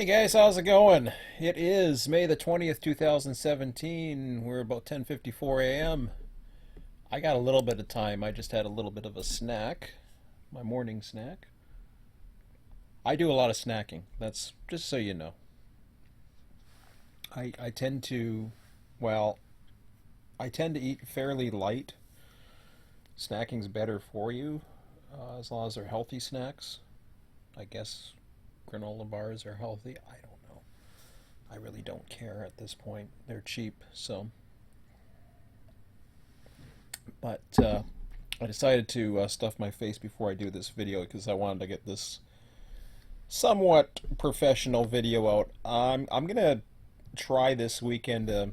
Hey guys, how's it going? It is May the 20th, 2017. We're about 10:54 a.m. I got a little bit of time. I just had a little bit of a snack, my morning snack. I do a lot of snacking. That's just so you know. I tend to, well, I tend to eat fairly light. Snacking's better for you, as long as they're healthy snacks. I guess granola bars are healthy. I don't know. I really don't care at this point. They're cheap, so. But I decided to stuff my face before I do this video because I wanted to get this somewhat professional video out. I'm gonna try this weekend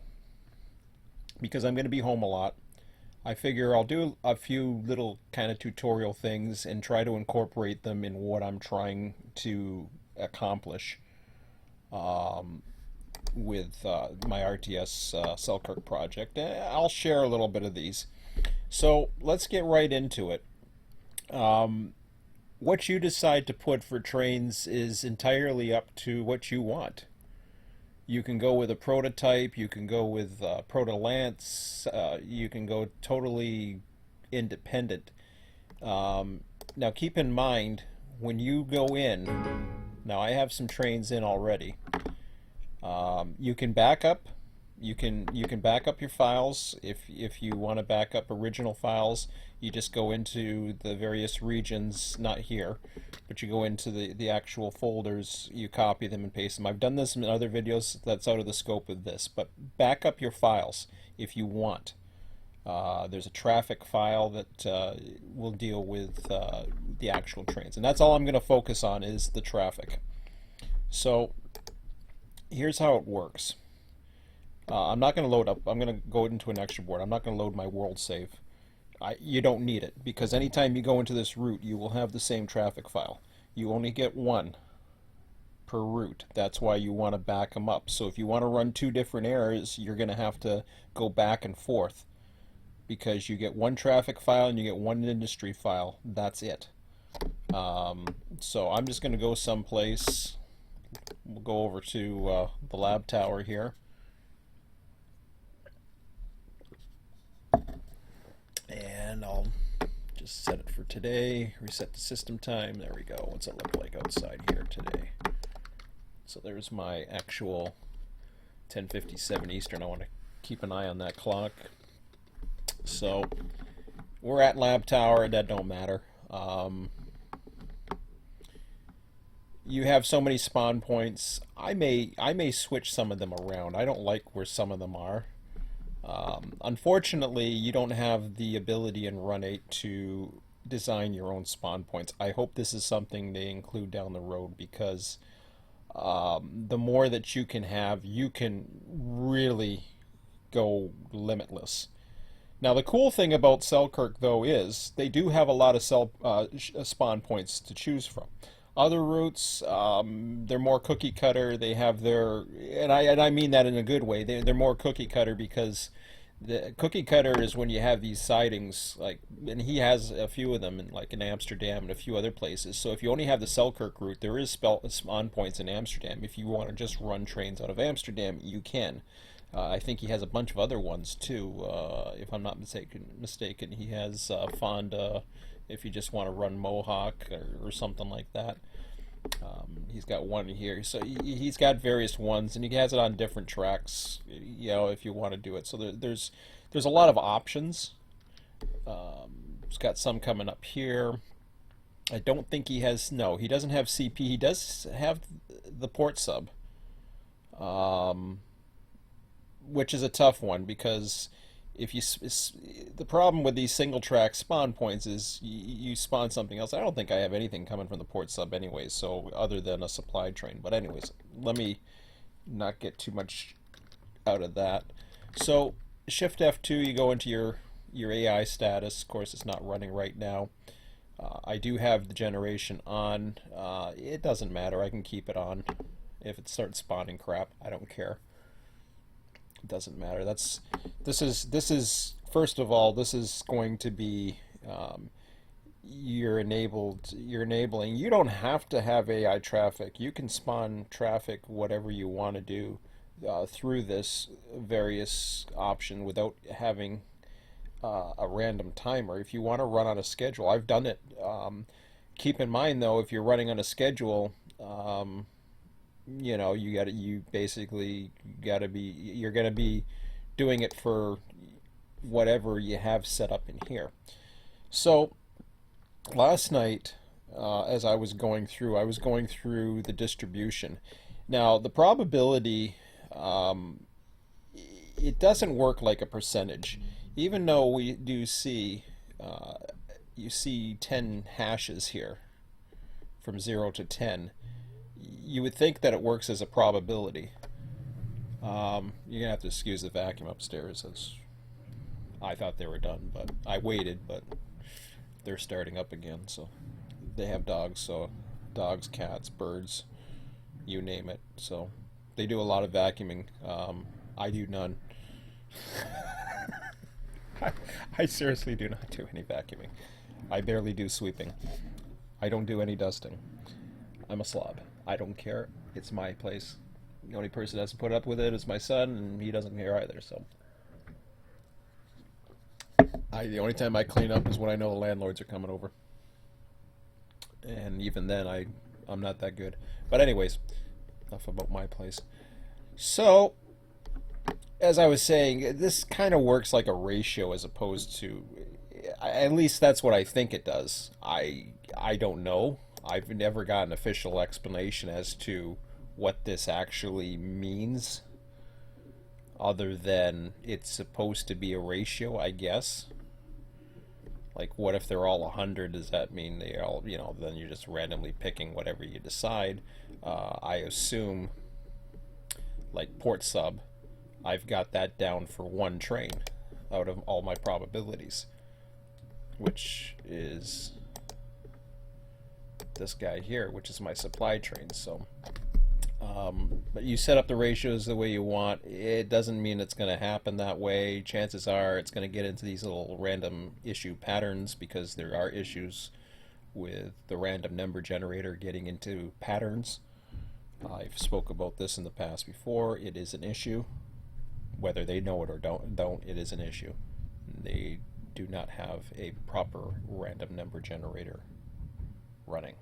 because I'm gonna be home a lot. I figure I'll do a few little kind of tutorial things and try to incorporate them in what I'm trying to accomplish with my RTS Selkirk project. I'll share a little bit of these. So let's get right into it. Um, what you decide to put for trains is entirely up to what you want. You can go with a prototype, you can go with Proto Lance, you can go totally independent. Now keep in mind when you go in, now I have some trains in already. You can back up. You can back up your files if you want to back up original files. You just go into the various regions, not here, but you go into the actual folders. You copy them and paste them. I've done this in other videos. That's out of the scope of this, but back up your files if you want. There's a traffic file that will deal with the actual trains, and that's all I'm going to focus on is the traffic. So here's how it works. I'm not going to load up. I'm going to go into an extra board. I'm not going to load my world save. You don't need it because anytime you go into this route, you will have the same traffic file. You only get one per route. That's why you want to back them up. So if you want to run two different errors, you're going to have to go back and forth because you get one traffic file and you get one industry file. That's it. So I'm just going to go someplace. We'll go over to the lab tower here. And I'll just set it for today, reset the system time. There we go. What's it look like outside here today? So there's my actual 10:57 Eastern. I want to keep an eye on that clock. So we're at Lab Tower. That don't matter. You have so many spawn points. I may switch some of them around. I don't like where some of them are. Unfortunately, you don't have the ability in Run8 to design your own spawn points. I hope this is something they include down the road because the more that you can have, you can really go limitless. Now, the cool thing about Selkirk, though, is they do have a lot of spawn points to choose from. Other routes, they're more cookie cutter. They have their, and I mean that in a good way. They're more cookie cutter because the cookie cutter is when you have these sightings, like, and he has a few of them, in Amsterdam and a few other places. So if you only have the Selkirk route, there is spawn points in Amsterdam. If you want to just run trains out of Amsterdam, you can. I think he has a bunch of other ones too. If I'm not mistaken, he has Fonda. If you just want to run Mohawk or something like that, he's got one here. So he's got various ones, and he has it on different tracks. If you want to do it. So there's a lot of options. He's got some coming up here. I don't think he has. No, he doesn't have CP. He does have the port sub. Which is a tough one because if you the problem with these single track spawn points is you spawn something else. I don't think I have anything coming from the port sub anyways, so other than a supply train. But anyways, let me not get too much out of that. So Shift F2, you go into your AI status. Of course, it's not running right now. I do have the generation on. It doesn't matter. I can keep it on. If it starts spawning crap, I don't care. It doesn't matter. This is first of all, this is going to be you're enabling. You don't have to have AI traffic. You can spawn traffic whatever you want to do through this various option without having a random timer. If you want to run on a schedule, I've done it. Keep in mind though, if you're running on a schedule, you basically gotta be, you're gonna be doing it for whatever you have set up in here. So last night, as I was going through, the distribution. Now the probability, it doesn't work like a percentage, even though we do see, you see 10 hashes here from 0 to 10. You would think that it works as a probability. You're gonna have to excuse the vacuum upstairs. I thought they were done, but I waited, but they're starting up again. So they have dogs, so dogs, cats, birds, you name it. So they do a lot of vacuuming. I do none. I seriously do not do any vacuuming. I barely do sweeping. I don't do any dusting. I'm a slob. I don't care. It's my place. The only person that has to put up with it is my son, and he doesn't care either. So, the only time I clean up is when I know the landlords are coming over, and even then, I'm not that good. But anyways, enough about my place. So, as I was saying, this kind of works like a ratio as opposed to, at least that's what I think it does. I don't know. I've never got an official explanation as to what this actually means, other than it's supposed to be a ratio, I guess. Like, what if they're all 100? Does that mean they all, then you're just randomly picking whatever you decide? I assume, like port sub, I've got that down for one train out of all my probabilities, which is this guy here, which is my supply train. So but you set up the ratios the way you want. It doesn't mean it's going to happen that way. Chances are it's going to get into these little random issue patterns, because there are issues with the random number generator getting into patterns. I've spoke about this in the past before. It is an issue. Whether they know it or don't, it is an issue. They do not have a proper random number generator running,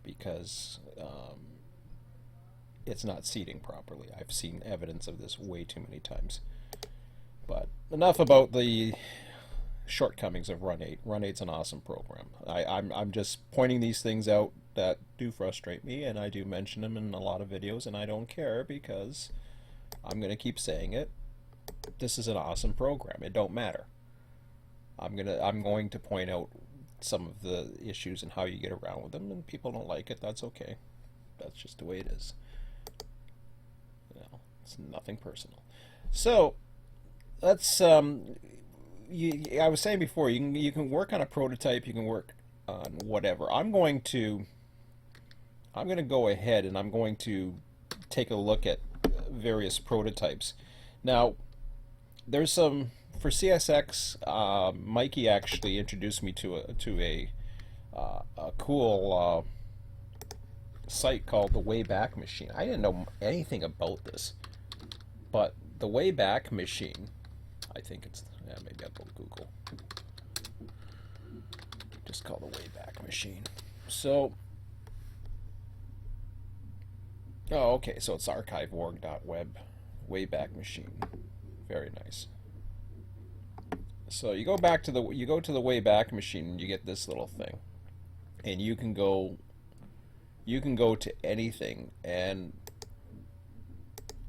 because it's not seeding properly. I've seen evidence of this way too many times. But enough about the shortcomings of Run8. Run8's an awesome program. I'm just pointing these things out that do frustrate me, and I do mention them in a lot of videos, and I don't care, because I'm going to keep saying it. This is an awesome program. It don't matter. I'm going to point out some of the issues and how you get around with them, and people don't like it. That's okay. That's just the way it is. It's nothing personal. So let's I was saying before, you can work on a prototype, you can work on whatever. I'm going to go ahead and I'm going to take a look at various prototypes. Now, there's some for CSX. Mikey actually introduced me to a cool site called the Wayback Machine. I didn't know anything about this, but the Wayback Machine, I think it's, maybe I'll go Google. Just call the Wayback Machine. So, oh, okay, so it's archive.org.web, Wayback Machine. Very nice. So you go to the Wayback Machine, and you get this little thing, and you can go to anything. And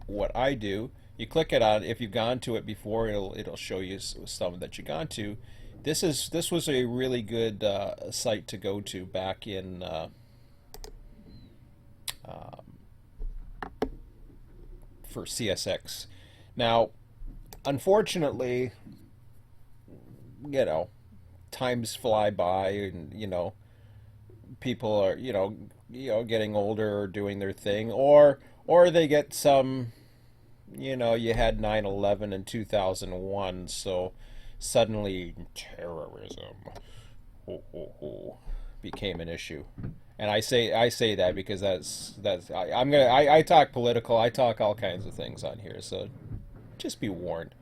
what I do, you click it on. If you've gone to it before, it'll show you some that you've gone to. This was a really good site to go to back in for CSX. Now, unfortunately, times fly by, and people are getting older or doing their thing, or they get some, you had 9/11 in 2001, so suddenly terrorism, became an issue. And I say that because I talk political, I talk all kinds of things on here, so just be warned.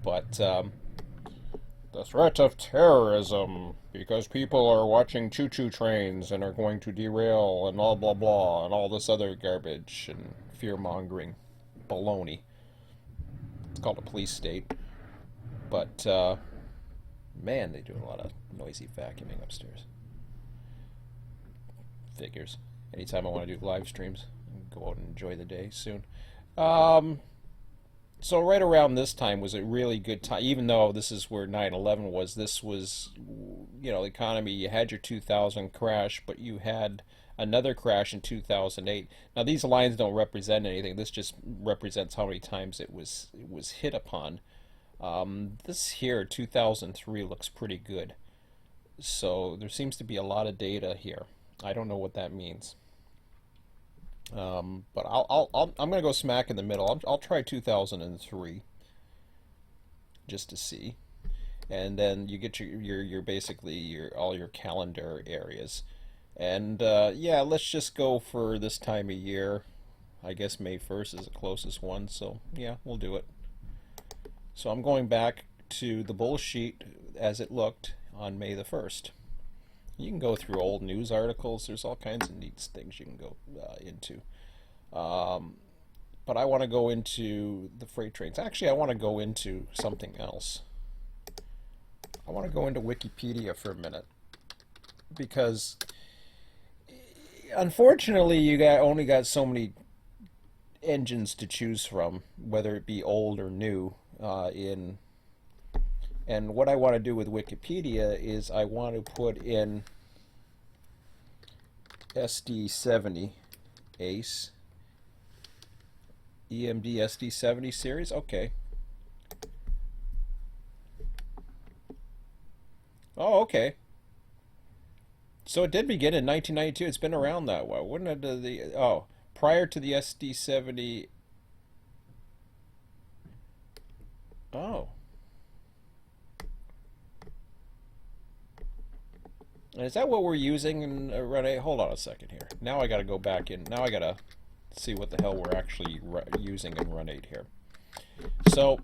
But the threat of terrorism because people are watching choo-choo trains and are going to derail and blah blah blah and all this other garbage and fear-mongering baloney. It's called a police state. But man, they do a lot of noisy vacuuming upstairs. Figures. Anytime I want to do live streams, go out and enjoy the day soon. Um, so right around this time was a really good time, even though this is where 9/11 was. This was, the economy. You had your 2000 crash, but you had another crash in 2008. Now these lines don't represent anything. This just represents how many times it was hit upon. This here, 2003, looks pretty good. So there seems to be a lot of data here. I don't know what that means. But I'm gonna go smack in the middle. I'll try 2003 just to see, and then you get your basically your all your calendar areas, and yeah, let's just go for this time of year. I guess May 1st is the closest one, so yeah, we'll do it. So I'm going back to the bull sheet as it looked on May the 1st. You can go through old news articles. There's all kinds of neat things you can go into. But I want to go into the freight trains. Actually, I want to go into something else. I want to go into Wikipedia for a minute because unfortunately only got so many engines to choose from, whether it be old or new. And what I want to do with Wikipedia is I want to put in SD70 ACE EMD SD70 series. Okay. Oh, okay. So it did begin in 1992. It's been around that while. Wouldn't it? Prior to the SD70. Oh. Is that what we're using in Run8? Hold on a second here. Now I got to go back in. Now I got to see what the hell we're actually using in Run8 here. So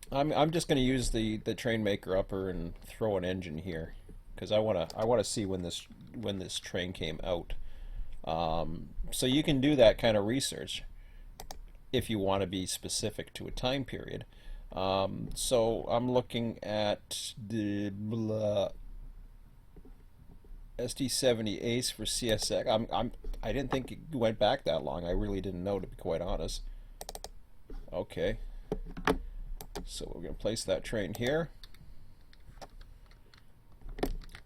I'm just going to use the train maker upper and throw an engine here because I want to see when this train came out. So you can do that kind of research if you want to be specific to a time period. So I'm looking at the SD70 ACE for CSX. I didn't think it went back that long. I really didn't know, to be quite honest. Okay. So we're going to place that train here.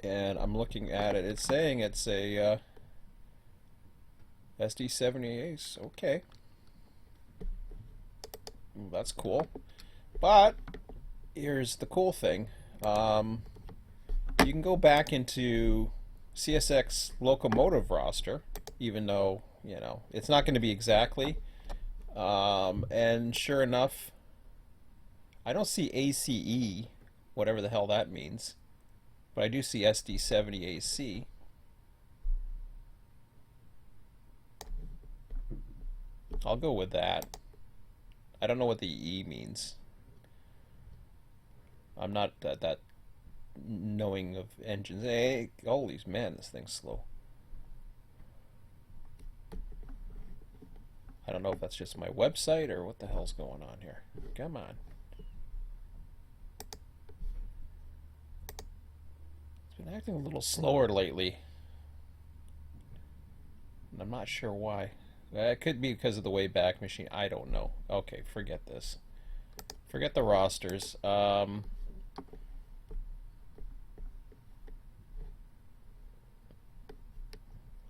And I'm looking at it. It's saying it's a SD70 ACE. Okay. That's cool. But here's the cool thing. You can go back into CSX locomotive roster, even though, it's not going to be exactly. And sure enough, I don't see ACE, whatever the hell that means, but I do see SD70 AC. I'll go with that. I don't know what the E means. I'm not that knowing of engines. Hey, holy man, this thing's slow. I don't know if that's just my website or what the hell's going on here. Come on. It's been acting a little slower lately. And I'm not sure why. It could be because of the Wayback Machine. I don't know. Okay, forget this. Forget the rosters.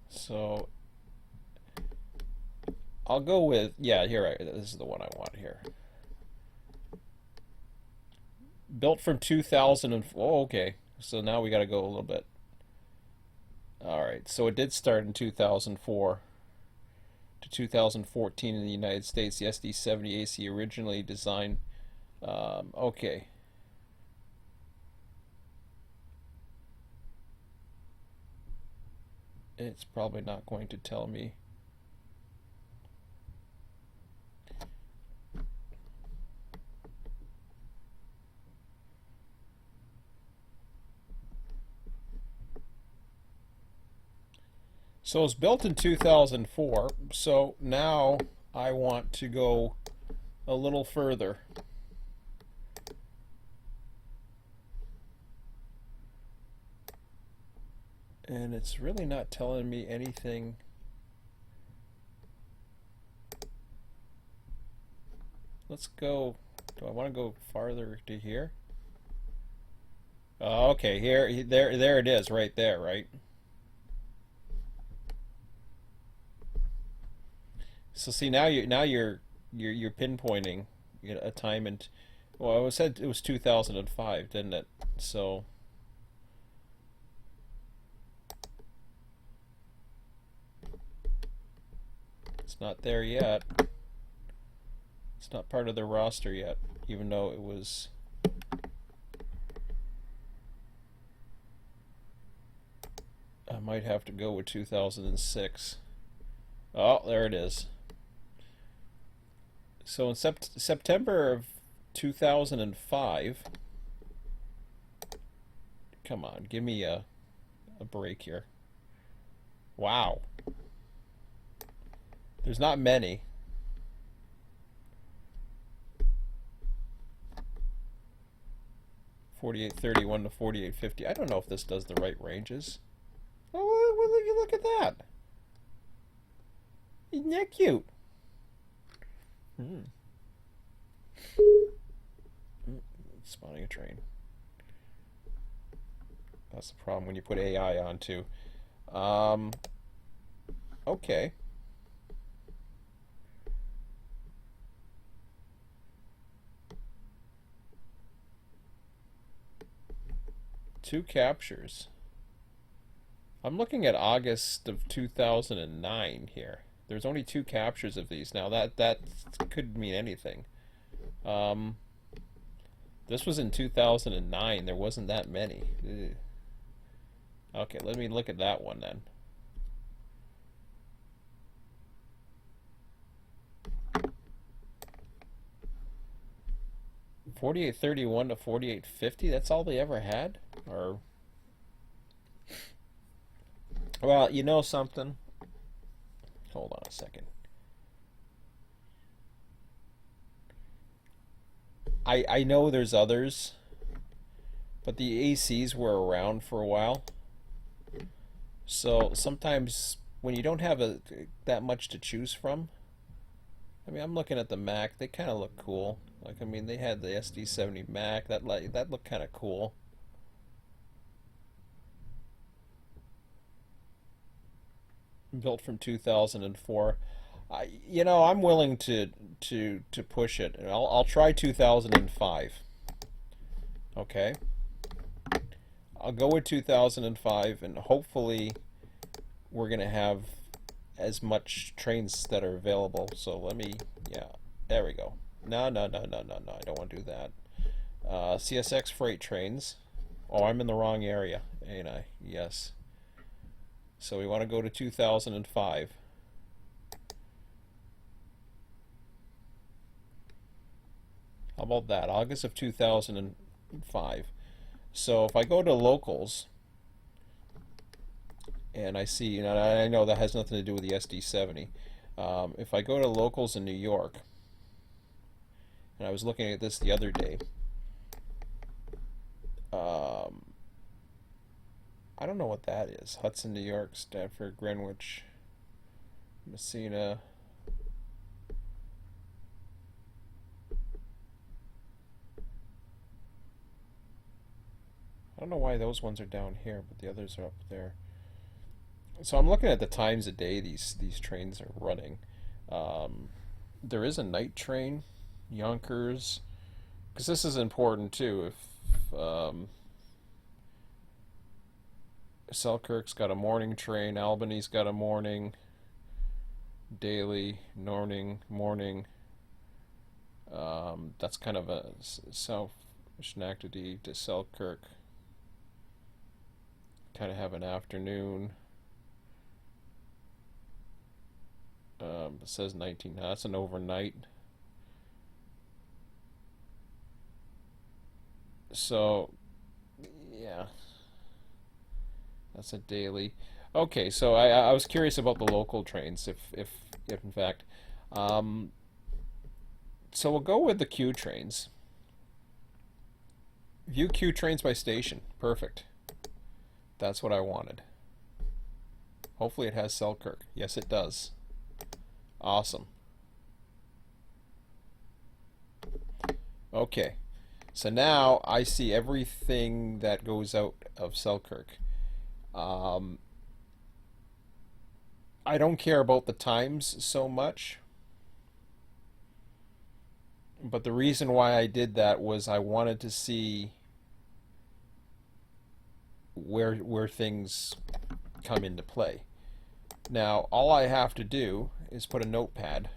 So I'll go with, yeah, here, this is the one I want here. Built from 2004. Oh, okay. So now we got to go a little bit. All right. So it did start in 2004 to 2014 in the United States. The SD70 AC originally designed. Okay. It's probably not going to tell me. So it's built in 2004, so now I want to go a little further. And it's really not telling me anything. Let's go. Do I want to go farther to here? Oh, okay, there it is, right there, right? So see, now you're pinpointing, a time, and well, it said it was 2005, didn't it? So it's not there yet. It's not part of the roster yet, even though it was. I might have to go with 2006. Oh, there it is. So in September of 2005, come on, give me a break here. Wow. There's not many. .4831 to .4850. I don't know if this does the right ranges. Oh, will you look at that? Isn't that cute? Spawning a train. That's the problem when you put AI on too. Okay. Two captures. I'm looking at August of 2009 here. There's only two captures of these. Now that could mean anything. This was in 2009. There wasn't that many. Ugh. Okay, let me look at that one then. .4831 to .4850. That's all they ever had, or well, you know something. Hold on a second. I know there's others, but the ACs were around for a while. So sometimes when you don't have that much to choose from, I mean, I'm looking at the Mac. They kind of look cool. Like, I mean, they had the SD70 Mac. That looked kind of cool. Built from 2004. I'm willing to push it. I'll try 2005. Okay. I'll go with 2005, and hopefully we're gonna have as much trains that are available. So let me, yeah, there we go. No, I don't want to do that. CSX freight trains. Oh, I'm in the wrong area, ain't I? Yes. So we want to go to 2005. How about that? August of 2005. So if I go to locals, and I see, and I know that has nothing to do with the SD70. If I go to locals in New York, and I was looking at this the other day, I don't know what that is. Hudson, New York, Stamford, Greenwich, Messina. I don't know why those ones are down here, but the others are up there. So I'm looking at the times a day these trains are running. There is a night train, Yonkers, because this is important too. If Selkirk's got a morning train, Albany's got a morning, daily, morning. That's kind of a South Schenectady to Selkirk. Kind of have an afternoon. It says 19. That's an overnight. So, yeah, that's a daily. Okay, so I was curious about the local trains, if in fact. Um, so we'll go with the Q trains. View Q trains by station. Perfect. That's what I wanted. Hopefully it has Selkirk. Yes, it does. Awesome. Okay. So now I see everything that goes out of Selkirk. Um, I don't care about the times so much, but the reason why I did that was I wanted to see where things come into play. Now, all I have to do is put a notepad,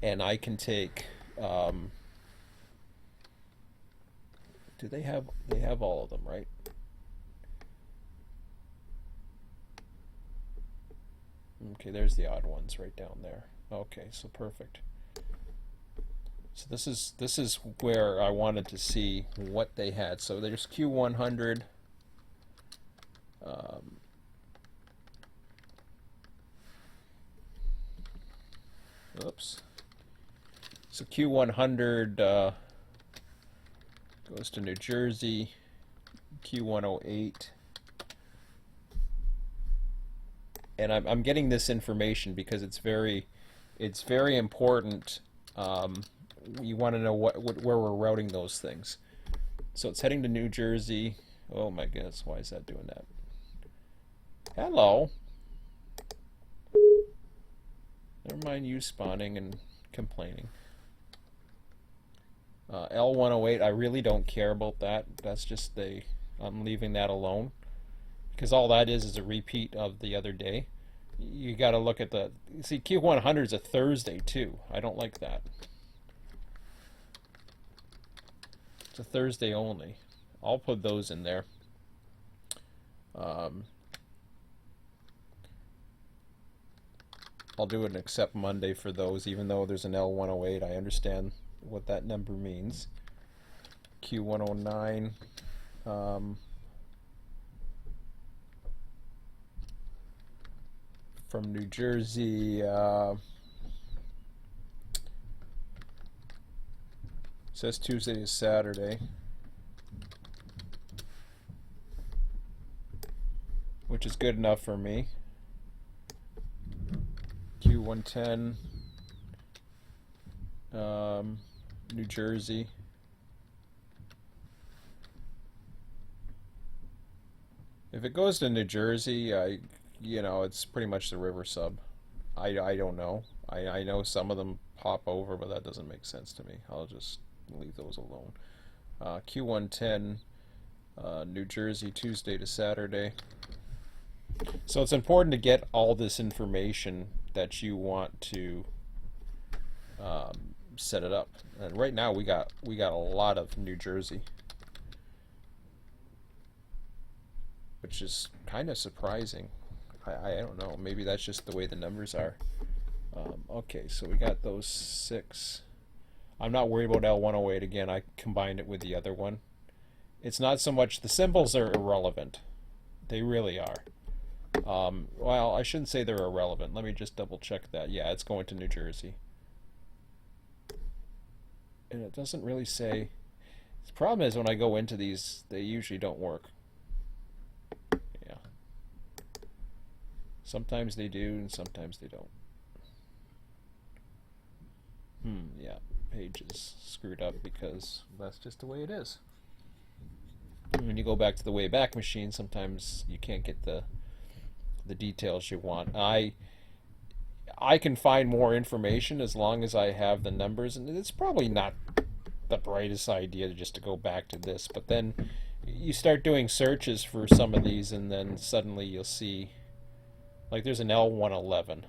and I can take. Do they have? They have all of them, right? Okay, there's the odd ones right down there. Okay, so perfect. So this is where I wanted to see what they had. So there's Q100. Oops. So Q100 goes to New Jersey. Q108. And I'm getting this information because it's very important. You want to know where we're routing those things. So it's heading to New Jersey. Oh my goodness, why is that doing that? Hello. Never mind you spawning and complaining. L108, I really don't care about that. That's just I'm leaving that alone. Because all that is a repeat of the other day. You got to look at see, Q100 is a Thursday too. I don't like that. It's a Thursday only. I'll put those in there. I'll do an accept Monday for those, even though there's an L108. I understand what that number means. Q109. From New Jersey. Says Tuesday to Saturday. Which is good enough for me. Q110. New Jersey. If it goes to New Jersey, it's pretty much the river sub. I don't know. I know some of them pop over, but that doesn't make sense to me. I'll just leave those alone. Q110, New Jersey, Tuesday to Saturday. So it's important to get all this information that you want to set it up. And right now we got a lot of New Jersey, which is kind of surprising. I don't know. Maybe that's just the way the numbers are. Okay, so we got those 6. I'm not worried about L108 again. I combined it with the other one. It's not so much, the symbols are irrelevant. They really are. Well, I shouldn't say they're irrelevant. Let me just double check that. Yeah, it's going to New Jersey. And it doesn't really say. The problem is when I go into these, they usually don't work. Yeah. Sometimes they do and sometimes they don't. Yeah. Page is screwed up because that's just the way it is. When you go back to the Wayback Machine, sometimes you can't get the details you want. I can find more information as long as I have the numbers, and it's probably not the brightest idea just to go back to this, but then you start doing searches for some of these and then suddenly you'll see, like there's an L111.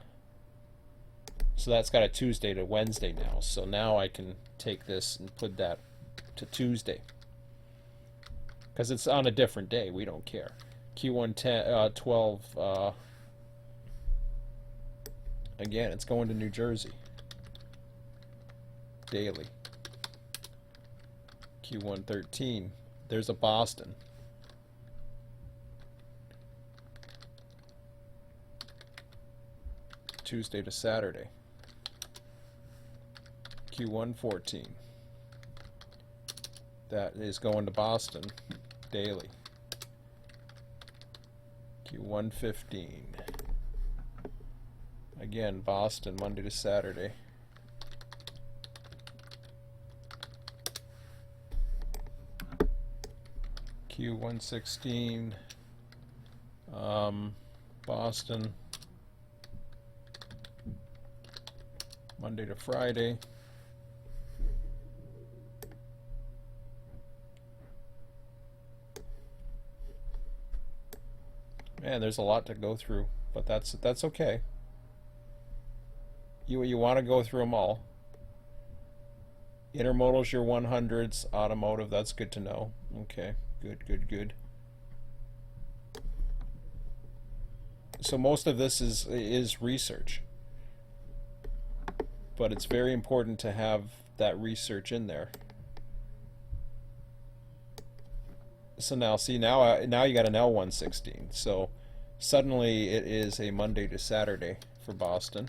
So that's got a Tuesday to Wednesday now. So now I can take this and put that to Tuesday. Because it's on a different day. We don't care. Q110, 12, Again, it's going to New Jersey. Daily. Q113. There's a Boston. Tuesday to Saturday. Q114. That is going to Boston. Daily. Q115. Again, Boston, Monday to Saturday. Q116. Boston, Monday to Friday. Man, there's a lot to go through, but that's okay. You want to go through them all. Intermodal's your 100s, automotive, that's good to know. Okay, good. So most of this is research, but it's very important to have that research in there. So now, see, now you got an L116. So suddenly it is a Monday to Saturday for Boston,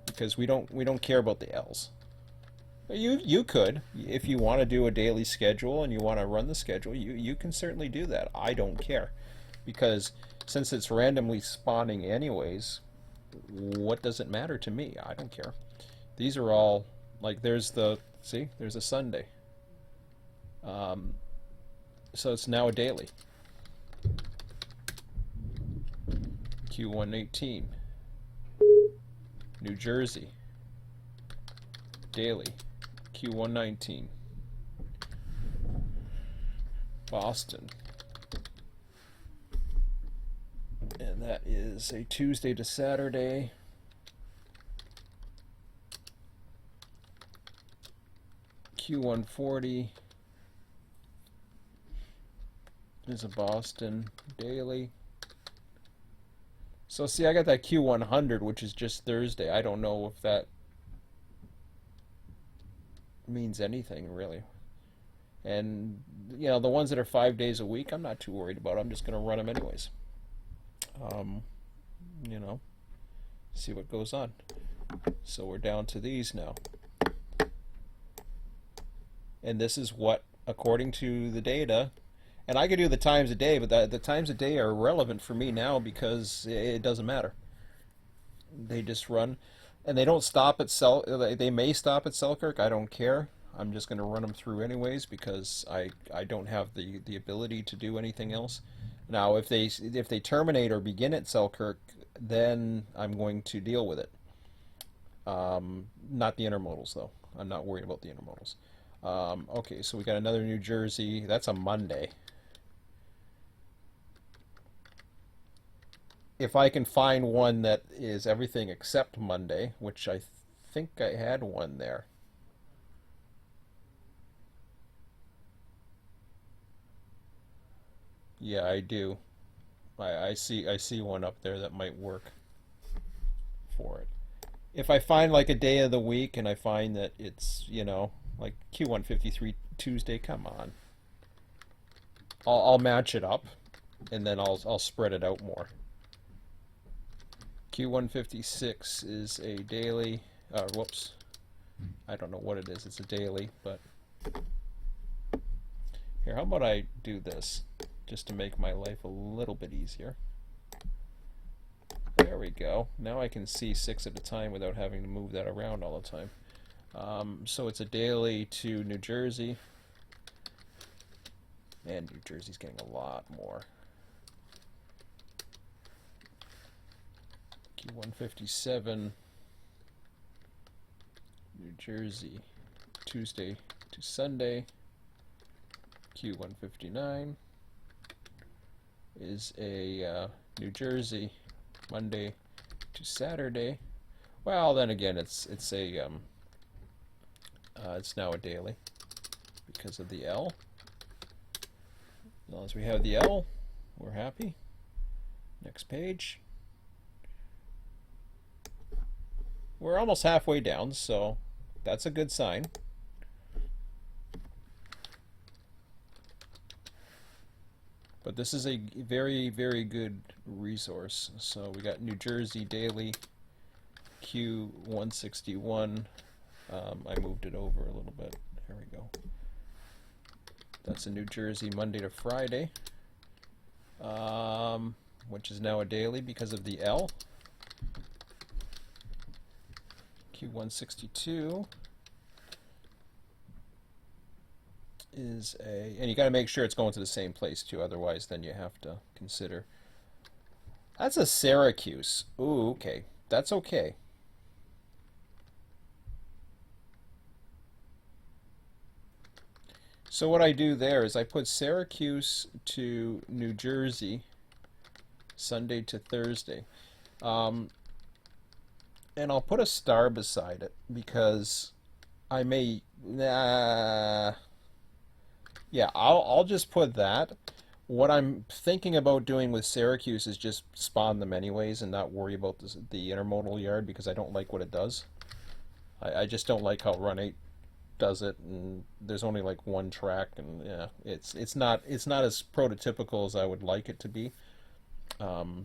because we don't care about the L's. You could, if you want to do a daily schedule and you want to run the schedule, you can certainly do that. I don't care, because since it's randomly spawning anyways, what does it matter to me? I don't care. These are all, like, there's a Sunday. So it's now a daily. Q118. New Jersey. Daily. Q119. Boston. And that is a Tuesday to Saturday. Q140 is a Boston daily. So see, I got that Q100, which is just Thursday. I don't know if that means anything really. And you know, the ones that are 5 days a week, I'm not too worried about. I'm just going to run them anyways. You know, see what goes on. So we're down to these now. And this is what, according to the data, and I could do the times a day, but the times a day are irrelevant for me now because it doesn't matter. They just run, and they don't stop at they may stop at Selkirk. I don't care. I'm just going to run them through anyways because I don't have the ability to do anything else. Now, if they terminate or begin at Selkirk, then I'm going to deal with it. Not the intermodals though. I'm not worried about the intermodals. Okay, so we got another New Jersey. That's a Monday. If I can find one that is everything except Monday, which I think I had one there. Yeah, I do. I see one up there that might work for it. If I find like a day of the week and I find that it's, you know, like Q153 Tuesday, come on. I'll match it up and then I'll spread it out more. Q156 is a daily, whoops, I don't know what it is, it's a daily, but here, how about I do this, just to make my life a little bit easier. There we go, now I can see 6 at a time without having to move that around all the time. So it's a daily to New Jersey, and New Jersey's getting a lot more. Q157, New Jersey, Tuesday to Sunday. Q159 is a New Jersey, Monday to Saturday. Well, then again, it's now a daily because of the L. As long as we have the L, we're happy. Next page. We're almost halfway down, so that's a good sign. But this is a very, very good resource. So we got New Jersey Daily, Q161. I moved it over a little bit. There we go. That's a New Jersey Monday to Friday, which is now a daily because of the L. Q162 is a, and you got to make sure it's going to the same place too, otherwise then you have to consider. That's a Syracuse. Ooh, okay. That's okay. So what I do there is I put Syracuse to New Jersey, Sunday to Thursday. And I'll put a star beside it because I may, yeah, I'll just put that. What I'm thinking about doing with Syracuse is just spawn them anyways and not worry about the intermodal yard because I don't like what it does. I just don't like how Run8 does it, and there's only like one track, and yeah, it's not as prototypical as I would like it to be.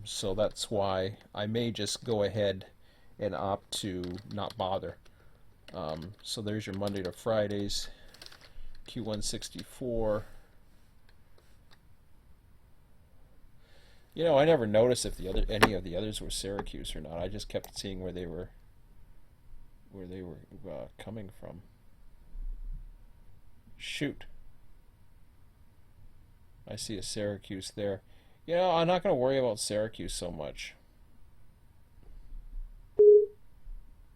So that's why I may just go ahead and opt to not bother. So there's your Monday to Fridays, Q164. You know, I never noticed if any of the others were Syracuse or not. I just kept seeing where they were coming from. Shoot. I see a Syracuse there. You know, I'm not going to worry about Syracuse so much.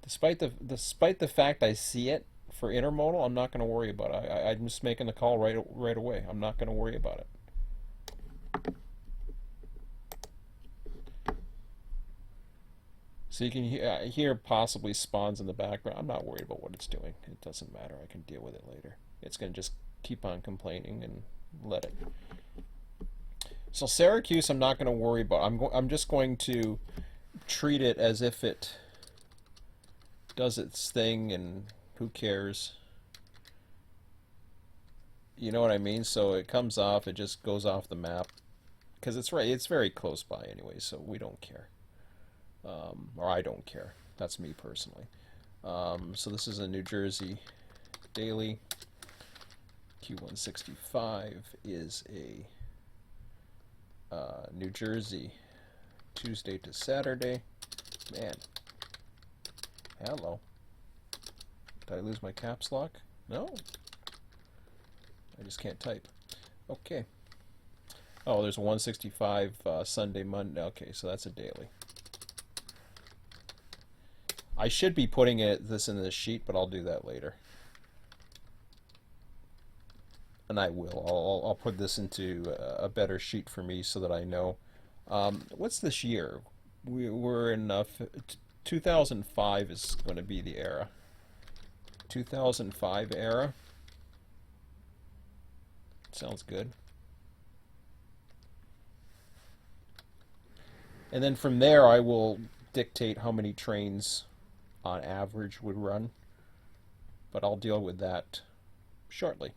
Despite the fact I see it for intermodal, I'm not going to worry about it. I'm just making the call right away. I'm not going to worry about it. So you can hear possibly spawns in the background. I'm not worried about what it's doing. It doesn't matter. I can deal with it later. It's going to just keep on complaining and let it. So Syracuse, I'm not going to worry about. I'm just going to treat it as if it does its thing, and who cares? You know what I mean? So it comes off. It just goes off the map because it's right. It's very close by anyway, so we don't care. Or I don't care. That's me personally. So this is a New Jersey Daily. Q165 is a New Jersey Tuesday to Saturday. Man. Hello. Did I lose my caps lock? No. I just can't type. Okay. Oh, there's a 165 Sunday, Monday. Okay, so that's a daily. I should be putting this in the sheet, but I'll do that later. And I will. I'll put this into a better sheet for me so that I know. What's this year? We're in 2005 is going to be the era. 2005 era. Sounds good. And then from there, I will dictate how many trains on average would run. But I'll deal with that shortly.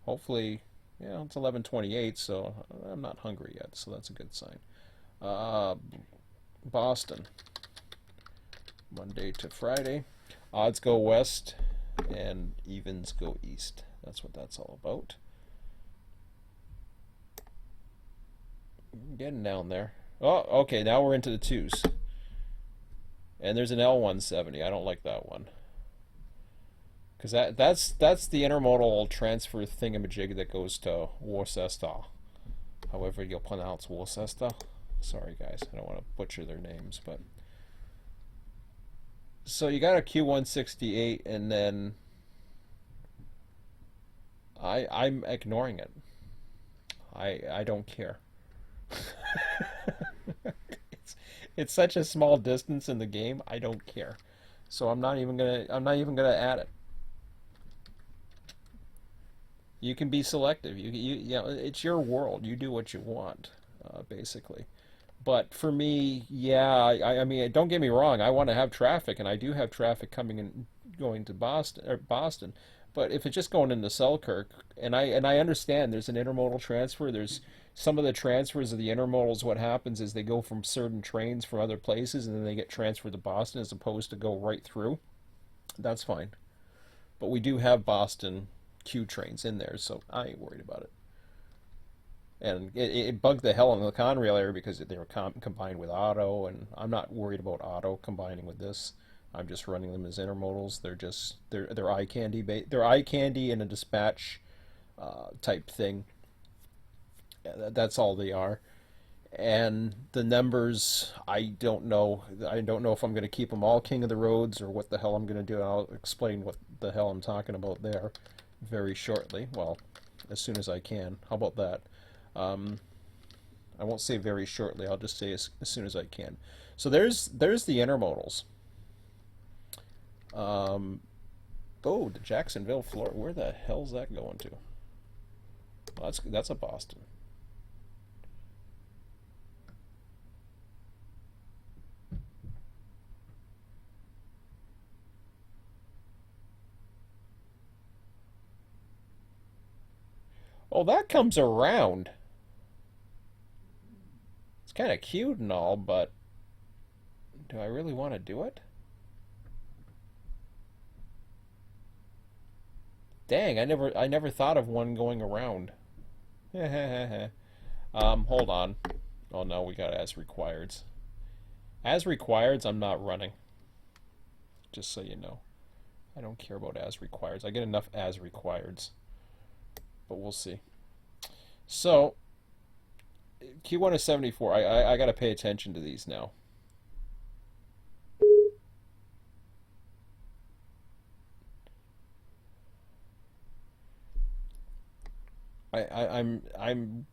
Hopefully, yeah, it's 11:28, so I'm not hungry yet, so that's a good sign. Boston, Monday to Friday. Odds go west and evens go east. That's what that's all about. Getting down there. Oh, okay, now we're into the twos. And there's an L170. I don't like that one. Because that's the intermodal transfer thingamajig that goes to Worcester. However you'll pronounce Worcester. Sorry guys, I don't want to butcher their names, but so you got a Q168, and then I'm ignoring it. I don't care. It's such a small distance in the game. I don't care. So I'm not even gonna add it. You can be selective. You know, it's your world. You do what you want, basically. But for me, yeah, I mean, don't get me wrong. I want to have traffic, and I do have traffic coming in, going to Boston. But if it's just going into Selkirk, and I understand there's an intermodal transfer. There's some of the transfers of the intermodals. What happens is they go from certain trains from other places, and then they get transferred to Boston as opposed to go right through. That's fine. But we do have Boston Q trains in there, so I ain't worried about it. And it bugged the hell in the Conrail area because they were combined with auto, and I'm not worried about auto combining with this. I'm just running them as intermodals. They're eye candy they're eye candy in a dispatch type thing. That's all they are. And the numbers, I don't know. I don't know if I'm going to keep them all king of the roads or what the hell I'm going to do. I'll explain what the hell I'm talking about there very shortly. Well, as soon as I can. How about that? Um, I won't say very shortly. I'll just say as soon as I can. So there's the intermodals. Um, oh, to Jacksonville, Florida. Where the hell's that going to? Well, that's a Boston. Oh, that comes around. It's kind of cute and all, but do I really want to do it? Dang, I never thought of one going around. Hold on. Oh no, we got as requireds. As requireds, I'm not running. Just so you know. I don't care about as requireds. I get enough as requireds. But we'll see. So, Q1 is 74. I got to pay attention to these now. I'm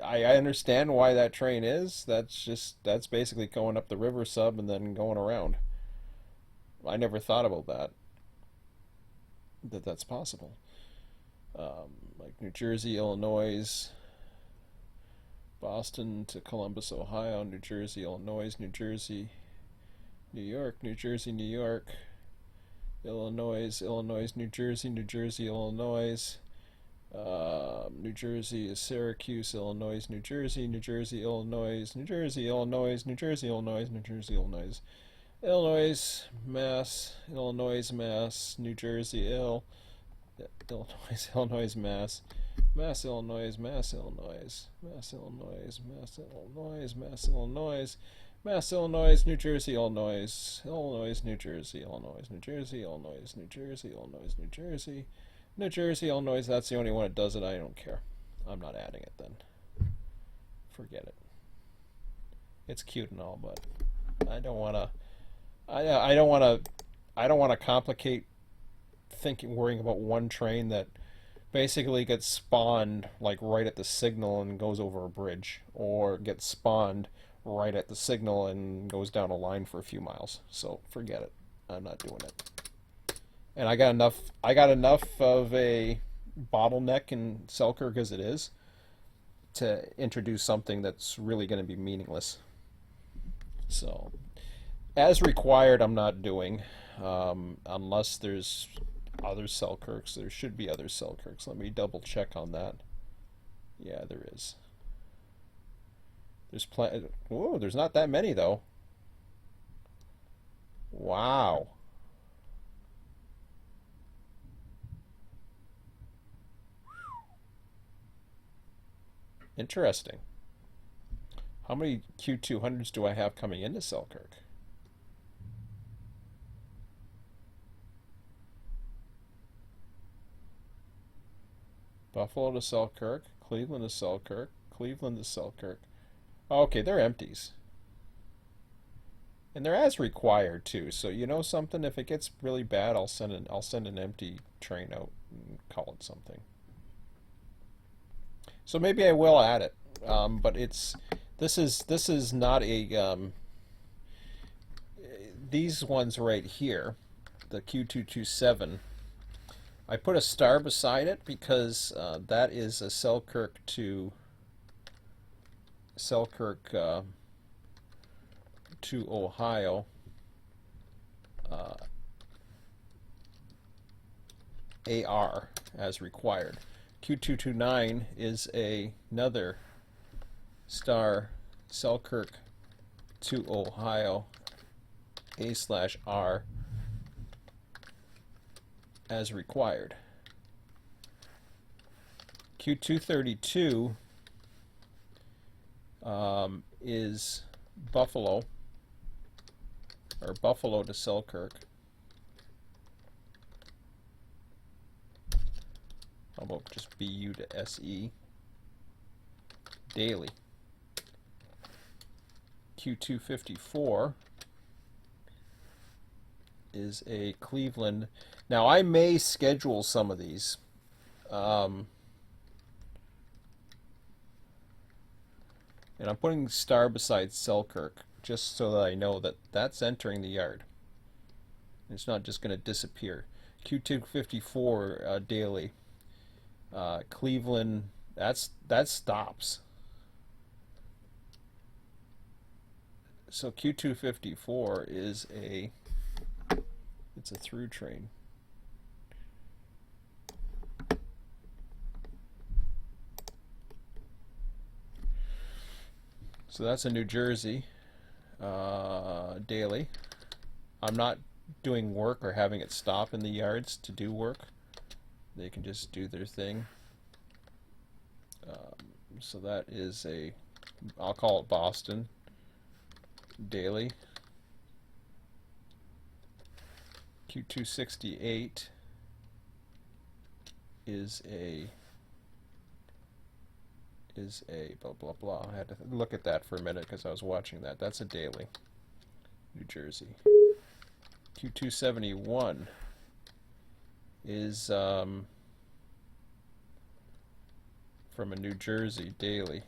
I understand why that train is. That's basically going up the river sub and then going around. I never thought about that's possible. Like New Jersey, Illinois, Boston to Columbus, Ohio, New Jersey, Illinois, New Jersey, New York, New Jersey, New York, Illinois, Illinois, New Jersey, New Jersey, Illinois. New Jersey is Syracuse, Illinois, New Jersey, New Jersey, Illinois, New Jersey, Illinois, New Jersey, Illinois, New Jersey, Illinois, Illinois, Mass, Illinois, Mass, New Jersey, Illinois, Illinois, Mass, Mass, Illinois, Mass, Illinois, Mass, Illinois, Mass, Illinois, Mass, Illinois, Mass, Illinois, New Jersey, Illinois, Illinois, New Jersey, Illinois, New Jersey, Illinois, New Jersey, Illinois, New Jersey, New Jersey, Illinois. That's the only one that does it. I don't care. I'm not adding it then. Forget it. It's cute and all, but I don't want to. I don't want to. I don't want to complicate worrying about one train that basically gets spawned like right at the signal and goes over a bridge, or gets spawned right at the signal and goes down a line for a few miles. So forget it. I'm not doing it. And I got enough of a bottleneck in Selkirk as it is to introduce something that's really going to be meaningless. So, as required, I'm not doing, unless there's other Selkirks. There should be other Selkirks. Let me double check on that. Yeah, there is. Whoa, there's not that many though. Wow. Interesting. How many Q200s do I have coming into Selkirk? Buffalo to Selkirk, Cleveland to Selkirk, Cleveland to Selkirk. Okay, they're empties. And they're as required too. So you know something, if it gets really bad, I'll send an empty train out and call it something. So maybe I will add it. But this is not a these ones right here, the Q227. I put a star beside it because that is a Selkirk to Selkirk to Ohio AR as required. Q229 is another star Selkirk to Ohio A/R as required. Q232 is Buffalo, or Buffalo to Selkirk. How about just BU to SE daily. Q254 is a Cleveland. Now I may schedule some of these. And I'm putting star beside Selkirk just so that I know that that's entering the yard. It's not just going to disappear. Q254 daily. Cleveland, that stops. So Q254 is it's a through train. So that's a New Jersey daily. I'm not doing work or having it stop in the yards to do work. They can just do their thing. So that is I'll call it Boston daily. Q268 is a blah blah blah. I had to look at that for a minute because I was watching that. That's a daily. New Jersey. Q271 is from a New Jersey daily.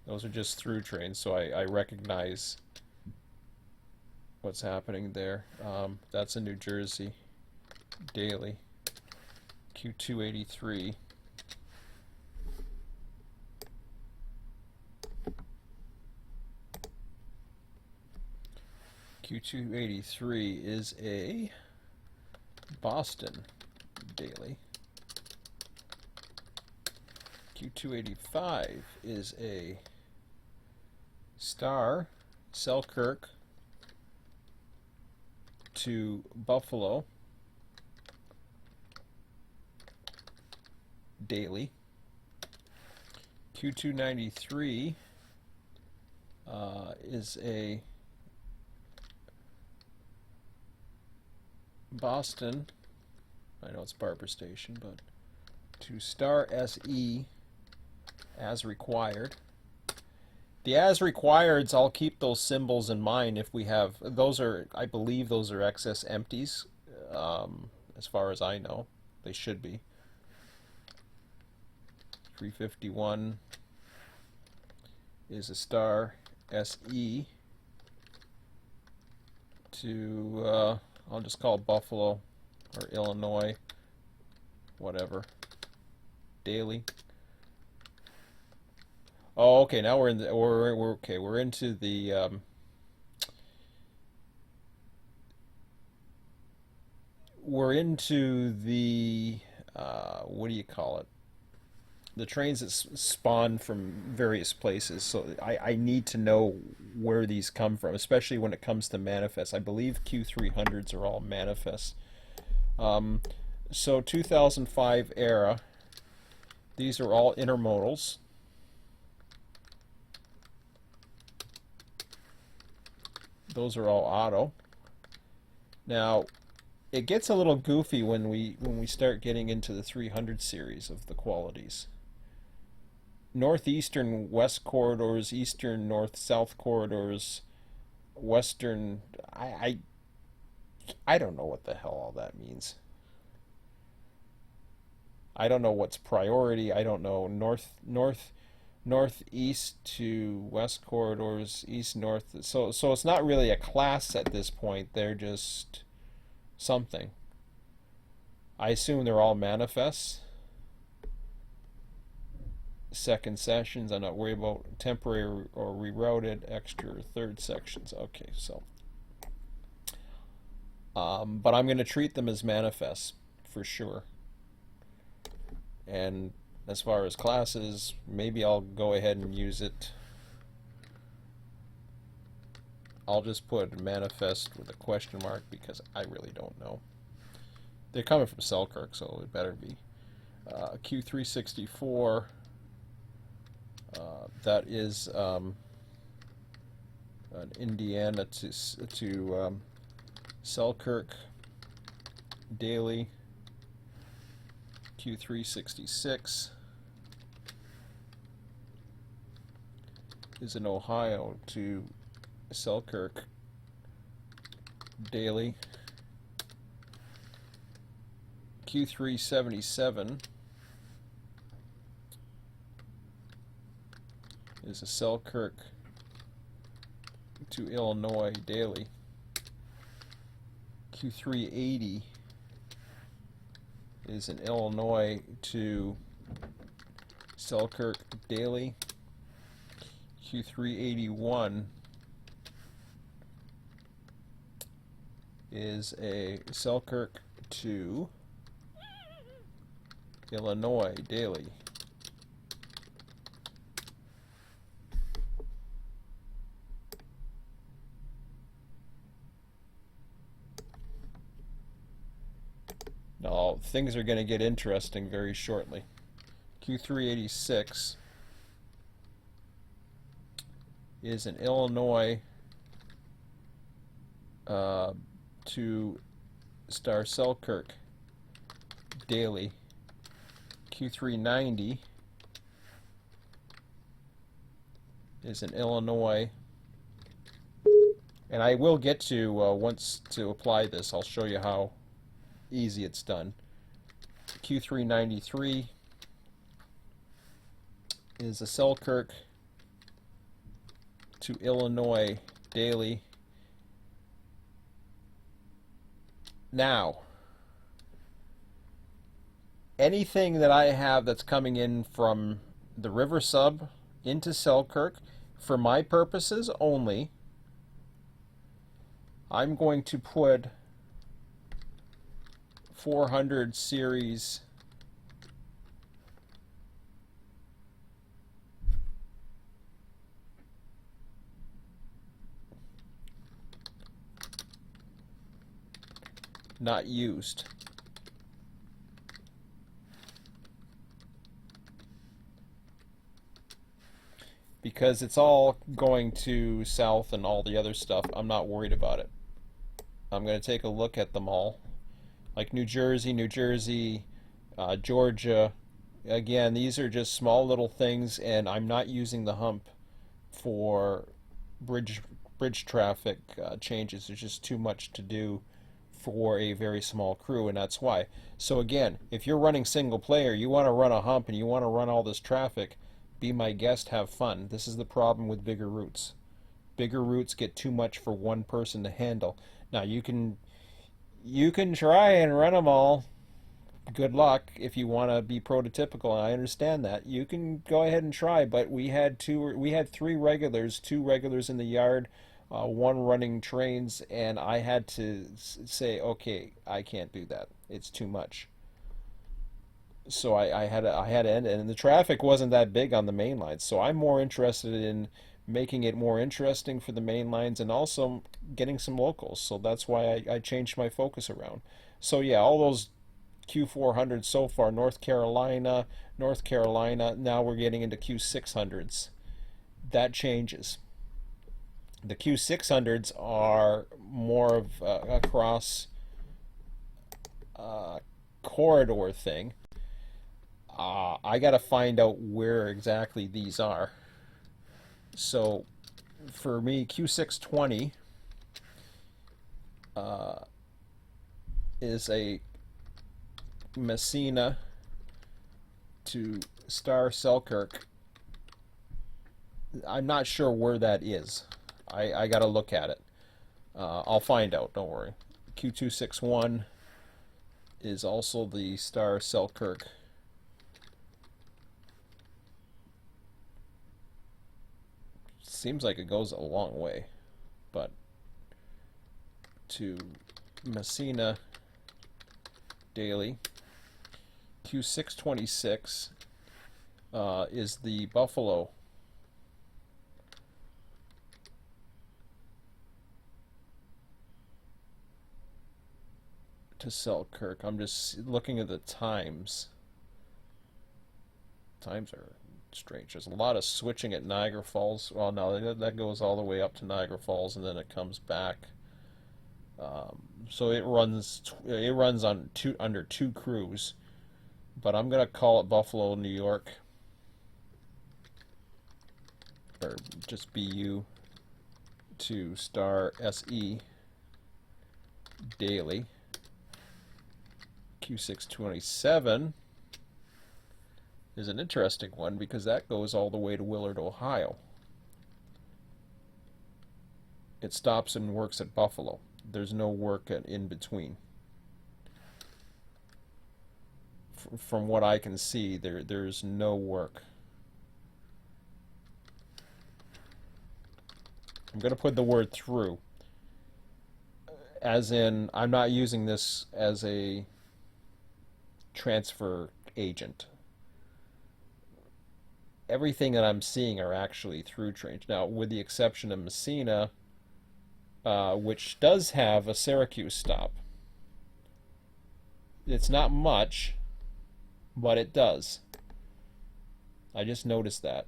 Those are just through trains, so I recognize what's happening there. That's a New Jersey daily. Q283 Q283 is a Boston daily. Q285 is a star Selkirk to Buffalo daily. Q293 is a Boston, I know it's Barber Station, but to star SE as required. The as requireds, I'll keep those symbols in mind if we have, those are, I believe those are excess empties, as far as I know. They should be. 351 is a star SE to, I'll just call it Buffalo or Illinois, whatever, daily. Oh, okay. Now we're in the we're okay. We're into the what do you call it? The trains that spawn from various places. So I need to know where these come from, especially when it comes to manifests. I believe Q300s are all manifests. So 2005 era. These are all intermodals. Those are all auto. Now, it gets a little goofy when we start getting into the 300 series of the qualities. Northeastern west corridors, eastern north-south corridors, western. I don't know what the hell all that means. I don't know what's priority. I don't know northeast to west corridors, east north. So it's not really a class at this point. They're just something. I assume they're all manifests. second sessions. I'm not worried about temporary or rerouted extra third sections. Okay, so but I'm going to treat them as manifests for sure. And as far as classes, maybe I'll go ahead and use it. I'll just put manifest with a question mark because I really don't know. They're coming from Selkirk, so it better be. Q364, that is an Indiana to Selkirk daily. Q366 is an Ohio to Selkirk daily. Q377 is a Selkirk to Illinois daily. Q380 is an Illinois to Selkirk daily. Q381 is a Selkirk to Illinois daily. Now, things are going to get interesting very shortly. Q386 is an Illinois to Star Selkirk daily. Q390 is an Illinois, and I will get to, once to apply this, I'll show you how easy it's done. Q393 is a Selkirk to Illinois daily. Now, anything that I have that's coming in from the river sub into Selkirk, for my purposes only, I'm going to put 400 series not used. Because it's all going to south and all the other stuff, I'm not worried about it. I'm going to take a look at them all. Like New Jersey, Georgia. Again, these are just small little things, and I'm not using the hump for bridge traffic changes. There's just too much to do for a very small crew, and that's why. So again, if you're running single player, you want to run a hump and you want to run all this traffic, be my guest, have fun. This is the problem with bigger routes. Bigger routes get too much for one person to handle. Now you can try and run them all. Good luck if you want to be prototypical, and I understand that. You can go ahead and try, but we had three regulars, two regulars in the yard, one running trains, and I had to say, okay, I can't do that. It's too much. So I had to end it, and the traffic wasn't that big on the main lines. So I'm more interested in making it more interesting for the main lines and also getting some locals. So that's why I changed my focus around. So yeah, all those Q400s so far, North Carolina, now we're getting into Q600s. That changes. The Q600s are more of a cross corridor thing. I got to find out where exactly these are. So for me, Q620 is a Messina to Star Selkirk. I'm not sure where that is. I got to look at it. I'll find out, don't worry. Q261 is also the Star Selkirk seems like it goes a long way, but to Messina daily. Q626 is the Buffalo to Selkirk. I'm just looking at the times. Times are strange. There's a lot of switching at Niagara Falls. Well, no, that goes all the way up to Niagara Falls and then it comes back. So it runs on under two crews, but I'm gonna call it Buffalo, New York, or just BU to star SE daily. Q627 is an interesting one because that goes all the way to Willard, Ohio. It stops and works at Buffalo. There's no work in between. From what I can see, there's no work. I'm going to put the word through, as in I'm not using this as a transfer agent. Everything that I'm seeing are actually through trains. Now, with the exception of Messina, which does have a Syracuse stop. It's not much, but it does. I just noticed that.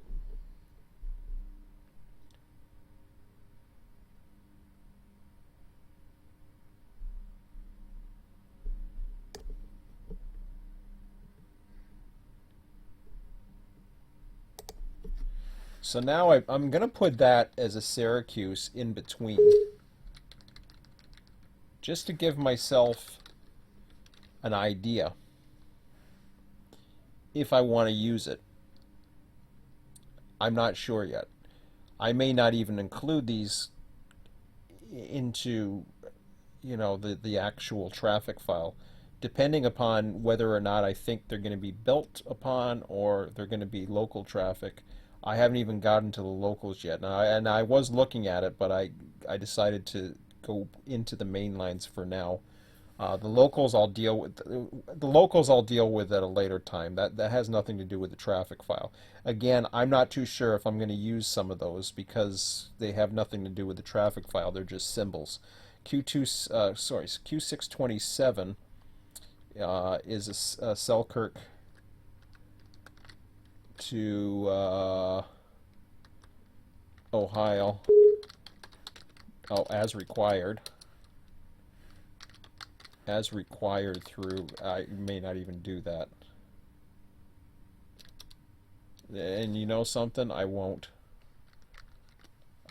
So now I'm going to put that as a Syracuse in between, just to give myself an idea if I want to use it. I'm not sure yet. I may not even include these into, the actual traffic file, depending upon whether or not I think they're going to be built upon or they're going to be local traffic. I haven't even gotten to the locals yet, and I was looking at it, but I decided to go into the main lines for now. The locals I'll deal with. The locals I'll deal with at a later time. That has nothing to do with the traffic file. Again, I'm not too sure if I'm going to use some of those because they have nothing to do with the traffic file. They're just symbols. Q627 is a Selkirk to Ohio. Oh, as required. As required through, I may not even do that. And you know something? I won't.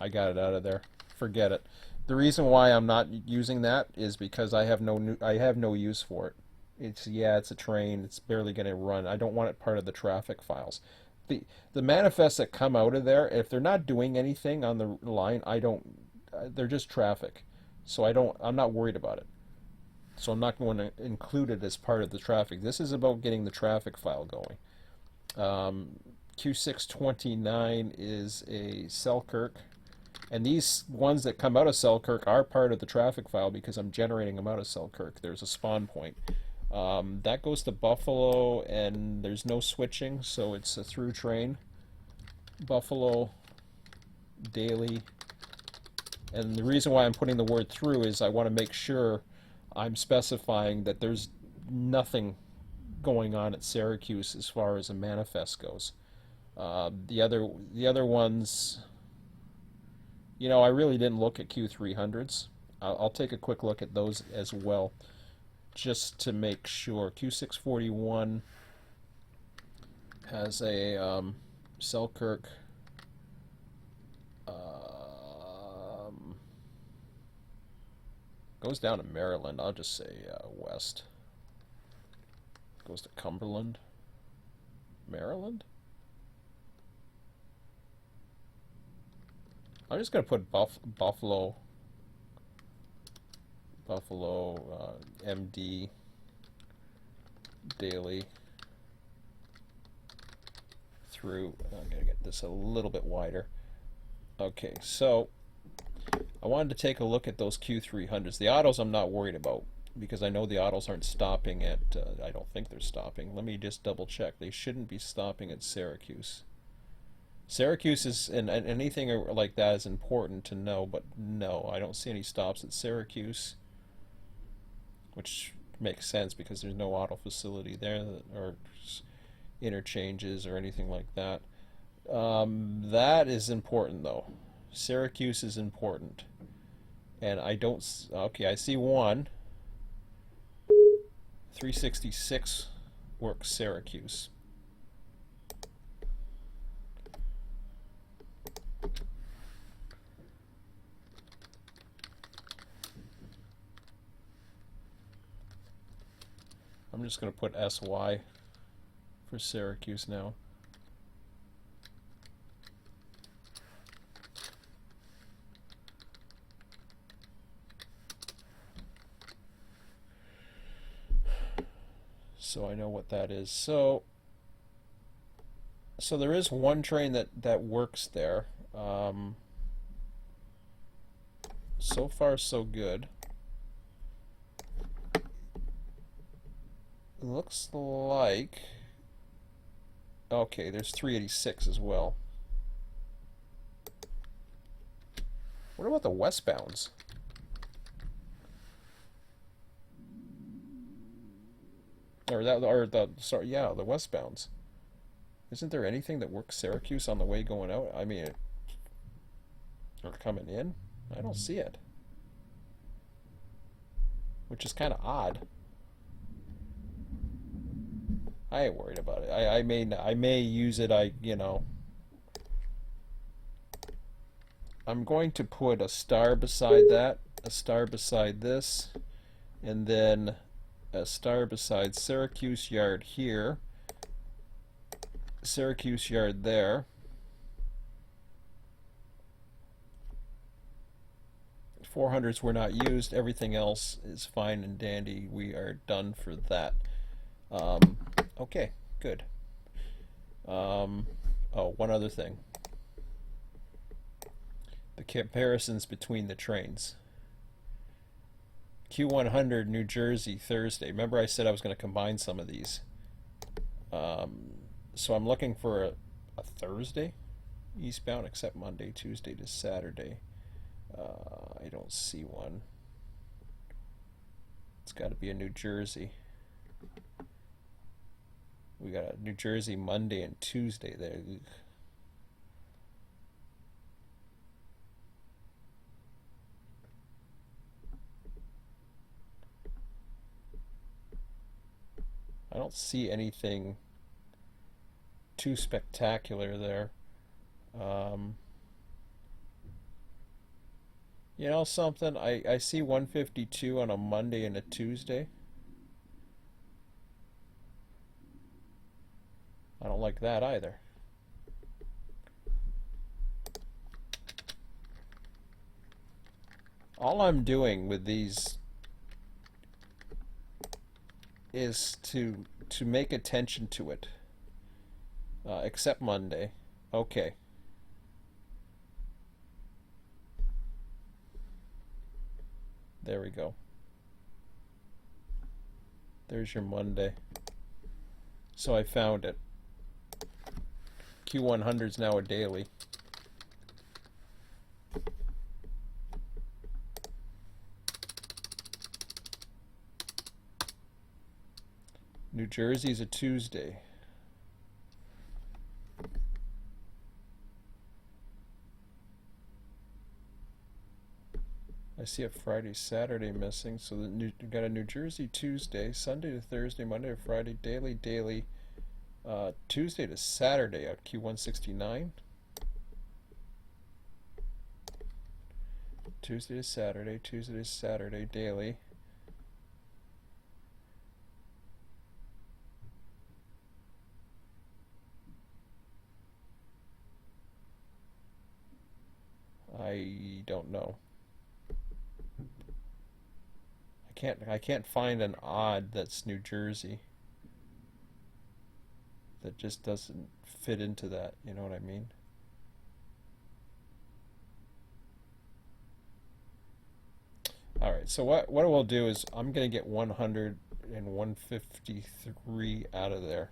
I got it out of there. Forget it. The reason why I'm not using that is because I have no use for it. It's a train. It's barely going to run. I don't want it part of the traffic files. The manifests that come out of there, if they're not doing anything on the line, they're just traffic. So I'm not worried about it. So I'm not going to include it as part of the traffic. This is about getting the traffic file going. Q629 is a Selkirk. And these ones that come out of Selkirk are part of the traffic file because I'm generating them out of Selkirk. There's a spawn point. That goes to Buffalo, and there's no switching, so it's a through train. Buffalo, daily. And the reason why I'm putting the word through is I want to make sure I'm specifying that there's nothing going on at Syracuse as far as a manifest goes. The other ones, I really didn't look at Q300s. I'll take a quick look at those as well, just to make sure. Q641 has a Selkirk goes down to Maryland. I'll just say west. Goes to Cumberland, Maryland. I'm just going to put Buffalo MD daily through. I'm going to get this a little bit wider. Okay, so I wanted to take a look at those Q300s. The autos I'm not worried about because I know the autos aren't stopping at, I don't think they're stopping. Let me just double check. They shouldn't be stopping at Syracuse. Syracuse is, and anything like that is important to know, but no, I don't see any stops at Syracuse, which makes sense because there's no auto facility there or interchanges or anything like that. That is important though. Syracuse is important. And I don't, okay, I see one. 366 works Syracuse. I'm just going to put SY for Syracuse now. So I know what that is. So there is one train that works there. So far so good. Looks like, okay, there's 386 as well. What about the westbounds? Sorry, yeah, the westbounds. Isn't there anything that works Syracuse on the way going out? I mean, or coming in? I don't see it. Which is kind of odd. I ain't worried about it. I may use it. I'm going to put a star beside that, a star beside this, and then a star beside Syracuse Yard here, Syracuse Yard there. 400s were not used. Everything else is fine and dandy. We are done for that. Okay, good. Oh, one other thing. The comparisons between the trains. Q100 New Jersey Thursday. Remember I said I was going to combine some of these. So I'm looking for a Thursday eastbound except Monday, Tuesday to Saturday. I don't see one. It's got to be a New Jersey. We got a New Jersey Monday and Tuesday there. I don't see anything too spectacular there. You know something? I see 152 on a Monday and a Tuesday. I don't like that either. All I'm doing with these is to make attention to it. Except Monday. Okay. There we go. There's your Monday. So I found it. Q100 is now a daily. New Jersey's a Tuesday. I see a Friday, Saturday missing, so we got a New Jersey Tuesday, Sunday to Thursday, Monday to Friday, daily, Tuesday to Saturday at Q169. Tuesday to Saturday, daily. I don't know. I can't find an odd that's New Jersey. That just doesn't fit into that, you know what I mean? Alright, so what we'll do is I'm going to get 100 and 153 out of there.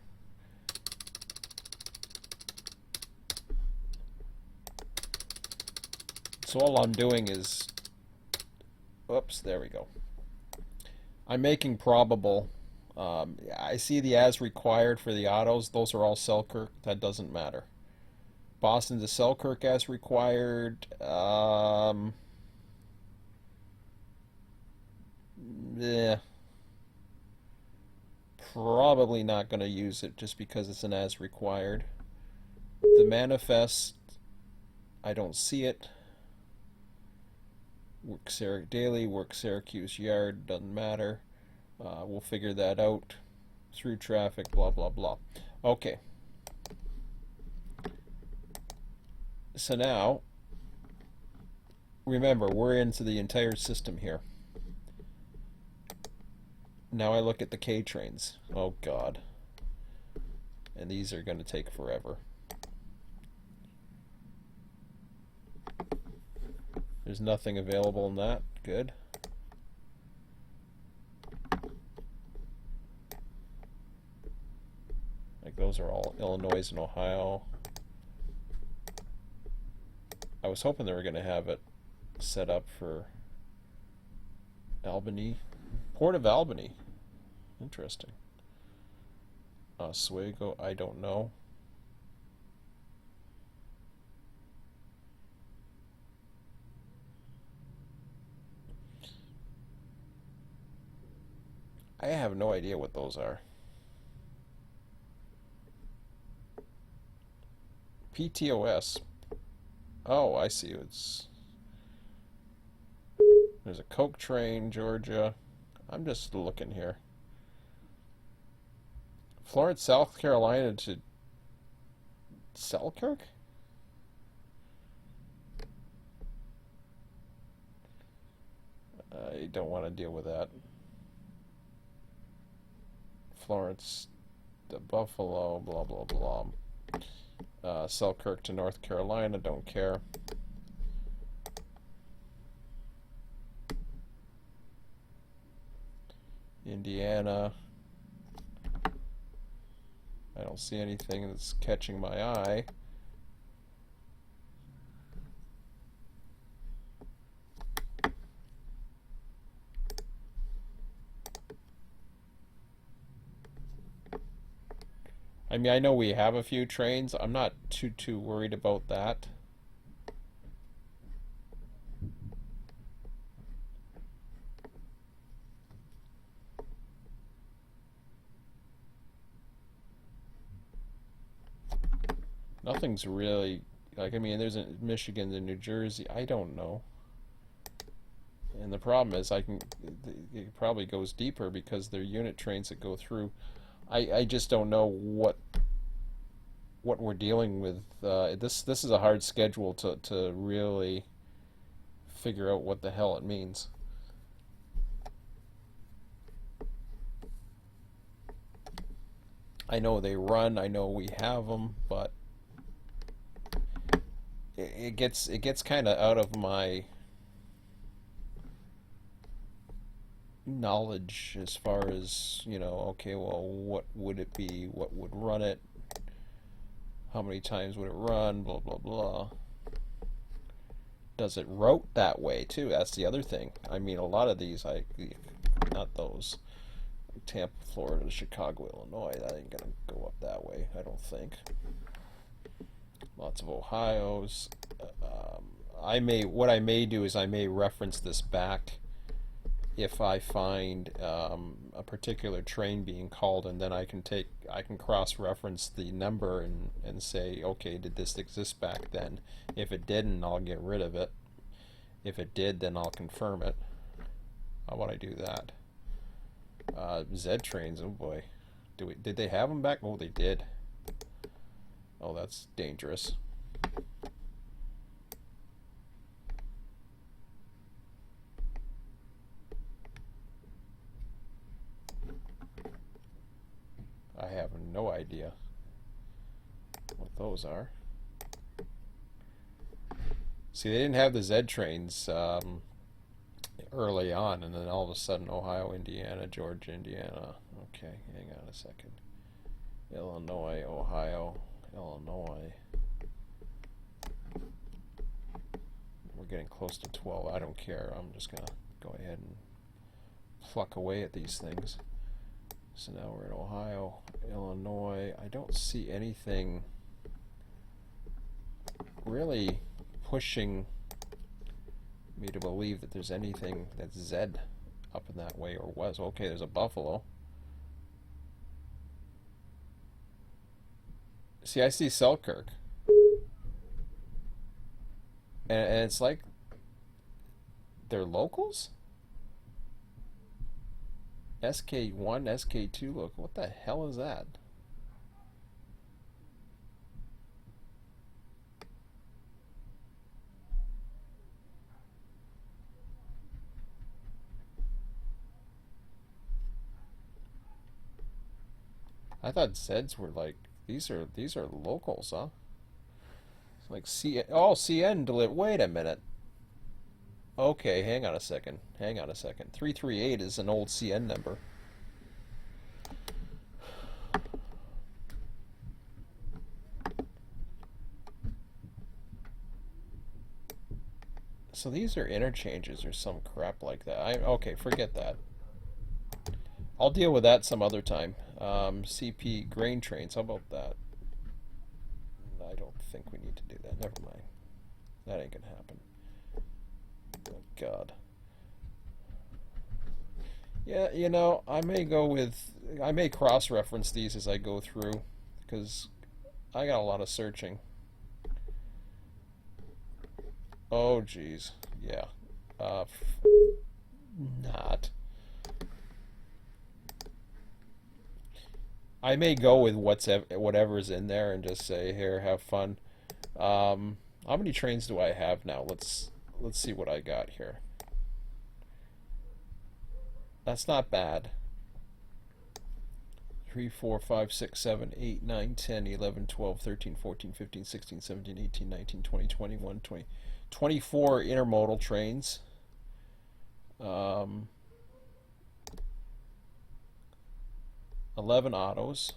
So all I'm doing is, oops, there we go. I'm making probable. I see the as required for the autos. Those are all Selkirk. That doesn't matter. Boston to Selkirk as required. Yeah, probably not going to use it just because it's an as required. The manifest, I don't see it. Work daily, work Syracuse Yard, doesn't matter. We'll figure that out. Through traffic, blah, blah, blah. Okay. So now, remember, we're into the entire system here. Now I look at the K trains. Oh, God. And these are going to take forever. There's nothing available in that. Good. Like those are all Illinois and Ohio. I was hoping they were going to have it set up for Albany. Port of Albany. Interesting. Oswego, I don't know. I have no idea what those are. PTOS. Oh, I see. There's a Coke train, Georgia. I'm just looking here. Florence, South Carolina to Selkirk? I don't want to deal with that. Florence to Buffalo, blah, blah, blah. Selkirk to North Carolina, don't care. Indiana. I don't see anything that's catching my eye. I mean, I know we have a few trains. I'm not too worried about that. Nothing's really, like, I mean, there's a Michigan and New Jersey. I don't know. And the problem is it probably goes deeper because they're unit trains that go through. I just don't know what we're dealing with. This is a hard schedule to really figure out what the hell it means. I know they run. I know we have them, but it gets kind of out of my knowledge as far as, you know, okay, well, what would it be? What would run it? How many times would it run? Blah, blah, blah. Does it route that way, too? That's the other thing. I mean, a lot of these, not those. Tampa, Florida to Chicago, Illinois, that ain't going to go up that way, I don't think. Lots of Ohios. What I may do is I may reference this back if I find a particular train being called, and then I can cross-reference the number and say, okay, did this exist back then? If it didn't, I'll get rid of it. If it did, then I'll confirm it. How about I do that? Z trains, oh boy. Did they have them back? Oh, they did. Oh, that's dangerous. I have no idea what those are. See, they didn't have the Z trains early on, and then all of a sudden Ohio, Indiana, Georgia, Indiana. Okay, hang on a second. Illinois, Ohio, Illinois. We're getting close to 12. I don't care. I'm just going to go ahead and pluck away at these things. So now we're in Ohio, Illinois. I don't see anything really pushing me to believe that there's anything that's Z up in that way, or was. Okay, there's a Buffalo. See, I see Selkirk. And it's like they're locals? SK1, SK2 local. What the hell is that? I thought Zeds were like these are locals, huh? It's like CN deliver. Wait a minute. Okay, hang on a second. Hang on a second. 338 is an old CN number. So these are interchanges or some crap like that. Okay, forget that. I'll deal with that some other time. CP grain trains, how about that? I don't think we need to do that. Never mind. That ain't gonna happen. Oh, God. Yeah, you know, I may cross-reference these as I go through, because I got a lot of searching. Oh, geez. Yeah. Not. I may go with whatever's in there and just say, here, have fun. How many trains do I have now? Let's see what I got here. That's not bad. 3, 4, 5, 6, 7, 8, 9, 10, 11, 12, 13, 14, 15, 16, 17, 18, 19, 20, 21, 20, 24 intermodal trains. 11 autos.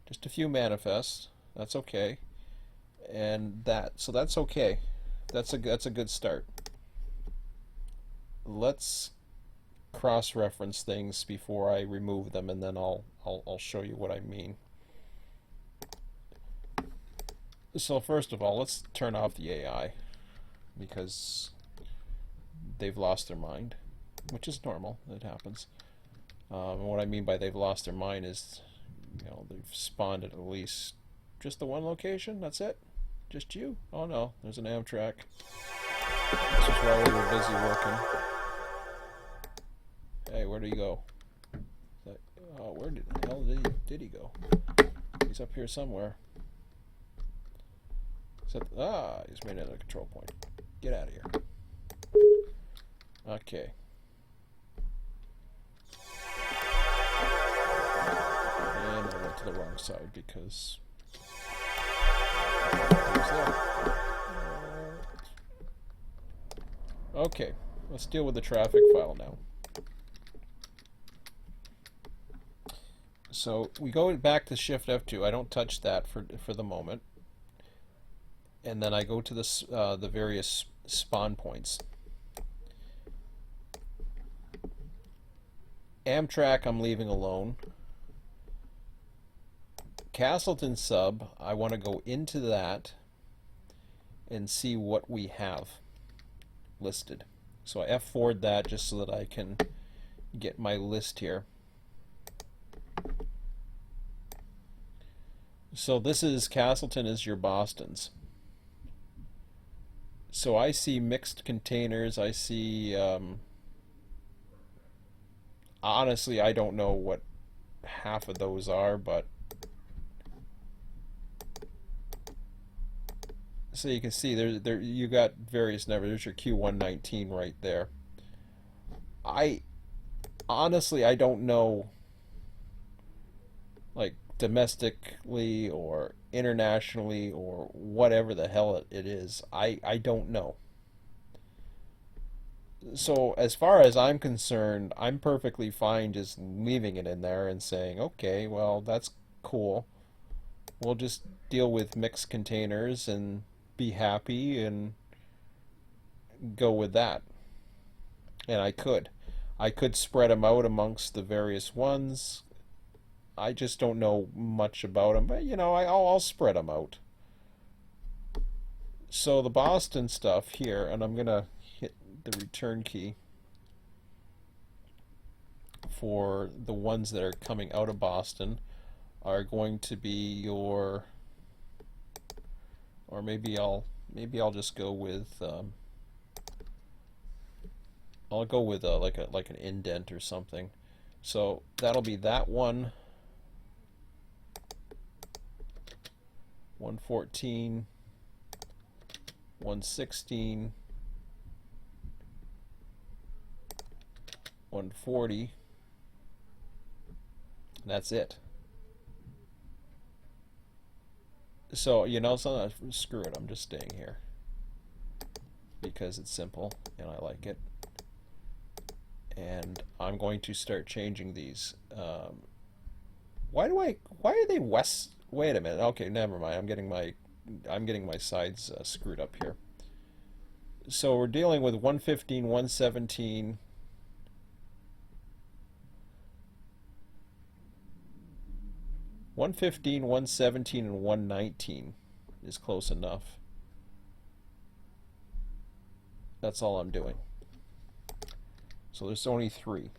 Just a few manifests. That's okay. And so that's okay. That's a good start. Let's cross-reference things before I remove them, and then I'll show you what I mean. So first of all, let's turn off the AI, because they've lost their mind, which is normal. It happens. And what I mean by they've lost their mind is, you know, they've spawned at least just the one location. That's it. Just you. Oh no, there's an Amtrak. This is while we were busy working. Hey, where did he go? Where the hell did he go? He's up here somewhere. He's made it a control point. Get out of here. Okay. And I went to the wrong side because okay, let's deal with the traffic file now. So we go back to Shift F2. I don't touch that for the moment, and then I go to the various spawn points. Amtrak I'm leaving alone. Castleton sub, I want to go into that and see what we have listed. So I F4'd that just so that I can get my list here. So this is Castleton is your Boston's. So I see mixed containers. I see, honestly, I don't know what half of those are, but so you can see there you got various numbers. There's your Q119 right there. Honestly, I don't know, like, domestically or internationally or whatever the hell it is. I don't know. So as far as I'm concerned, I'm perfectly fine just leaving it in there and saying, okay, well, that's cool. We'll just deal with mixed containers and be happy and go with that. And I could spread them out amongst the various ones. I just don't know much about them, but I'll spread them out. So the Boston stuff here, and I'm gonna hit the return key for the ones that are coming out of Boston are going to be your, or maybe I'll just go with I'll go with like an indent or something. So that'll be that one, 114, 116, 140. And that's it. So so screw it. I'm just staying here because it's simple and I like it. And I'm going to start changing these. Why are they west? Wait a minute. Okay, never mind. I'm getting my sides screwed up here. So we're dealing with 115, 117. 115, 117, and 119 is close enough. That's all I'm doing. So there's only 3.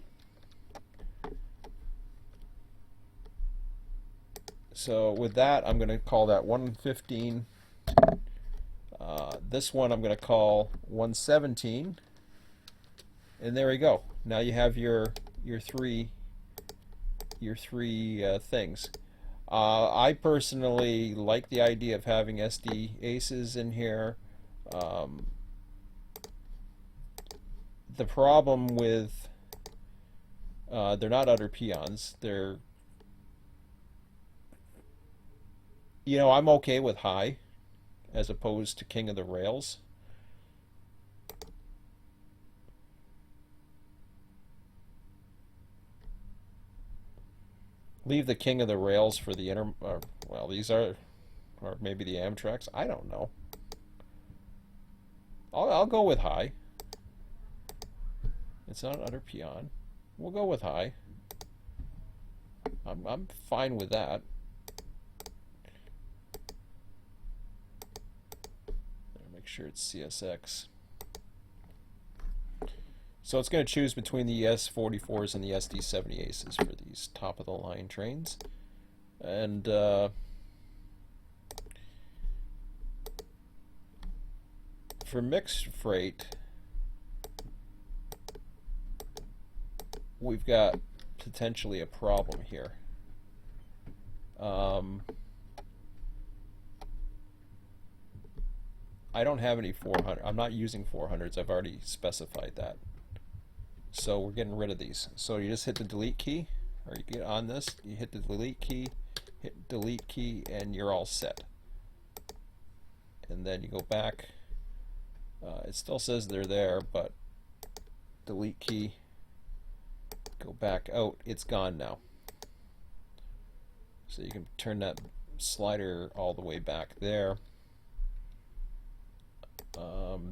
So with that, I'm going to call that 115. This one I'm going to call 117. And there we go. Now you have your three things. I personally like the idea of having SD aces in here. The problem with they're not utter peons. I'm okay with high as opposed to king of the rails. Leave the king of the rails for the inner, well, these are, or maybe the Amtrak's. I don't know. I'll go with high. It's not an utter peon. We'll go with high. I'm fine with that. Make sure it's CSX. So it's going to choose between the S44s and the SD70 aces for these top of the line trains. And for mixed freight, we've got potentially a problem here. I don't have any 400. I'm not using 400s. I've already specified that. So we're getting rid of these. So you just hit the delete key, or you get on this, you hit the delete key, hit delete key, and you're all set. And then you go back. It still says they're there, but delete key, go back out. It's gone now. So you can turn that slider all the way back there.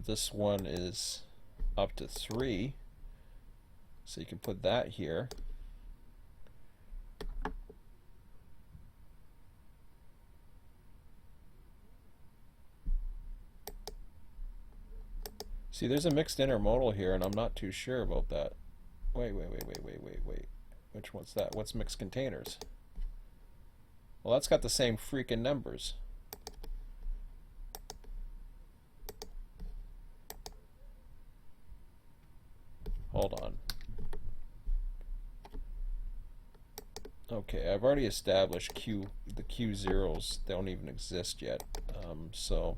This one is up to 3. So you can put that here. See, there's a mixed intermodal here, and I'm not too sure about that. Wait. Which one's that? What's mixed containers? Well, that's got the same freaking numbers. Hold on. Okay, I've already established the Q zeros don't even exist yet. So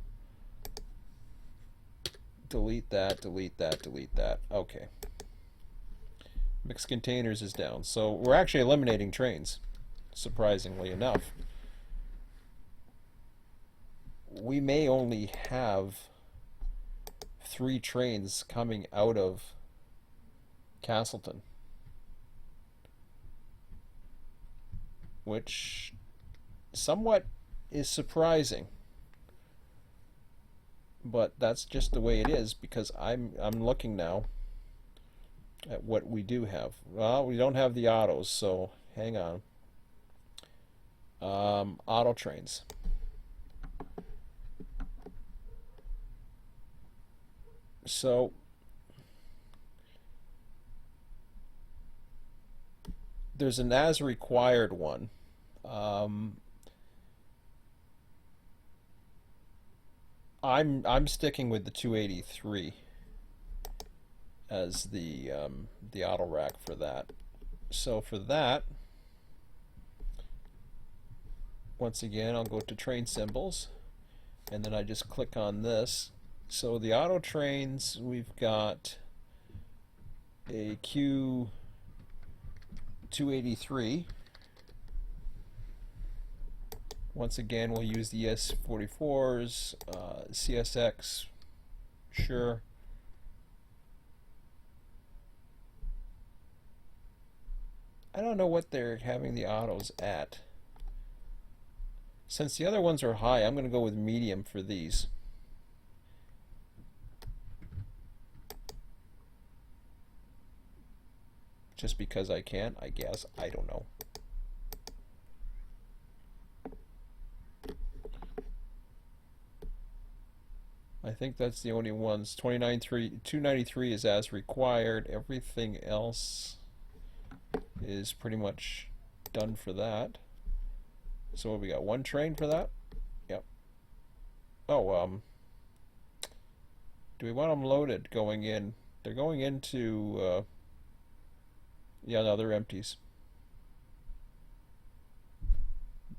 delete that, delete that, delete that. Okay. Mixed containers is down. So we're actually eliminating trains, surprisingly enough. We may only have 3 trains coming out of Castleton, which somewhat is surprising, but that's just the way it is because I'm looking now at what we do have. Well, we don't have the autos, so hang on. Auto trains. So there's an as required one. I'm sticking with the 283 as the auto rack for that. So for that, once again, I'll go to train symbols, and then I just click on this. So the auto trains, we've got a Q283. Once again, we'll use the S44s, CSX, sure. I don't know what they're having the autos at. Since the other ones are high, I'm going to go with medium for these. Just because I can, I guess. I don't know. I think that's the only ones. 293 is as required. Everything else is pretty much done for that. So we got one train for that. Yep. Oh, do we want them loaded going in? They're going into, yeah, no, they're empties.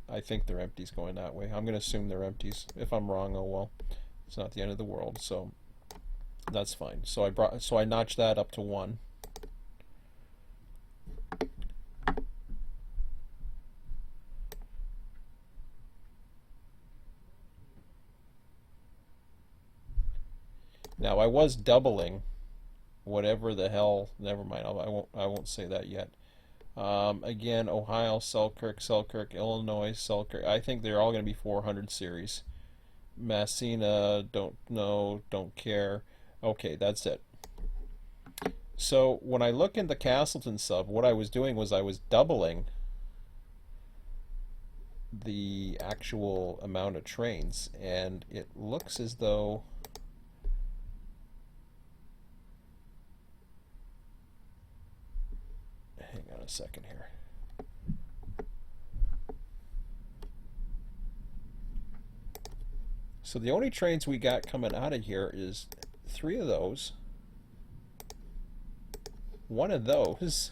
I think they're empties going that way. I'm going to assume they're empties. If I'm wrong, oh well. It's not the end of the world, so that's fine. So I notched that up to 1. Now I was doubling whatever the hell. Never mind. I won't say that yet. Again, Ohio, Selkirk, Illinois, Selkirk. I think they're all going to be 400 series. Massena, don't know, don't care. Okay, that's it. So when I look in the Castleton sub, what I was doing was I was doubling the actual amount of trains, and it looks as though hang on a second here. So the only trains we got coming out of here is 3 of those, 1 of those,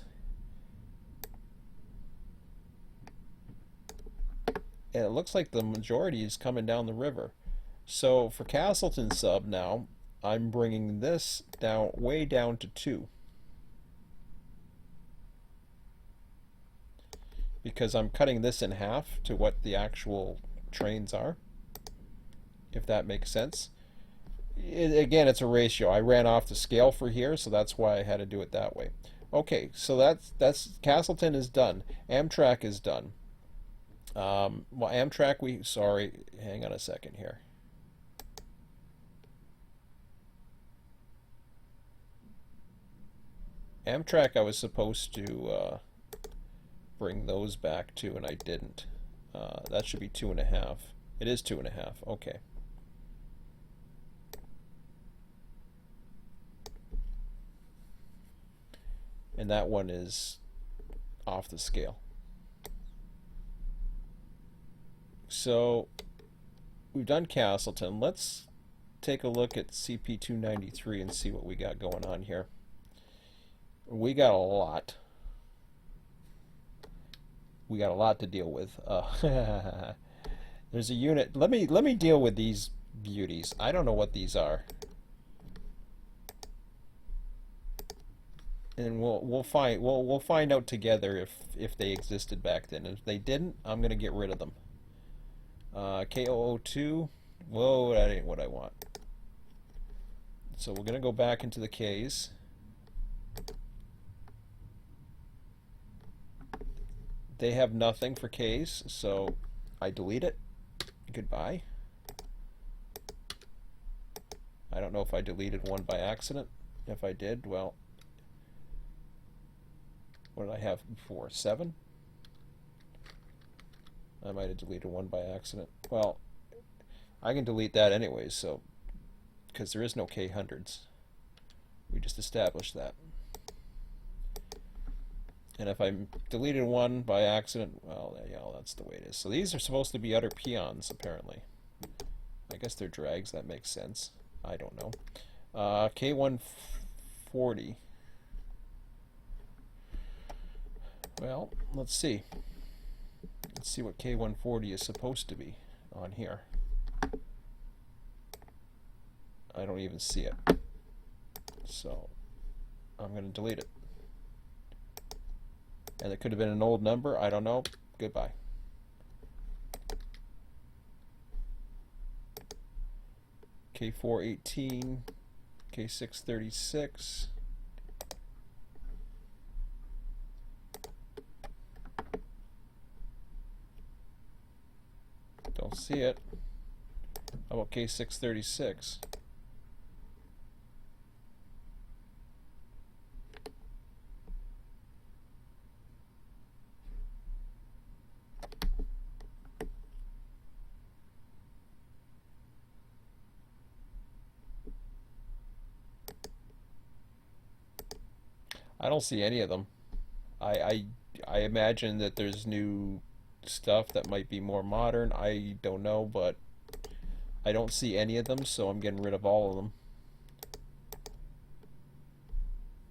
and it looks like the majority is coming down the river. So for Castleton sub now, I'm bringing this down way down to 2. Because I'm cutting this in half to what the actual trains are, if that makes sense. Again, it's a ratio. I ran off the scale for here, so that's why I had to do it that way. Okay, so that's Castleton is done. Amtrak is done. Well, Amtrak, sorry, hang on a second here. Amtrak, I was supposed to bring those back too, and I didn't. That should be 2.5. It is 2.5. Okay. And that one is off the scale. So we've done Castleton. Let's take a look at CP293 and see what we got going on here. We got a lot. We got a lot to deal with. There's a unit. Let me deal with these beauties. I don't know what these are. And we'll find out together if they existed back then. If they didn't, I'm gonna get rid of them. K002. Whoa, that ain't what I want. So we're gonna go back into the Ks. they have nothing for K's, so I delete it. Goodbye. I don't know if I deleted one by accident. If I did, well, what did I have before? 7? I might have deleted one by accident. Well, I can delete that anyways, so because there is no K hundreds. We just established that. And if I deleted one by accident, well, yeah, that's the way it is. So these are supposed to be utter peons, apparently. I guess they're drags, that makes sense. I don't know. K140. Well, let's see. Let's see what K140 is supposed to be on here. I don't even see it. So I'm going to delete it. And it could have been an old number. I don't know. Goodbye. K418, K636. Don't see it. How about K636? I don't see any of them. I imagine that there's new stuff that might be more modern. I don't know, but I don't see any of them, so I'm getting rid of all of them.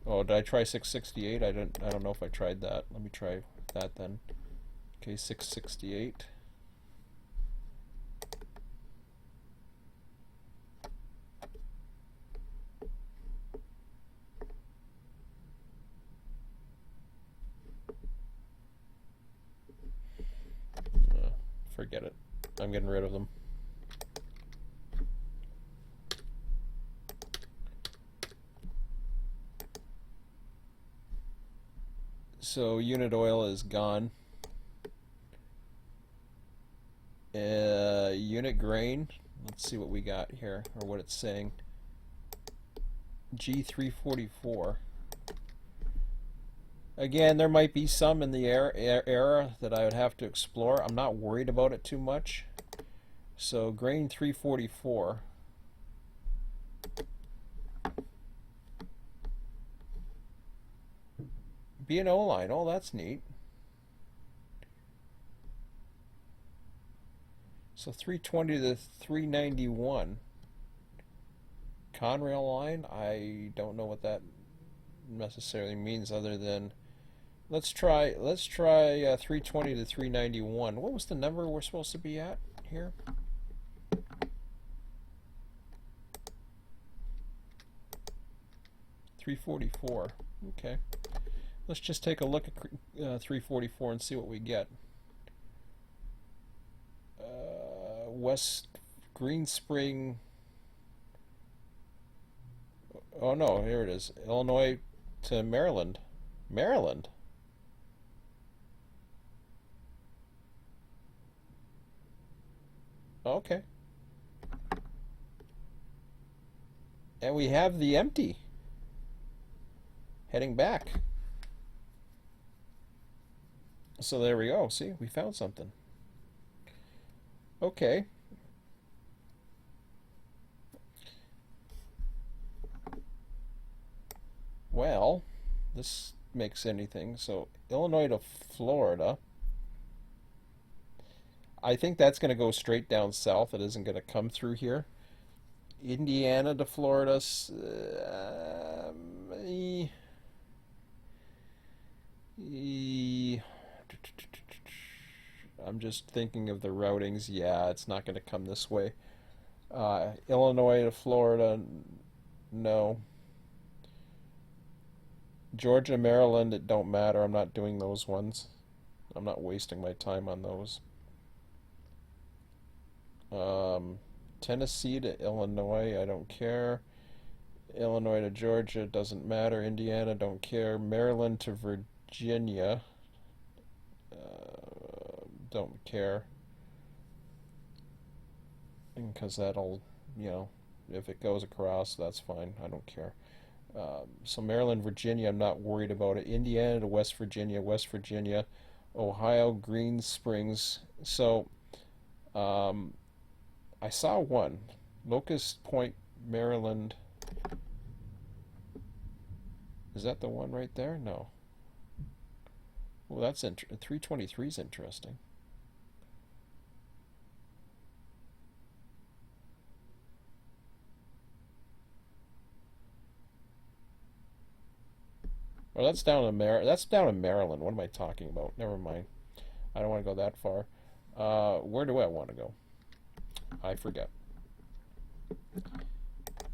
Oh, did I try 668? I don't know if I tried that. Let me try that then. Okay, 668. Forget it. I'm getting rid of them. So unit oil is gone. Unit grain. Let's see what we got here, or what it's saying. G344. Again, there might be some in the era that I would have to explore. I'm not worried about it too much. So grain 344. B&O line. Oh, that's neat. So 320 to 391. Conrail line. I don't know what that necessarily means, other than let's try 320 to 391. What was the number we're supposed to be at here? $344. Okay. Let's just take a look at 344 and see what we get. West Green Spring. Oh no, here it is. Illinois to Maryland. Maryland. Okay. And we have the empty. Heading back. So there we go. See, we found something. Okay. Well, this makes anything. So Illinois to Florida. I think that's going to go straight down south. It isn't going to come through here. Indiana to Florida. I'm just thinking of the routings. Yeah, it's not going to come this way. Illinois to Florida, no. Georgia, Maryland, it don't matter. I'm not doing those ones. I'm not wasting my time on those. Tennessee to Illinois, I don't care. Illinois to Georgia, doesn't matter. Indiana, don't care. Maryland to Virginia. don't care, because that'll, you know, if it goes across, that's fine. I don't care. So Maryland, Virginia, I'm not worried about it. Indiana to West Virginia, Ohio, Green Springs. So I saw one, Locust Point, Maryland. Is that the one right there? No. Well, that's 323 is interesting. Well, that's down in Maryland. What am I talking about? Never mind. I don't want to go that far. Where do I want to go? I forget.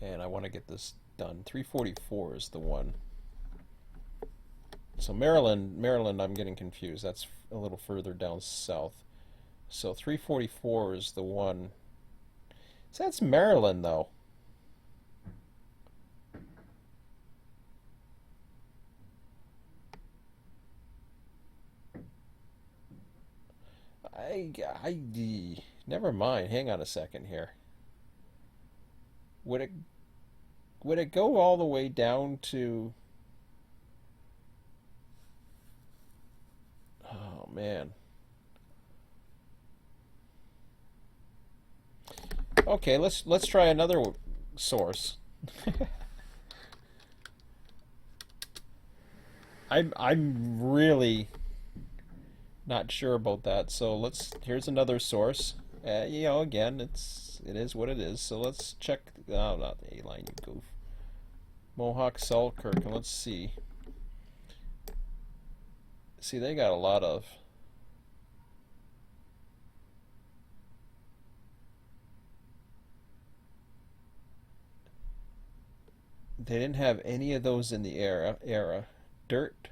And I want to get this done. 344 is the one. So Maryland, I'm getting confused. That's a little further down south. So 344 is the one. So that's Maryland, though. Never mind. Hang on a second here. Would it go all the way down to? Oh man. Okay, let's try another source. I'm really not sure about that. So here's another source. You know, again, it is what it is. So let's check. Oh, not the A-line, you goof. Mohawk, Selkirk, and let's see. See, they got a lot of. They didn't have any of those in the era. Dirt.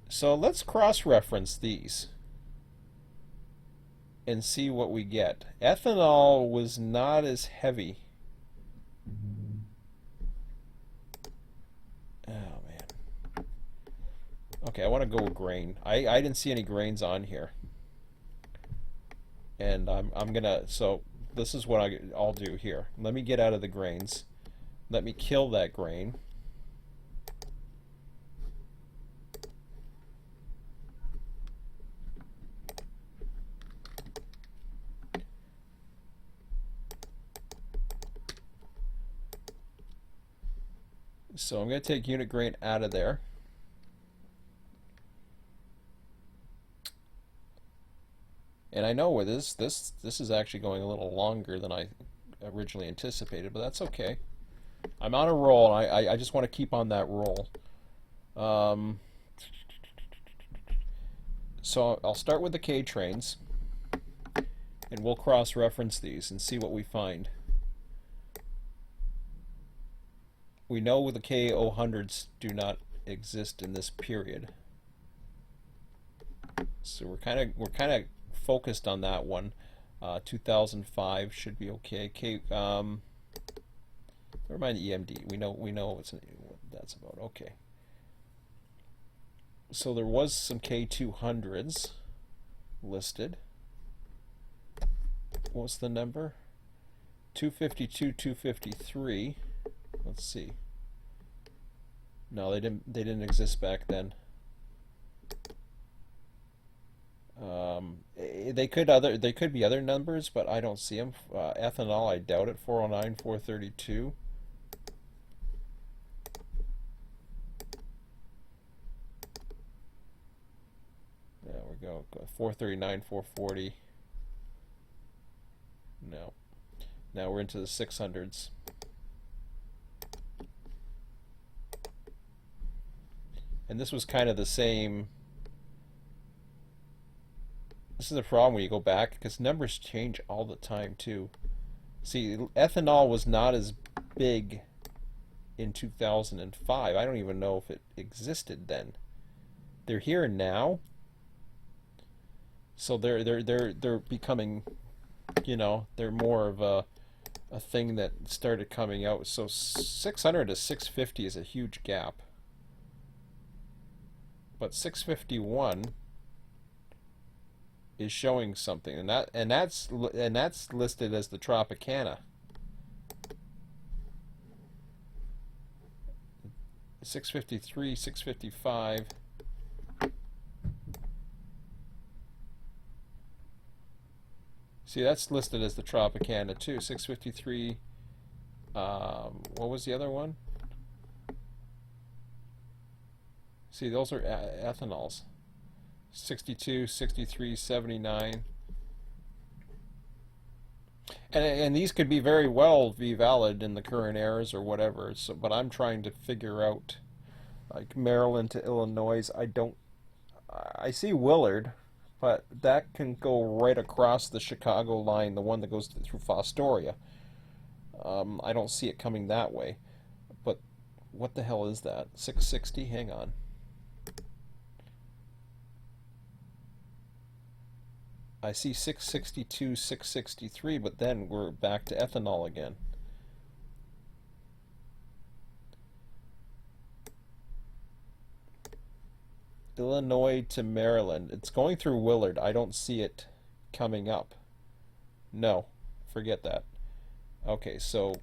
So let's cross-reference these and see what we get. Ethanol was not as heavy. Oh man. Okay, I want to go with grain. I didn't see any grains on here, and I'm gonna. So this is what I'll do here. Let me get out of the grains. Let me kill that grain. So I'm going to take unit grain out of there. And I know with this is actually going a little longer than I originally anticipated, but that's okay. I'm on a roll, and I just want to keep on that roll. So I'll start with the K trains, and we'll cross-reference these and see what we find. We know the K000s do not exist in this period, so we're kind of focused on that one. 2005 should be okay. Never mind EMD. We know what that's about. Okay. So there was some K200s listed. What's the number? 252, 253. Let's see. No, they didn't exist back then. They could be other numbers, but I don't see them. Ethanol, I doubt it. 409, 432. There we go. 439, 440. No. Now we're into the 600s. And this was kind of the same. This is the problem when you go back, because numbers change all the time too. See, ethanol was not as big in 2005. I don't even know if it existed then. They're here now, so they're becoming, you know, they're more of a thing that started coming out. So 600 to 650 is a huge gap. but 651 is showing something, and that's listed as the Tropicana. 653, 655. See, that's listed as the Tropicana too. 653. What was the other one? See, those are ethanols. 62, 63, 79. And these could be very well be valid in the current eras or whatever. So, but I'm trying to figure out, like Maryland to Illinois. I see Willard, but that can go right across the Chicago line, the one that goes through Fostoria. I don't see it coming that way. But what the hell is that? 660? Hang on. I see 662, 663, but then we're back to ethanol again. Illinois to Maryland. It's going through Willard. I don't see it coming up. No, forget that. Okay, so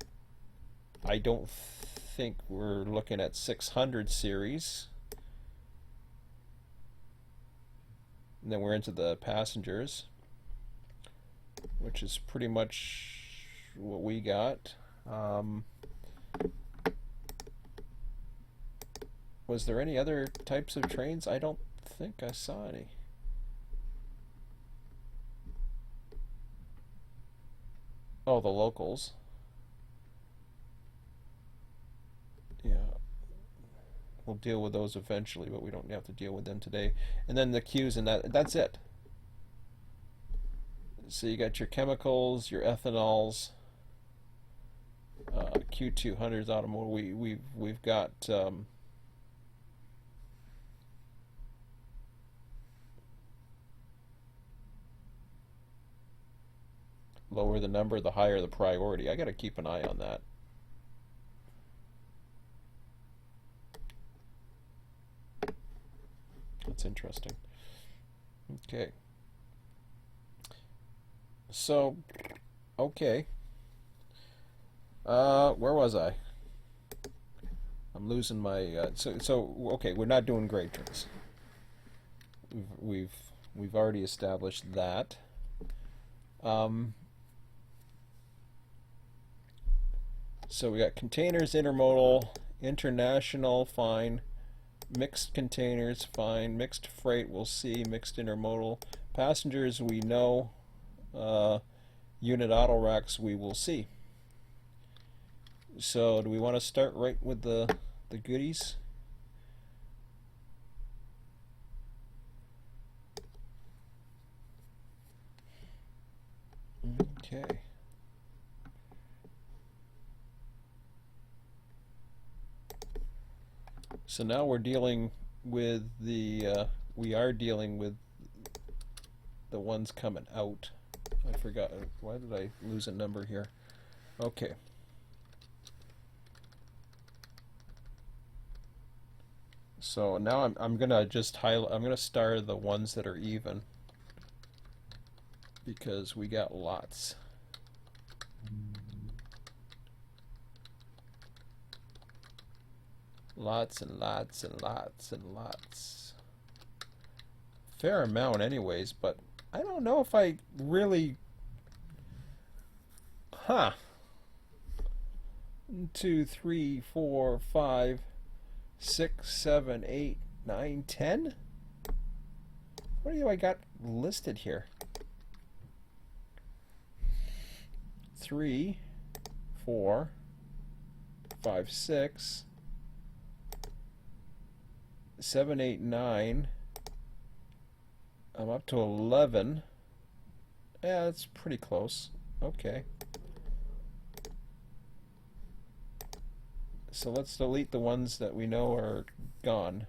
I don't think we're looking at 600 series. And then we're into the passengers, which is pretty much what we got. Was there any other types of trains? I don't think I saw any. Oh, the locals. Yeah. We'll deal with those eventually, but we don't have to deal with them today. And then the Qs, and that's it. So you got your chemicals, your ethanols, Q200s, automotive. We've got lower the number, the higher the priority. I got to keep an eye on that. That's interesting. Okay. So, okay. Where was I? I'm losing my. So okay, we're not doing grade trains. We've already established that. So we got containers, intermodal, international, fine. Mixed containers, fine. Mixed freight, we'll see. Mixed intermodal. Passengers, we know. Unit auto racks, we will see. So do we want to start right with the goodies? Okay. So now we're dealing with we are dealing with the ones coming out. I forgot, why did I lose a number here? Okay. So now I'm gonna just highlight, I'm gonna star the ones that are even, because we got lots. Lots and lots and lots and lots. Fair amount anyways, but I don't know if I really... 1, 2, 3, 4, 5, 6, 7, 8, 9, 10? What do I got listed here? 3, 4, 5, 6, 7, 8, 9. I'm up to 11. Yeah, that's pretty close. Okay. So let's delete the ones that we know are gone,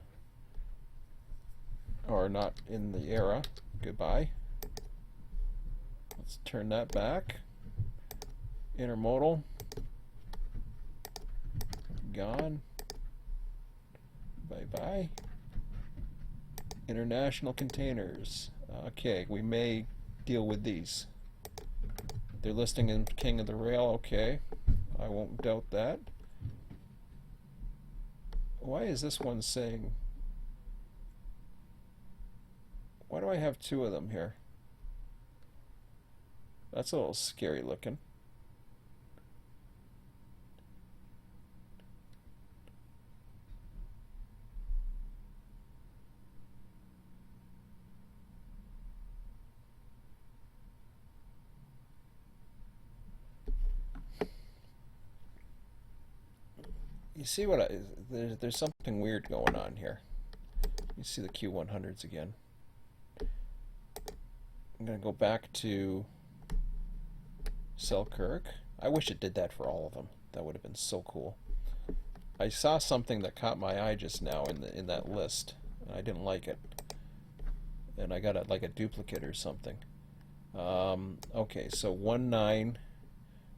or not in the era. Goodbye. Let's turn that back. Intermodal. Gone. Bye-bye. International containers. Okay, we may deal with these. They're listing in King of the Rail. Okay, I won't doubt that. Why is this one saying... Why do I have two of them here? That's a little scary looking. You see what there's something weird going on here. You see the Q100s again. I'm going to go back to Selkirk. I wish it did that for all of them. That would have been so cool. I saw something that caught my eye just now in that list, and I didn't like it. And I got like a duplicate or something. Okay, so 19,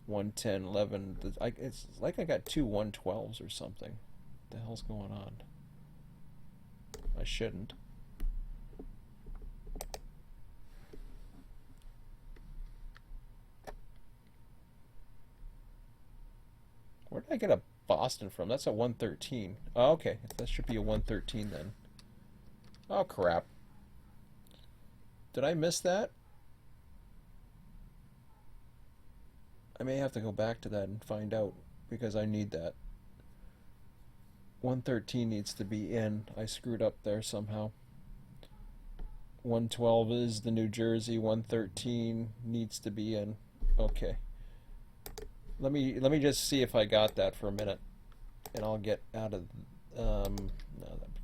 110, 11. It's like I got two 112s or something. What the hell's going on? I shouldn't. Where did I get a Boston from? That's a 113. Oh, okay. That should be a 113 then. Oh, crap. Did I miss that? I may have to go back to that and find out, because I need that. 113 needs to be in. I screwed up there somehow. 112 is the New Jersey. 113 needs to be in. Okay. Let me just see if I got that for a minute, and I'll get out of. No,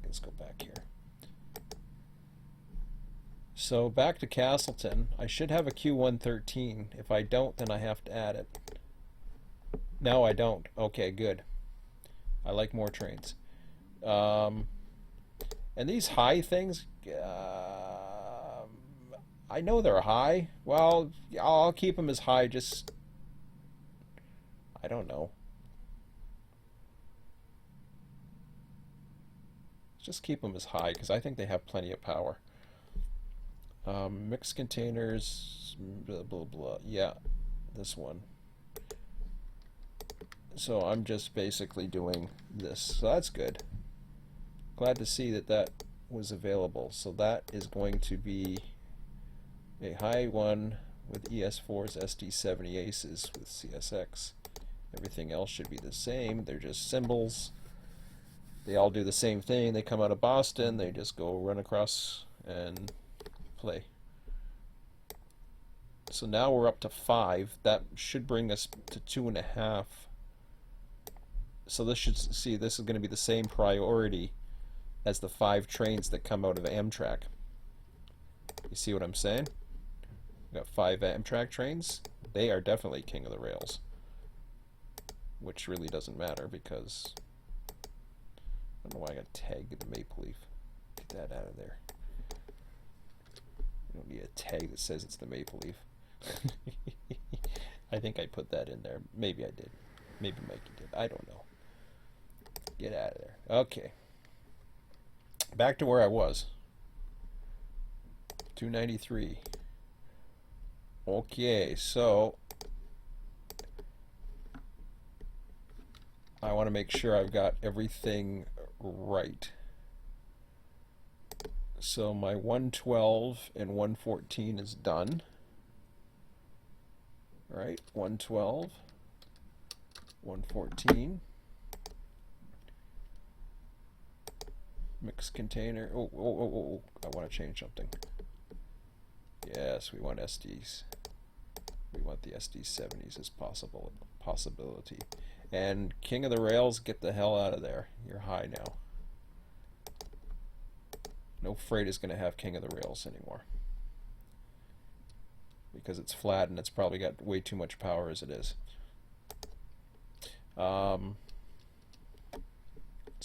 let's go back here. So back to Castleton. I should have a Q113. If I don't, then I have to add it. No, I don't. Okay, good. I like more trains. And these high things, I know they're high. Well, I'll keep them as high. Just, I don't know. Just keep them as high because I think they have plenty of power. Mixed containers, blah, blah, blah. Yeah, this one. So I'm just basically doing this. So that's good. Glad to see that that was available. So that is going to be a high one with ES4's SD70 aces with CSX. Everything else should be the same. They're just symbols. They all do the same thing. They come out of Boston. They just go run across and play. So now we're up to 5. That should bring us to 2.5. So this should see this is going to be the same priority as the 5 trains that come out of Amtrak. You see what I'm saying? We got 5 Amtrak trains. They are definitely king of the rails, which really doesn't matter because I don't know why I got tagged the maple leaf. Get that out of there. You don't need a tag that says it's the maple leaf. I think I put that in there. Maybe I did. Maybe Mikey did. I don't know. Get out of there. Okay. Back to where I was. 293. Okay, so I want to make sure I've got everything right. So my 112 and 114 is done. All right, 112, 114. Mixed container. Oh, I want to change something. Yes, we want SDs. We want the SD70s as possibility. And King of the Rails, get the hell out of there. You're high now. No freight is going to have King of the Rails anymore. Because it's flat and it's probably got way too much power as it is. So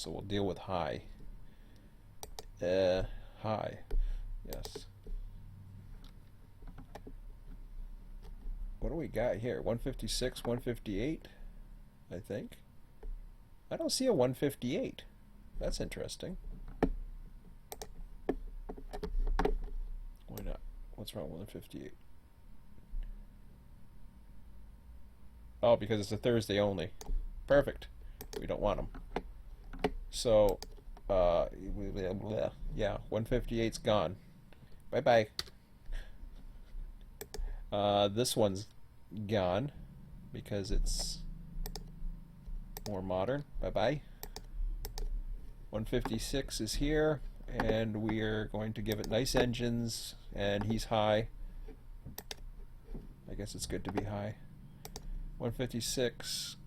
we'll deal with high. High. Yes. What do we got here? 156, 158, I think. I don't see a 158. That's interesting. What's wrong with 158? Oh, because it's a Thursday only. Perfect. We don't want them. So, yeah, 158's gone. Bye-bye. This one's gone because it's more modern. Bye-bye. 156 is here, and we are going to give it nice engines, and he's high. I guess it's good to be high. 156.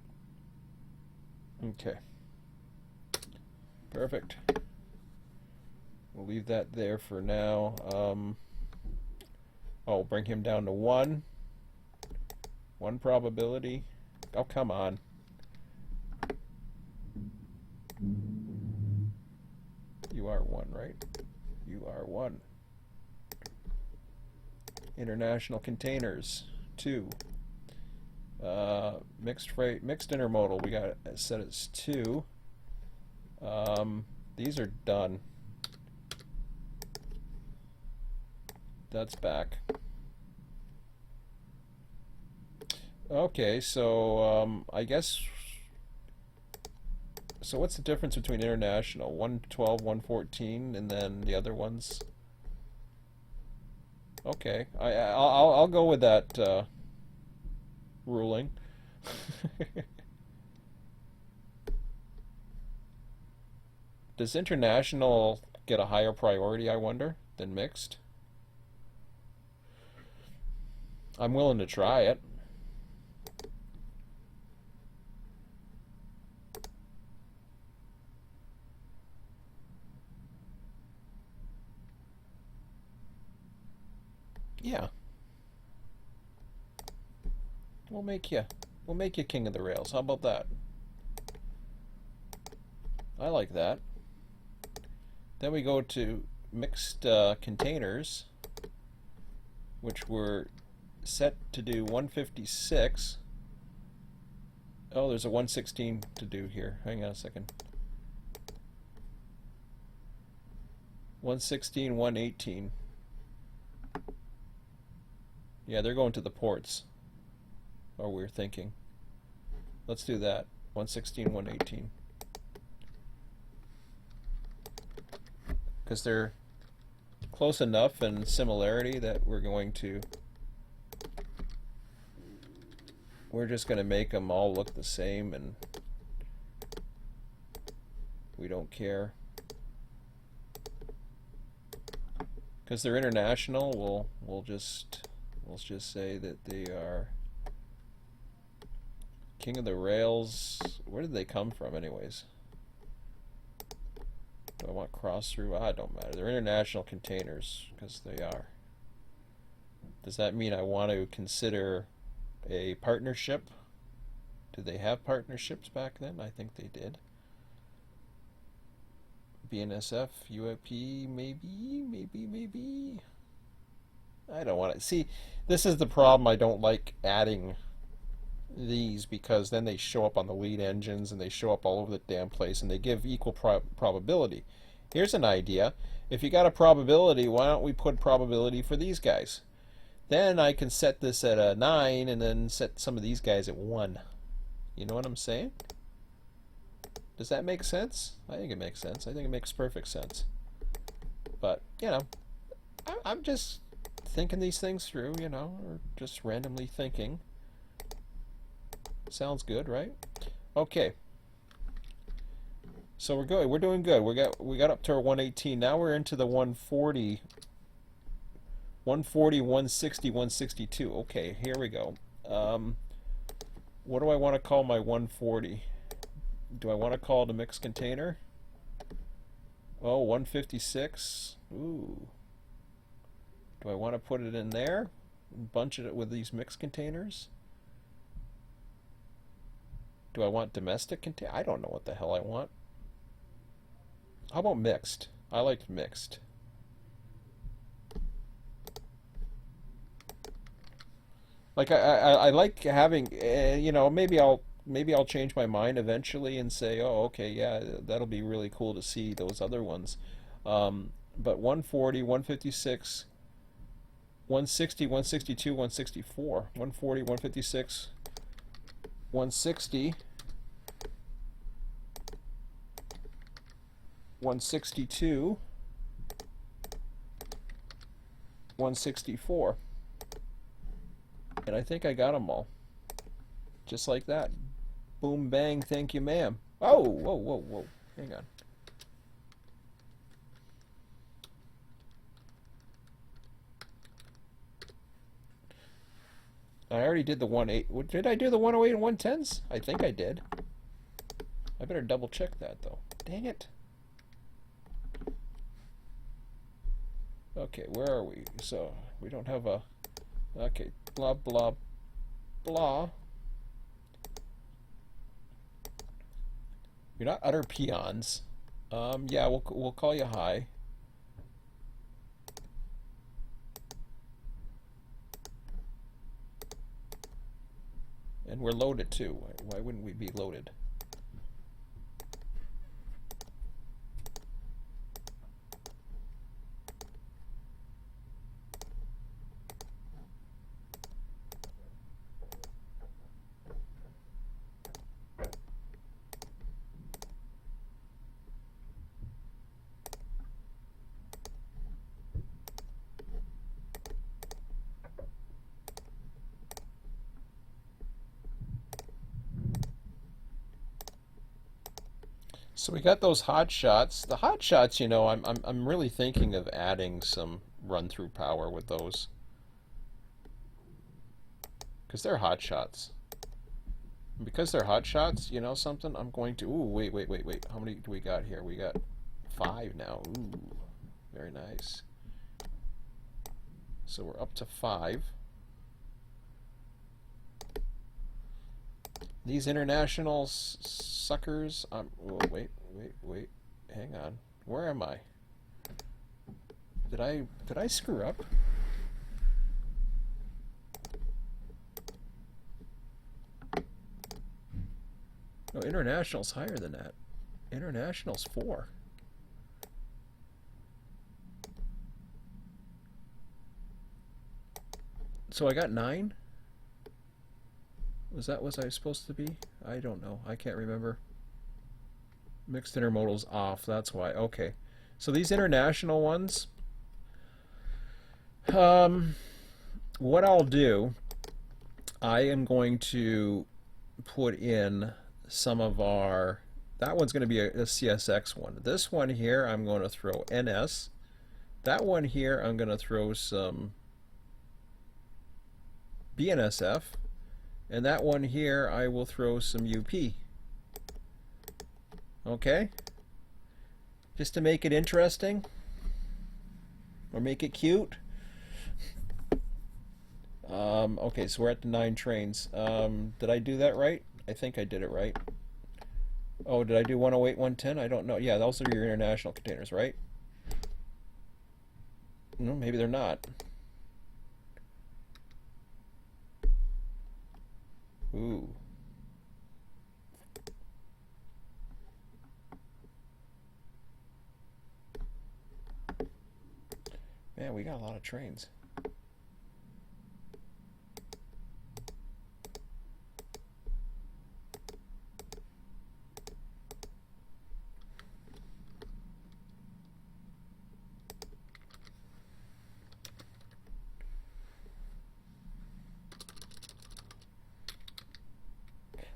Okay. Perfect. We'll leave that there for now. Oh, bring him down to 1. 1 probability. Oh, come on. You are 1, right? You are 1. International containers, 2. Mixed freight, mixed intermodal, we got it set as 2. These are done. That's back. Okay, so I guess. So what's the difference between international? 112, 114, and then the other ones? Okay, I'll go with that ruling. Does international get a higher priority, I wonder, than mixed? I'm willing to try it. Yeah. We'll make you king of the rails. How about that? I like that. Then we go to mixed containers, which were set to do 156. Oh, there's a 116 to do here. Hang on a second. 116, 118. Yeah, they're going to the ports. Or we're thinking. Let's do that. 116, 118. Because they're close enough in similarity that we're just going to make them all look the same, and we don't care. Because they're international, we'll just say that they are king of the rails. Where did they come from anyways? Do I want cross through? Ah, it don't matter. They're international containers because they are. Does that mean I want to consider a partnership? Did they have partnerships back then? I think they did. BNSF, UAP, maybe. I don't want to. See, this is the problem. I don't like adding these because then they show up on the lead engines and they show up all over the damn place and they give equal probability. Here's an idea. If you got a probability, why don't we put probability for these guys? Then I can set this at a 9 and then set some of these guys at 1. You know what I'm saying? Does that make sense? I think it makes sense. I think it makes perfect sense. But, you know, I'm just thinking these things through, you know, or just randomly thinking. Sounds good, right? Okay. So we're good. We're doing good. We got up to our 118. Now we're into the 140. 140, 160, 162. Okay, here we go. What do I want to call my 140? Do I want to call it a mixed container? Oh, 156. Ooh. Do I want to put it in there? Bunch it with these mixed containers? Do I want domestic container? I don't know what the hell I want. How about mixed? I liked mixed. Like I like having, you know, maybe I'll change my mind eventually and say, oh, okay, yeah, that'll be really cool to see those other ones. But 140, 156 160, 162, 164, 140, 156, 160, 162, 164. And I think I got them all. Just like that. Boom, bang, thank you, ma'am. Oh, whoa, whoa, whoa. Hang on. I already did the 1.8. Did I do the 108 and 110s? I think I did. I better double check that, though. Dang it. Okay, where are we? So, we don't have a... Okay, blah, blah, blah. You're not utter peons. Yeah, we'll call you high. And we're loaded too. Why wouldn't we be loaded? So we got those hot shots. The hot shots, you know, I'm really thinking of adding some run through power with those, because they're hot shots. And because they're hot shots, you know something? I'm going to. Ooh, wait. How many do we got here? We got 5 now. Ooh, very nice. So we're up to 5. These international suckers. Oh, wait. Hang on. Where am I? Did I screw up? No, international's higher than that. International's 4. So I got 9? Was I supposed to be? I don't know. I can't remember. Mixed intermodal's off, that's why. Okay. So these international ones, what I'll do, I am going to put in some of our, that one's going to be a CSX one. This one here, I'm going to throw NS. That one here, I'm going to throw some BNSF. And that one here, I will throw some UP. Okay? Just to make it interesting. Or make it cute. Okay, so we're at the 9 trains. Did I do that right? I think I did it right. Oh, did I do 108, 110? I don't know. Yeah, those are your international containers, right? No, maybe they're not. Ooh. Man, we got a lot of trains.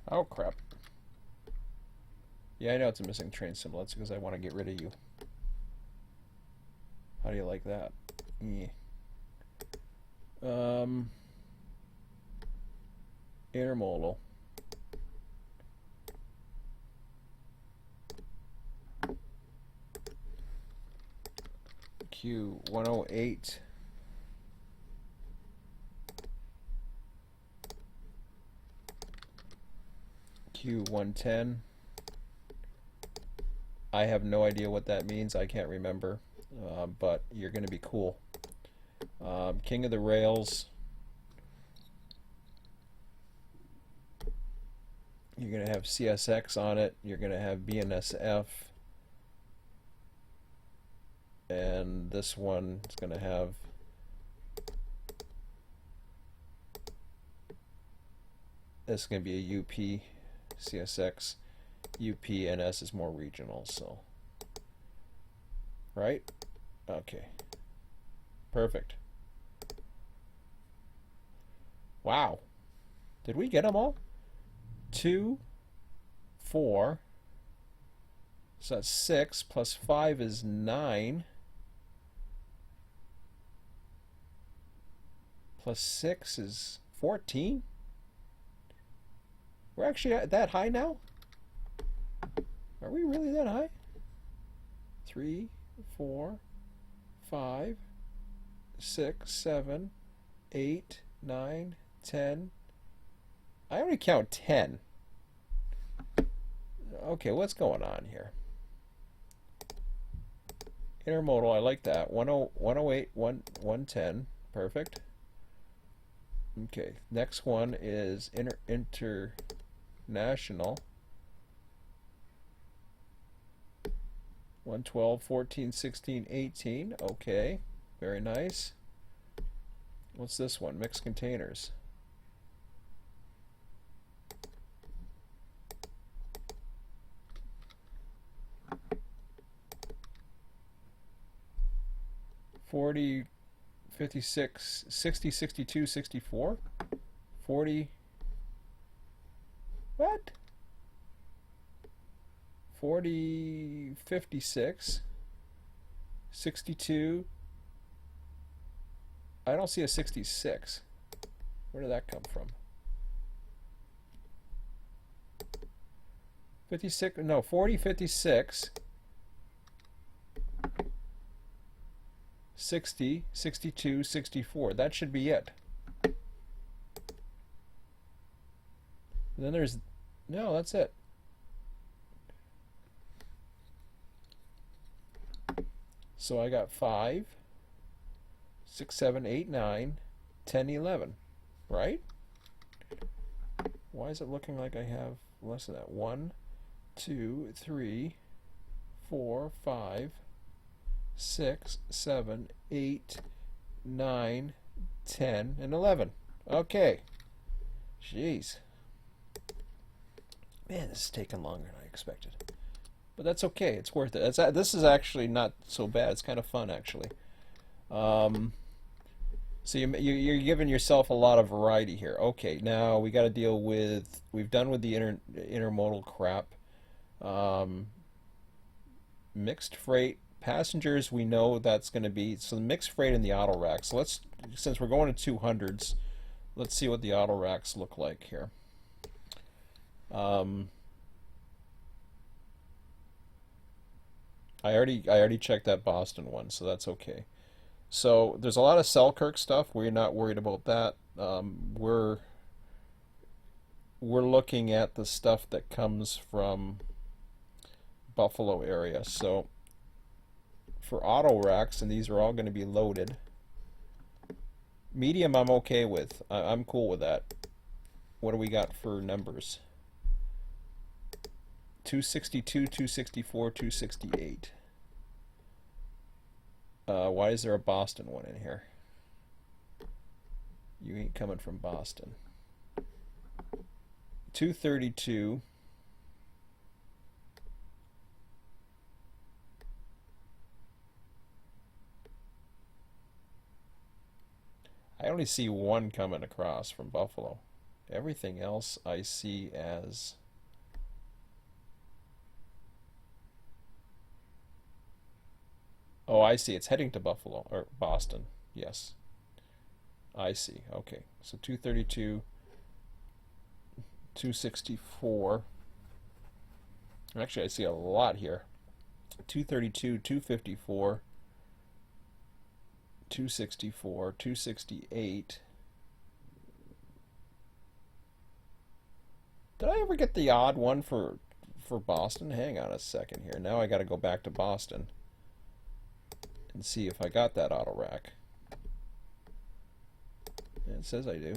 Oh, crap. Yeah, I know it's a missing train symbol. That's because I want to get rid of you. How do you like that? Yeah. Intermodal. Q108. Q110. I have no idea what that means. I can't remember. But you're going to be cool. King of the Rails. You're going to have CSX on it. You're going to have BNSF. And this one is going to have this is going to be a UP, CSX, UP, and S is more regional, so. Right? Okay. Perfect. Wow. Did we get them all? 2, 4. So that's 6 plus 5 is 9. Plus 6 is 14. We're actually at that high now? Are we really that high? 3, 4, 5, 6, 7, 8, 9, 10. I only count 10. Okay, what's going on here? Intermodal, I like that. 108, 110. Perfect. Okay, next one is international. 112, 14, 16, 18. Okay, very nice. What's this one? Mixed containers. $40, 56, 60, 62, 64. 40. What? 40, 56, 62. I don't see a 66. Where did that come from? 56, no, 40, 56, 60, 62, 64. That should be it. And then there's, no, that's it. So I got 5, 6, 7, 8, 9, 10, 11, right? Why is it looking like I have less than that? 1, 2, 3, 4, 5, 6, 7, 8, 9, 10, and 11. Okay. Jeez. Man, this is taking longer than I expected. But that's okay. It's worth it. This is actually not so bad. It's kind of fun, actually. So you're giving yourself a lot of variety here. Okay, now we got to deal with. We've done with the intermodal crap. Mixed freight passengers. We know that's going to be so the mixed freight in the auto rack. So let's, since we're going to 200s, let's see what the auto racks look like here. I already checked that Boston one, so that's okay. So there's a lot of Selkirk stuff. We're not worried about that. We're looking at the stuff that comes from Buffalo area. So for auto racks, and these are all going to be loaded. Medium, I'm okay with. I'm cool with that. What do we got for numbers? 262, 264, 268. Why is there a Boston one in here? You ain't coming from Boston. 232. I only see one coming across from Buffalo. Everything else I see as oh, I see. It's heading to Buffalo or Boston. Yes. I see. Okay. So 232, 264. Actually, I see a lot here. 232, 254, 264, 268. Did I ever get the odd one for Boston? Hang on a second here. Now I got to go back to Boston and see if I got that auto rack. And it says I do.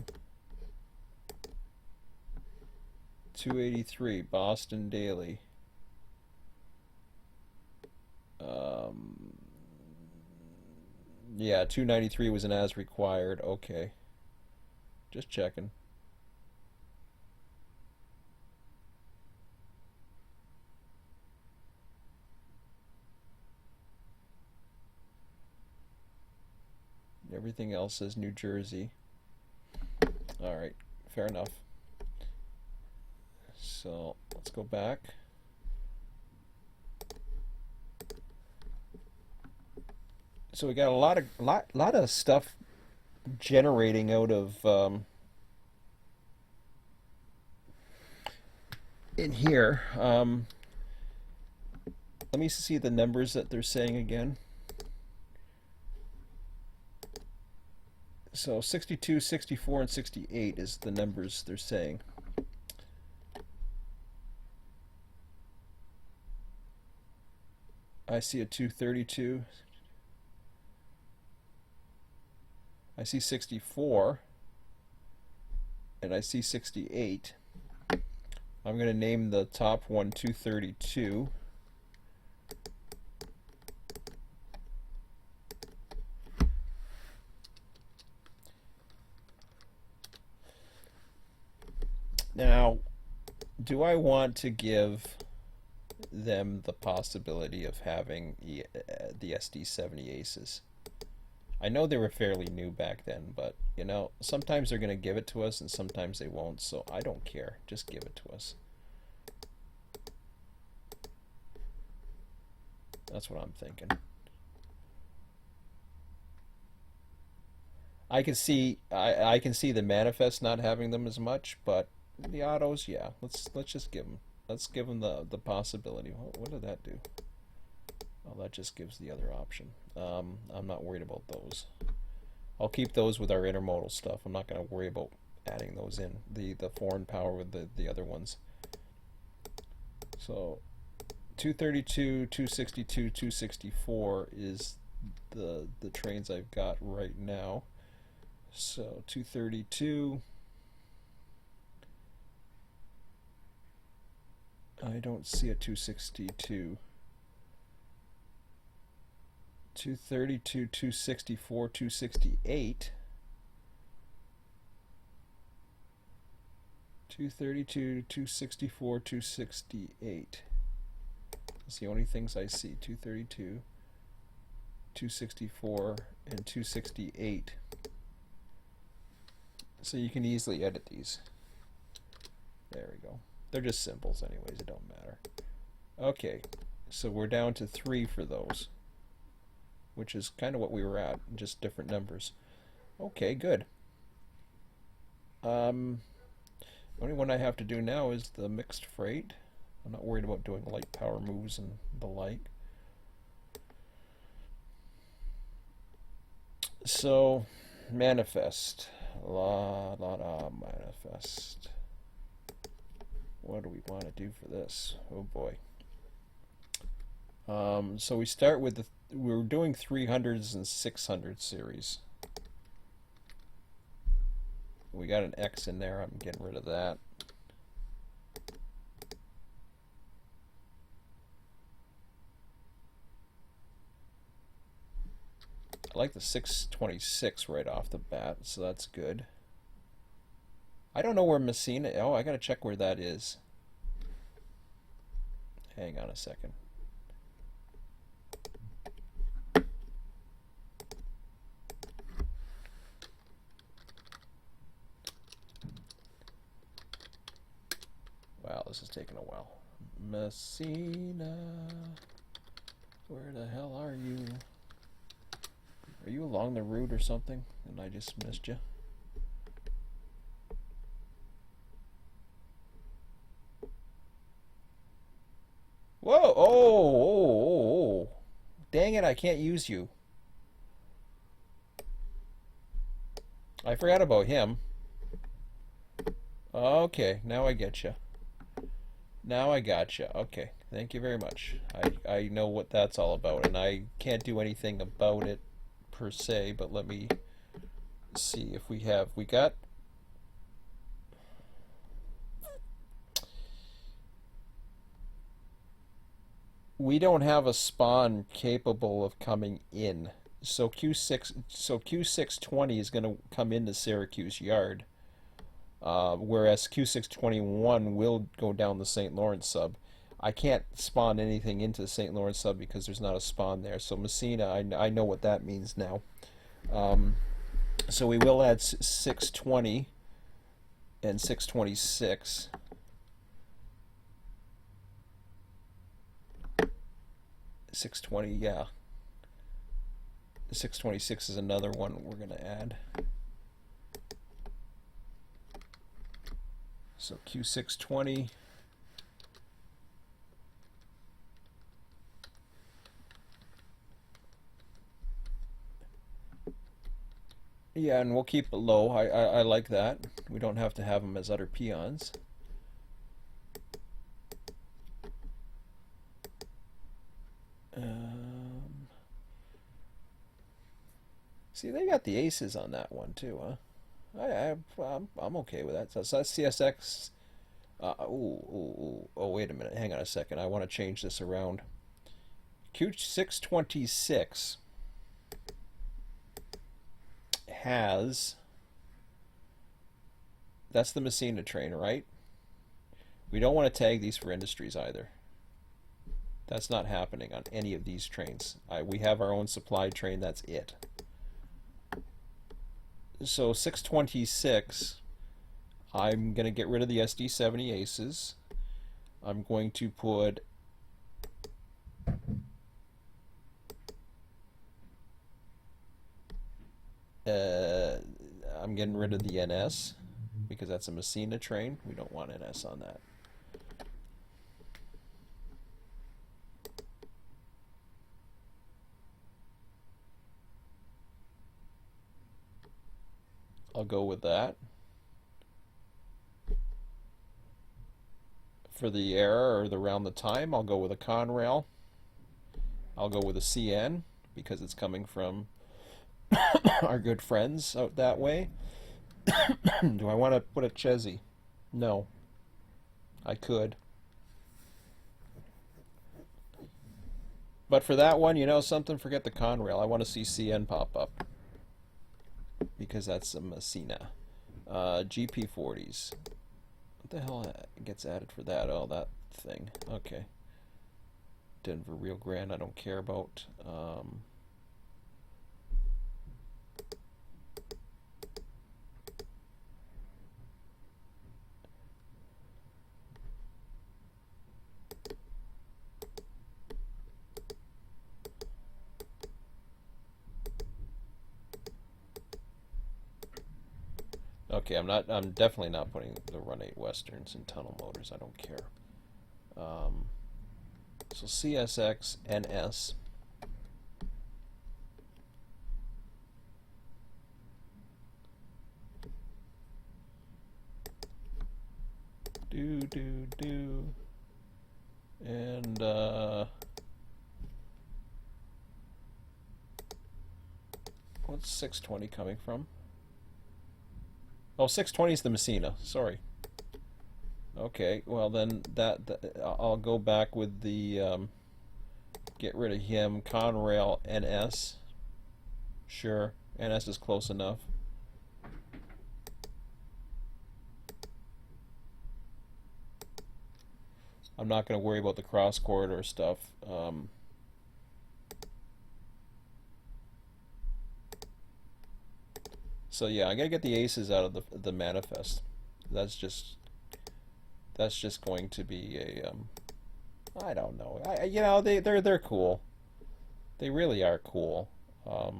283 Boston Daily. Yeah, 293 was an as required. Okay. Just checking. Everything else says New Jersey. All right, fair enough. So let's go back. So we got a lot of stuff generating out of in here. Let me see the numbers that they're saying again. So 62, 64, and 68 is the numbers they're saying. I see a 232. I see 64. And I see 68. I'm going to name the top one 232. Now, do I want to give them the possibility of having the SD70 Aces? I know they were fairly new back then, but you know, sometimes they're going to give it to us and sometimes they won't, so I don't care. Just give it to us. That's what I'm thinking. I can see the manifest not having them as much, but the autos, yeah. Let's just give them. Let's give them the possibility. What did that do? Oh, that just gives the other option. I'm not worried about those. I'll keep those with our intermodal stuff. I'm not going to worry about adding those in. The foreign power with the other ones. So 232, 262, 264 is the trains I've got right now. So 232. I don't see a 262. 232, 264, 268. 232, 264, 268. That's the only things I see. 232, 264, and 268. So you can easily edit these. There we go. They're just symbols anyways, it don't matter. Okay, so we're down to 3 for those, which is kind of what we were at, just different numbers. Okay, good. The only one I have to do now is the mixed freight. I'm not worried about doing light power moves and the like. So, manifest. La manifest. What do we want to do for this? Oh boy. So we start with we're doing 300s and 600 series. We got an X in there. I'm getting rid of that. I like the 626 right off the bat, so that's good. I don't know where Messina... Oh, I gotta check where that is. Hang on a second. Wow, this is taking a while. Messina... Where the hell are you? Are you along the route or something? And I just missed you? Whoa! Oh! Dang it, I can't use you. I forgot about him. Okay, now I get you. Now I got you. Okay, thank you very much. I know what that's all about, and I can't do anything about it per se, but let me see if we got... We don't have a spawn capable of coming in. So Q620 is going to come into Syracuse Yard, whereas Q621 will go down the St. Lawrence sub. I can't spawn anything into the St. Lawrence sub because there's not a spawn there. So Messina, I know what that means now. So we will add 620 and 626. $620, yeah. 626 is another one we're going to add. So Q620. Yeah, and we'll keep it low. I like that. We don't have to have them as other peons. See, they got the aces on that one too, huh? I'm okay with that. So that's CSX. Oh, wait a minute. Hang on a second. I want to change this around. Q626 has. That's the Messina train, right? We don't want to tag these for industries either. That's not happening on any of these trains. We have our own supply train. That's it. So 626, I'm going to get rid of the SD70 aces. I'm going to put I'm getting rid of the NS because that's a Messina train. We don't want NS on that. I'll go with that. For the error or the round the time, I'll go with a Conrail. I'll go with a CN because it's coming from our good friends out that way. Do I want to put a Chesy? No. I could. But for that one, you know something? Forget the Conrail. I want to see CN pop up because that's a Messina. GP40s. What the hell gets added for that? Oh, that thing. Okay. Denver Rio Grande, I don't care about. Okay, I'm definitely not putting the Run8 Westerns in tunnel motors. I don't care. So CSX NS. Do. And what's 620 coming from? Oh, 620 is the Messina. Sorry. Okay, well then I'll go back with the get rid of him. Conrail NS. Sure, NS is close enough. I'm not going to worry about the cross corridor stuff. So yeah, I gotta get the aces out of the manifest. That's just going to be a I don't know. You know, they're cool. They really are cool. But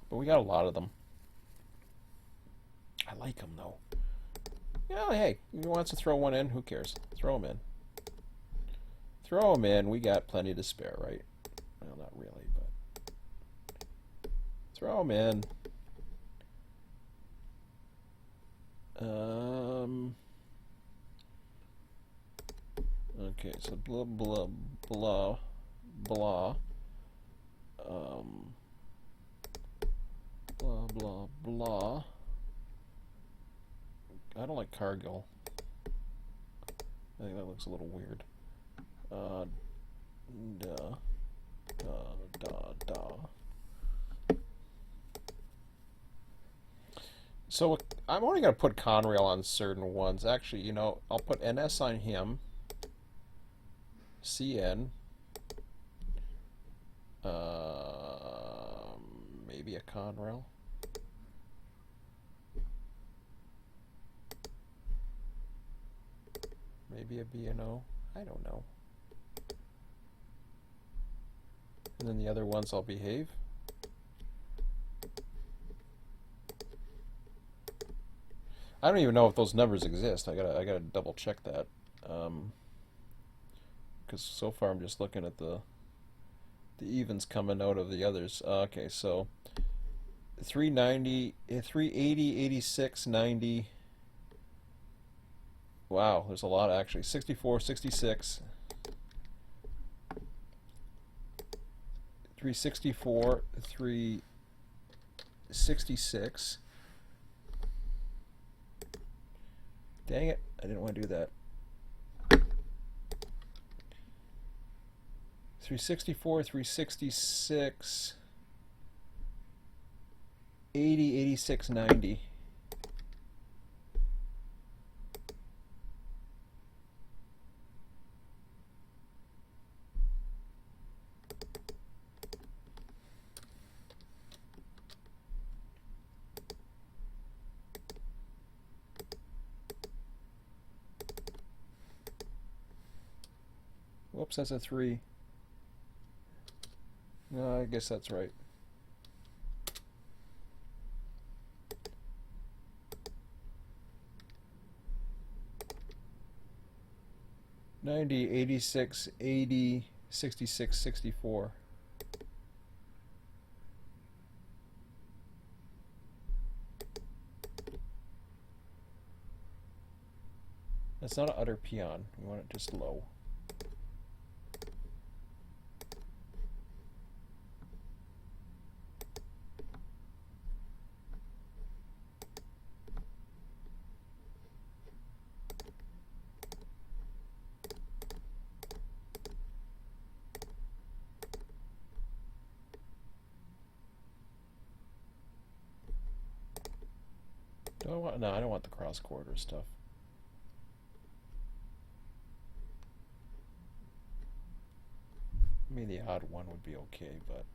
we got a lot of them. I like them though. Yeah, hey, if he wants to throw one in, who cares? Throw them in. Throw them in. We got plenty to spare, right? Well, not really, but throw them in. Okay, so blah blah blah blah. Blah blah blah. I don't like Cargill. I think that looks a little weird. So I'm only going to put Conrail on certain ones. Actually, you know, I'll put NS on him. CN. Maybe a Conrail. Maybe a B&O. I don't know. And then the other ones I'll behave. I don't even know if those numbers exist. I gotta double check that. Because so far I'm just looking at the evens coming out of the others. Okay, so 390, 380, 86, 90. Wow, there's a lot actually. 64, 66, 364, 366. Dang it, I didn't want to do that. 364, 366, 80, 86, 90. Whoops, that's a 3. No, I guess that's right. $90, $86, $80, $66, $64. That's not an utter peon. We want it just low. Do I want? No, I don't want the cross quarter stuff. I mean, the odd one would be okay, but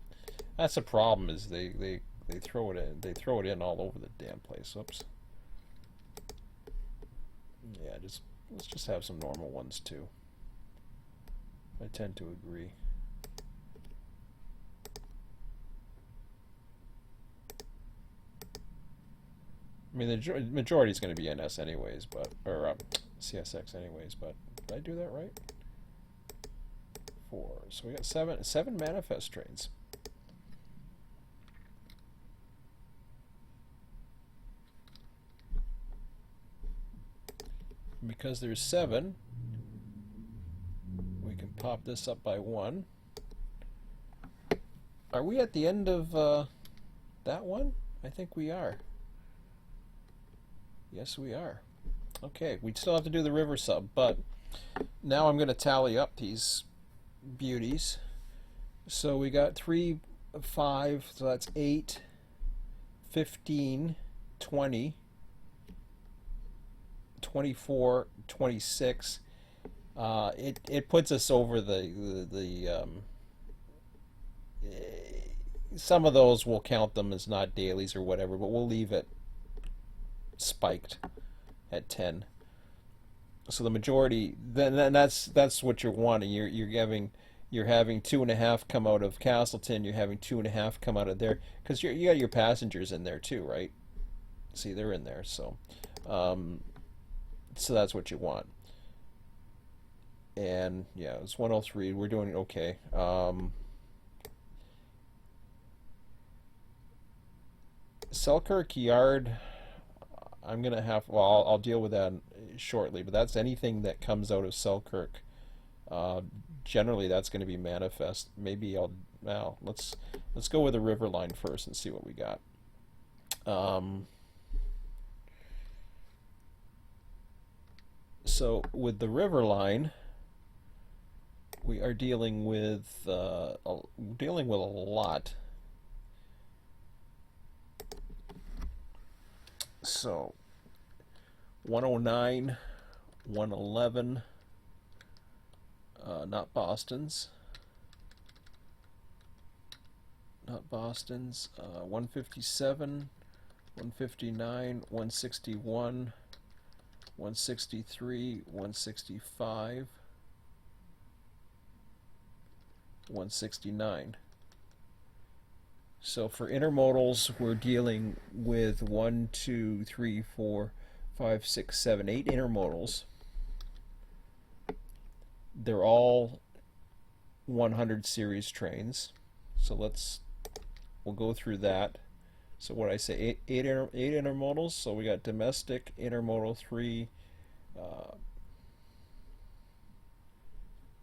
that's the problem. Is they throw it in. They throw it in all over the damn place. Oops. Yeah, let's just have some normal ones too. I tend to agree. I mean, the majority is going to be NS anyways, but or CSX anyways. But did I do that right? 4. So we got seven manifest trains. Because there's 7, we can pop this up by 1. Are we at the end of that one? I think we are. Yes, we are. Okay, we still have to do the river sub, but now I'm going to tally up these beauties. So we got 3, 5, so that's 8, 15, 20, 24, 26. It puts us over the some of those we'll count them as not dailies or whatever, but we'll leave it spiked at 10. So the majority, then that's what you're wanting. You're having 2.5 come out of Castleton. You're having 2.5 come out of there because you got your passengers in there too, right? See, they're in there, so so that's what you want. And yeah, it's 103. We're doing okay. Selkirk Yard, I'm gonna have. Well, I'll deal with that shortly. But that's anything that comes out of Selkirk. Generally, that's going to be manifest. Maybe well, let's go with the river line first and see what we got. So with the river line, we are dealing with a lot. So 109, 111, not Boston's. not Boston's. 157, 159, 161, 163, 165, 169. So for intermodals, we're dealing with 1, 2, 3, 4, 5, 6, 7, 8 intermodals. They're all 100 series trains. So we'll go through that. So what I say, eight intermodals. So we got domestic, intermodal 3. Well,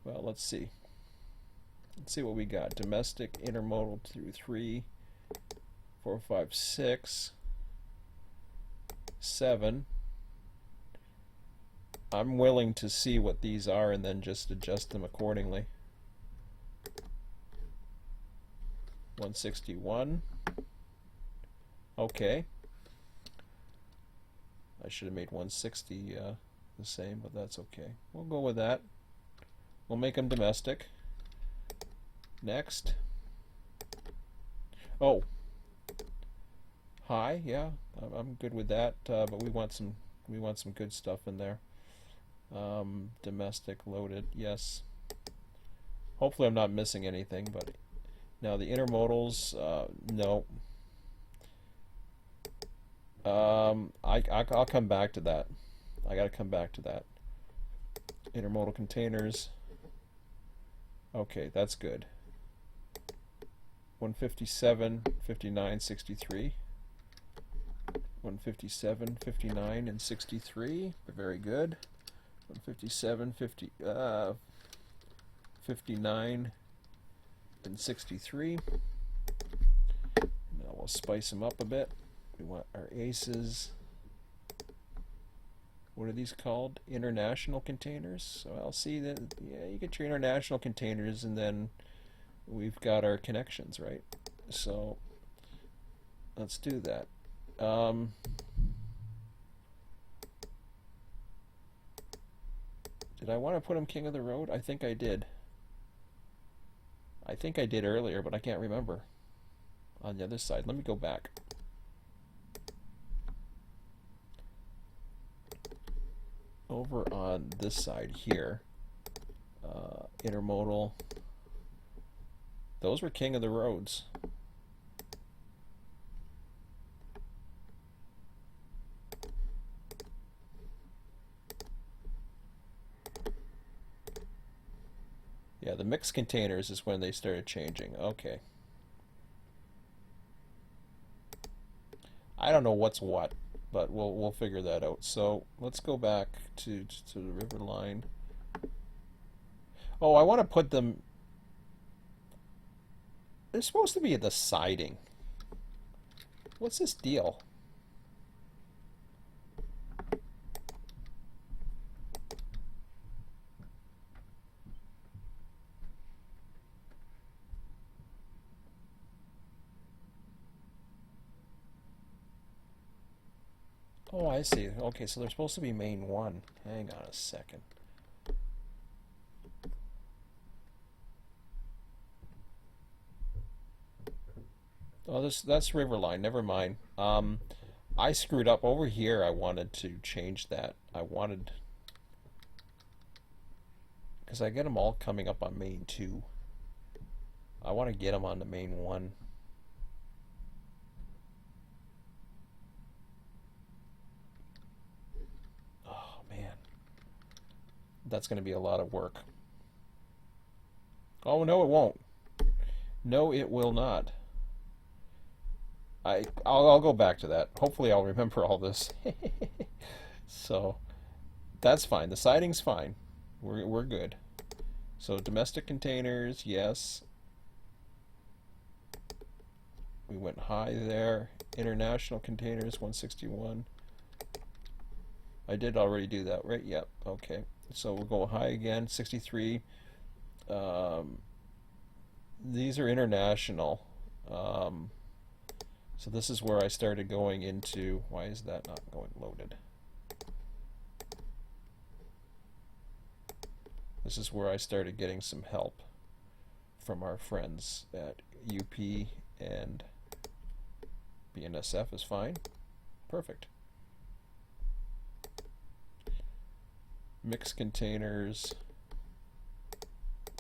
let's see. Let's see what we got. Domestic, intermodal 2, 3, 4, 5, 6, 7. I'm willing to see what these are and then just adjust them accordingly. 161. Okay. I should have made 160 the same, but that's okay. We'll go with that. We'll make them domestic. Next. Oh. High, yeah. I'm good with that, but we want some good stuff in there. Domestic loaded, yes. Hopefully I'm not missing anything, but now the intermodals, no. I'll come back to that. I gotta come back to that. Intermodal containers. Okay, that's good. 157, 59, 63. 157, 59, and 63. Very good. 157, 59, and 63. Now we'll spice them up a bit. We want our aces. What are these called? International containers. So I'll see that, yeah, you get your international containers, and then we've got our connections, right? So let's do that. Did I want to put him king of the road? I think I did. I think I did earlier, but I can't remember. On the other side, let me go back. Over on this side here, intermodal, those were king of the roads. Yeah, the mixed containers is when they started changing. Okay. I don't know what's what, but we'll figure that out. So let's go back to the river line. Oh, I want to put them. They're supposed to be at the siding. What's this deal? Oh, I see. Okay, so they're supposed to be main 1. Hang on a second. Oh, that's Riverline. Never mind. I screwed up over here. I wanted to change that. Because I get them all coming up on main 2. I want to get them on the main 1. Oh man, that's going to be a lot of work. Oh no, it won't. No, it will not. I'll go back to that. Hopefully I'll remember all this. So that's fine. The siding's fine. We're good. So domestic containers, yes. We went high there. International containers, 161. I did already do that, right? Yep. Okay. So we'll go high again, 63. These are international. So this is where I started going into, why is that not going loaded? This is where I started getting some help from our friends at UP and BNSF is fine. Perfect. Mixed containers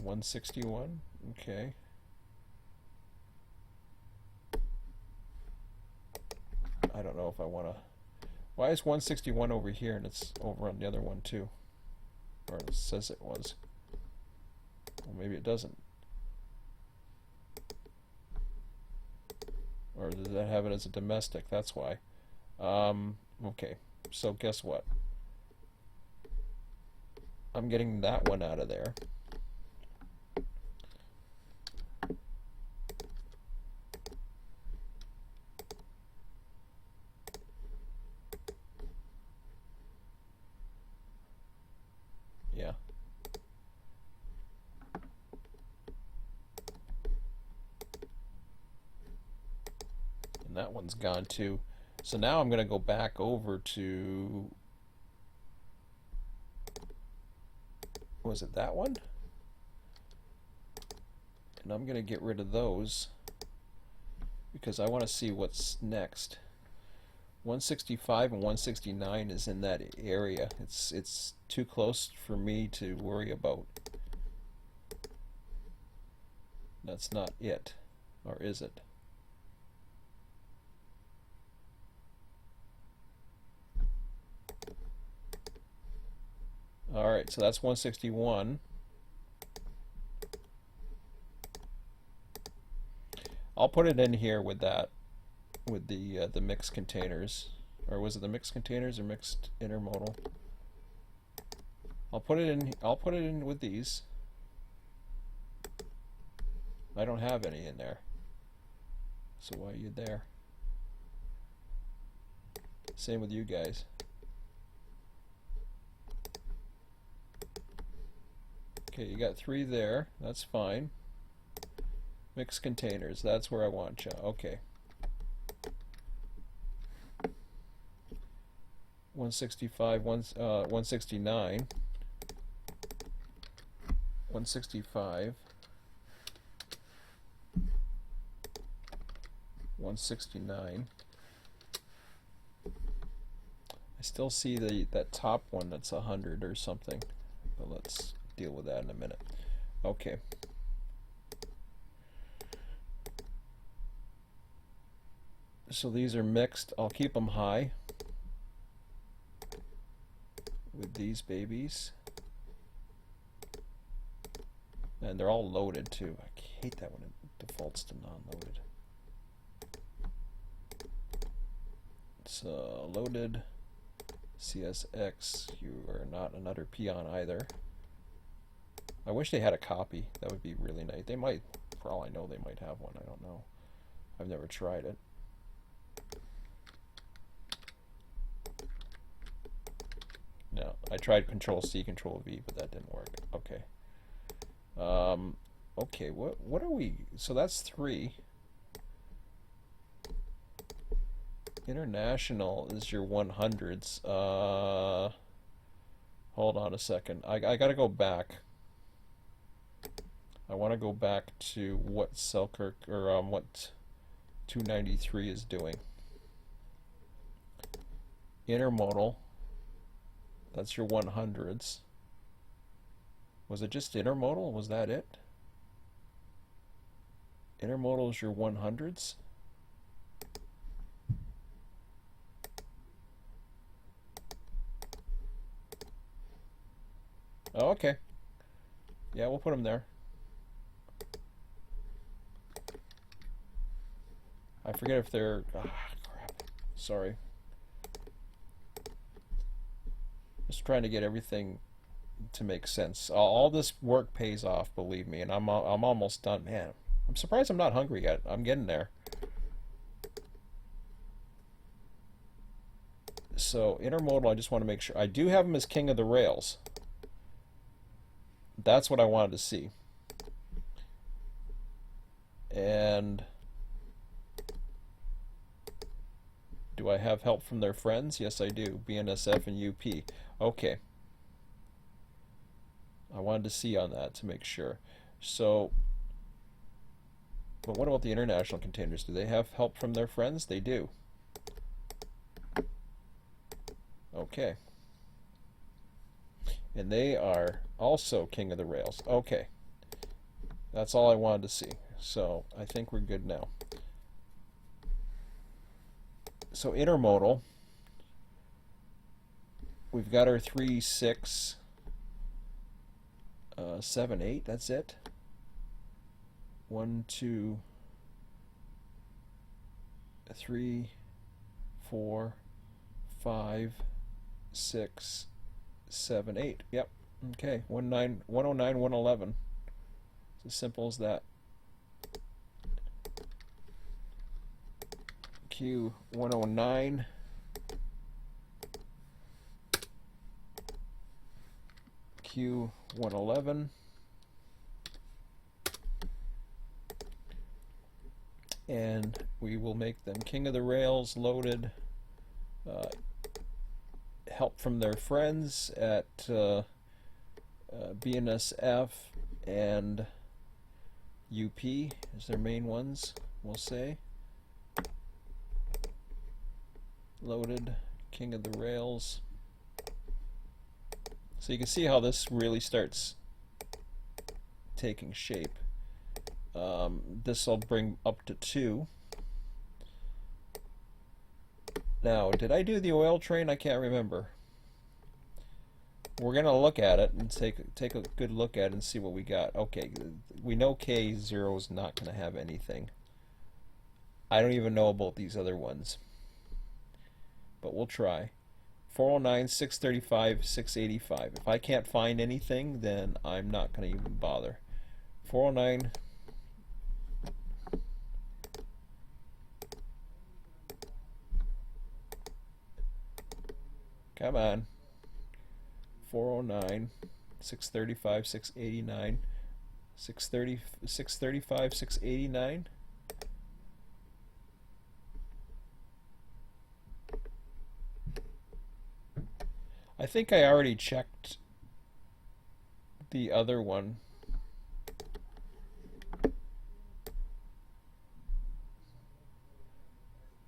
161. Okay. I don't know if I want to. Why is 161 over here and it's over on the other one too? Or it says it was. Well, maybe it doesn't. Or does that have it as a domestic? That's why. Okay, so guess what? I'm getting that one out of there. Yeah. And that one's gone too. So now I'm going to go back over to, was it that one? And I'm going to get rid of those because I want to see what's next. 165 and 169 is in that area. It's too close for me to worry about. That's not it, or is it? Alright, so that's 161. I'll put it in here with that, with the mixed containers. Or was it the mixed containers or mixed intermodal? I'll put it in with these. I don't have any in there. So why are you there? Same with you guys. Okay, you got 3 there. That's fine. Mixed containers. That's where I want you. Okay. 165, 169. 165. 169. I still see that top one that's 100 or something, but let's deal with that in a minute. Okay. So these are mixed. I'll keep them high with these babies. And they're all loaded too. I hate that when it defaults to non-loaded. It's loaded. CSX, you are not another peon either. I wish they had a copy. That would be really nice. They might, for all I know, they might have one. I don't know. I've never tried it. No, I tried Control C, Control V, but that didn't work. Okay. Okay, what are we? So that's 3. International is your 100s. Hold on a second. I gotta go back. I want to go back to what Selkirk or what 293 is doing. Intermodal. That's your 100s. Was it just intermodal? Was that it? Intermodal is your 100s. Oh, okay. Yeah, we'll put them there. I forget if they're... Ah, crap. Sorry. Just trying to get everything to make sense. All this work pays off, believe me, and I'm almost done. Man, I'm surprised I'm not hungry yet. I'm getting there. So intermodal, I just want to make sure. I do have him as king of the rails. That's what I wanted to see. And do I have help from their friends? Yes, I do. BNSF and UP. Okay. I wanted to see on that to make sure. So But what about the international containers? Do they have help from their friends? They do. Okay. And they are also king of the rails. Okay. That's all I wanted to see. So I think we're good now. So intermodal, we've got our 3, 6, 7, 8. That's it. 1, 2, 3, 4, 5, 6, 7, 8. Yep. Okay. 109, 111. It's as simple as that. Q109. Q111. And we will make them king of the rails, loaded, help from their friends at BNSF and UP as their main ones, we'll say. Loaded, king of the rails. So you can see how this really starts taking shape. This will bring up to 2. Now, did I do the oil train? I can't remember. We're gonna look at it and take a good look at it and see what we got. Okay, we know K0 is not gonna have anything. I don't even know about these other ones, but we'll try. 409, 635, 685. If I can't find anything, then I'm not gonna even bother. 409. Come on. 409, 635, 689, 630, 635, 689. I think I already checked the other one.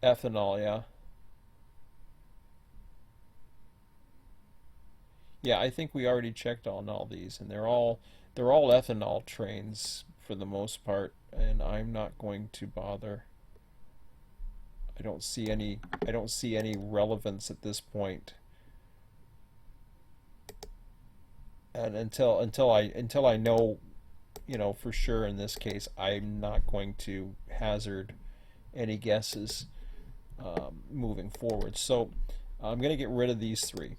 Ethanol, yeah. Yeah, I think we already checked on all these, and they're all ethanol trains for the most part, and I'm not going to bother. I don't see any relevance at this point. And until I know, you know, for sure in this case, I'm not going to hazard any guesses moving forward. So I'm going to get rid of these 3.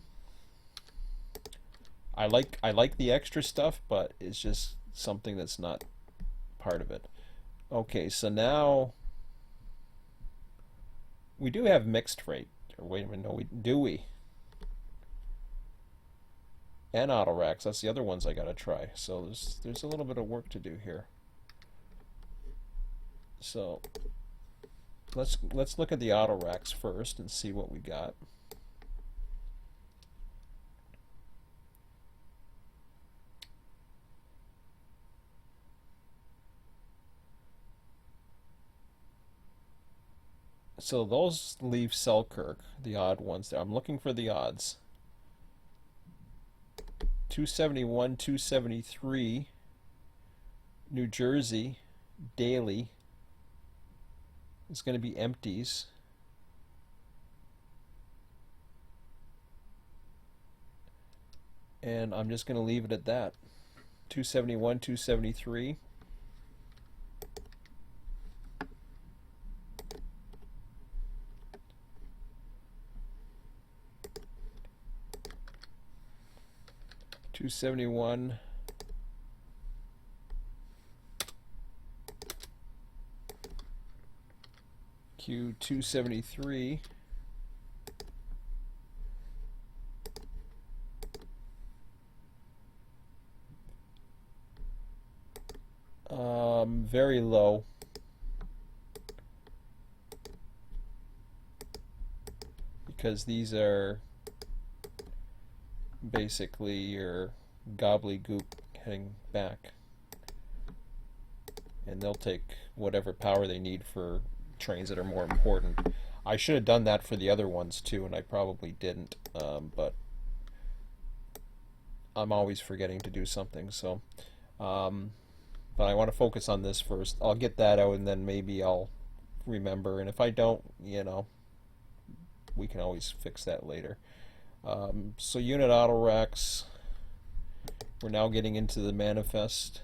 I like the extra stuff, but it's just something that's not part of it. Okay, so now we do have mixed freight. Or wait a minute, no, do we? And auto racks. That's the other ones I gotta try. So there's a little bit of work to do here. So let's look at the auto racks first and see what we got. So those leave Selkirk, the odd ones there. I'm looking for the odds. 271, 273, New Jersey, daily is going to be empties. And I'm just going to leave it at that. 271, 273. $271. Q273. Very low. Because these are basically your gobbledygook heading back. and they'll take whatever power they need for trains that are more important. I should have done that for the other ones too, and I probably didn't, but I'm always forgetting to do something, so but I want to focus on this first. I'll get that out and then maybe I'll remember, and if I don't, we can always fix that later. So unit auto racks, we're now getting into the manifest.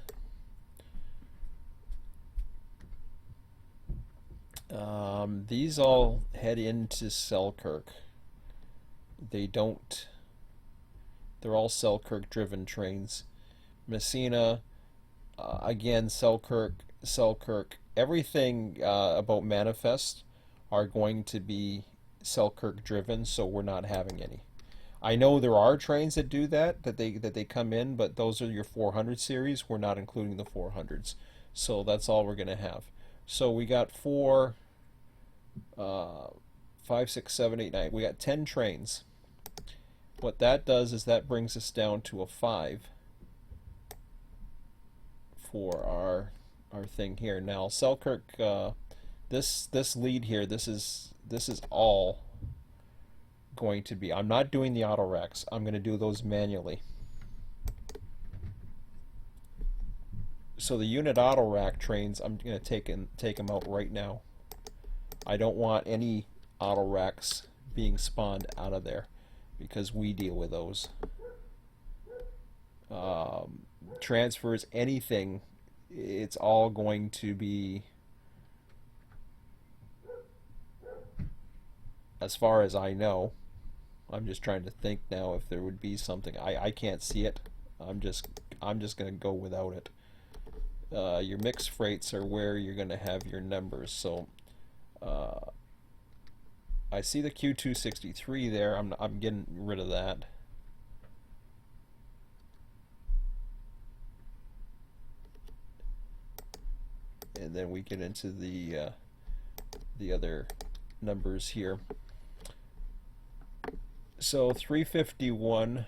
These all head into Selkirk. They're all Selkirk driven trains. Messina, again, Selkirk. Everything about manifest are going to be Selkirk driven, so we're not having any. I know there are trains that do that they come in, but those are your 400 series. We're not including the 400s, so that's all we're going to have. So we got 4, 5, 6, 7, 8, 9. We got 10 trains. What that does is that brings us down to a 5 for our thing here. Now Selkirk, this lead here, this is all going to be. I'm not doing the auto racks. I'm going to do those manually. So the unit auto rack trains, I'm going to take them out right now. I don't want any auto racks being spawned out of there because we deal with those. Transfers, anything, it's all going to be, as far as I know. I'm just trying to think now if there would be something. I can't see it. I'm just going to go without it. Your mixed freights are where you're going to have your numbers. So I see the Q263 there. I'm getting rid of that. And then we get into the other numbers here. So 351,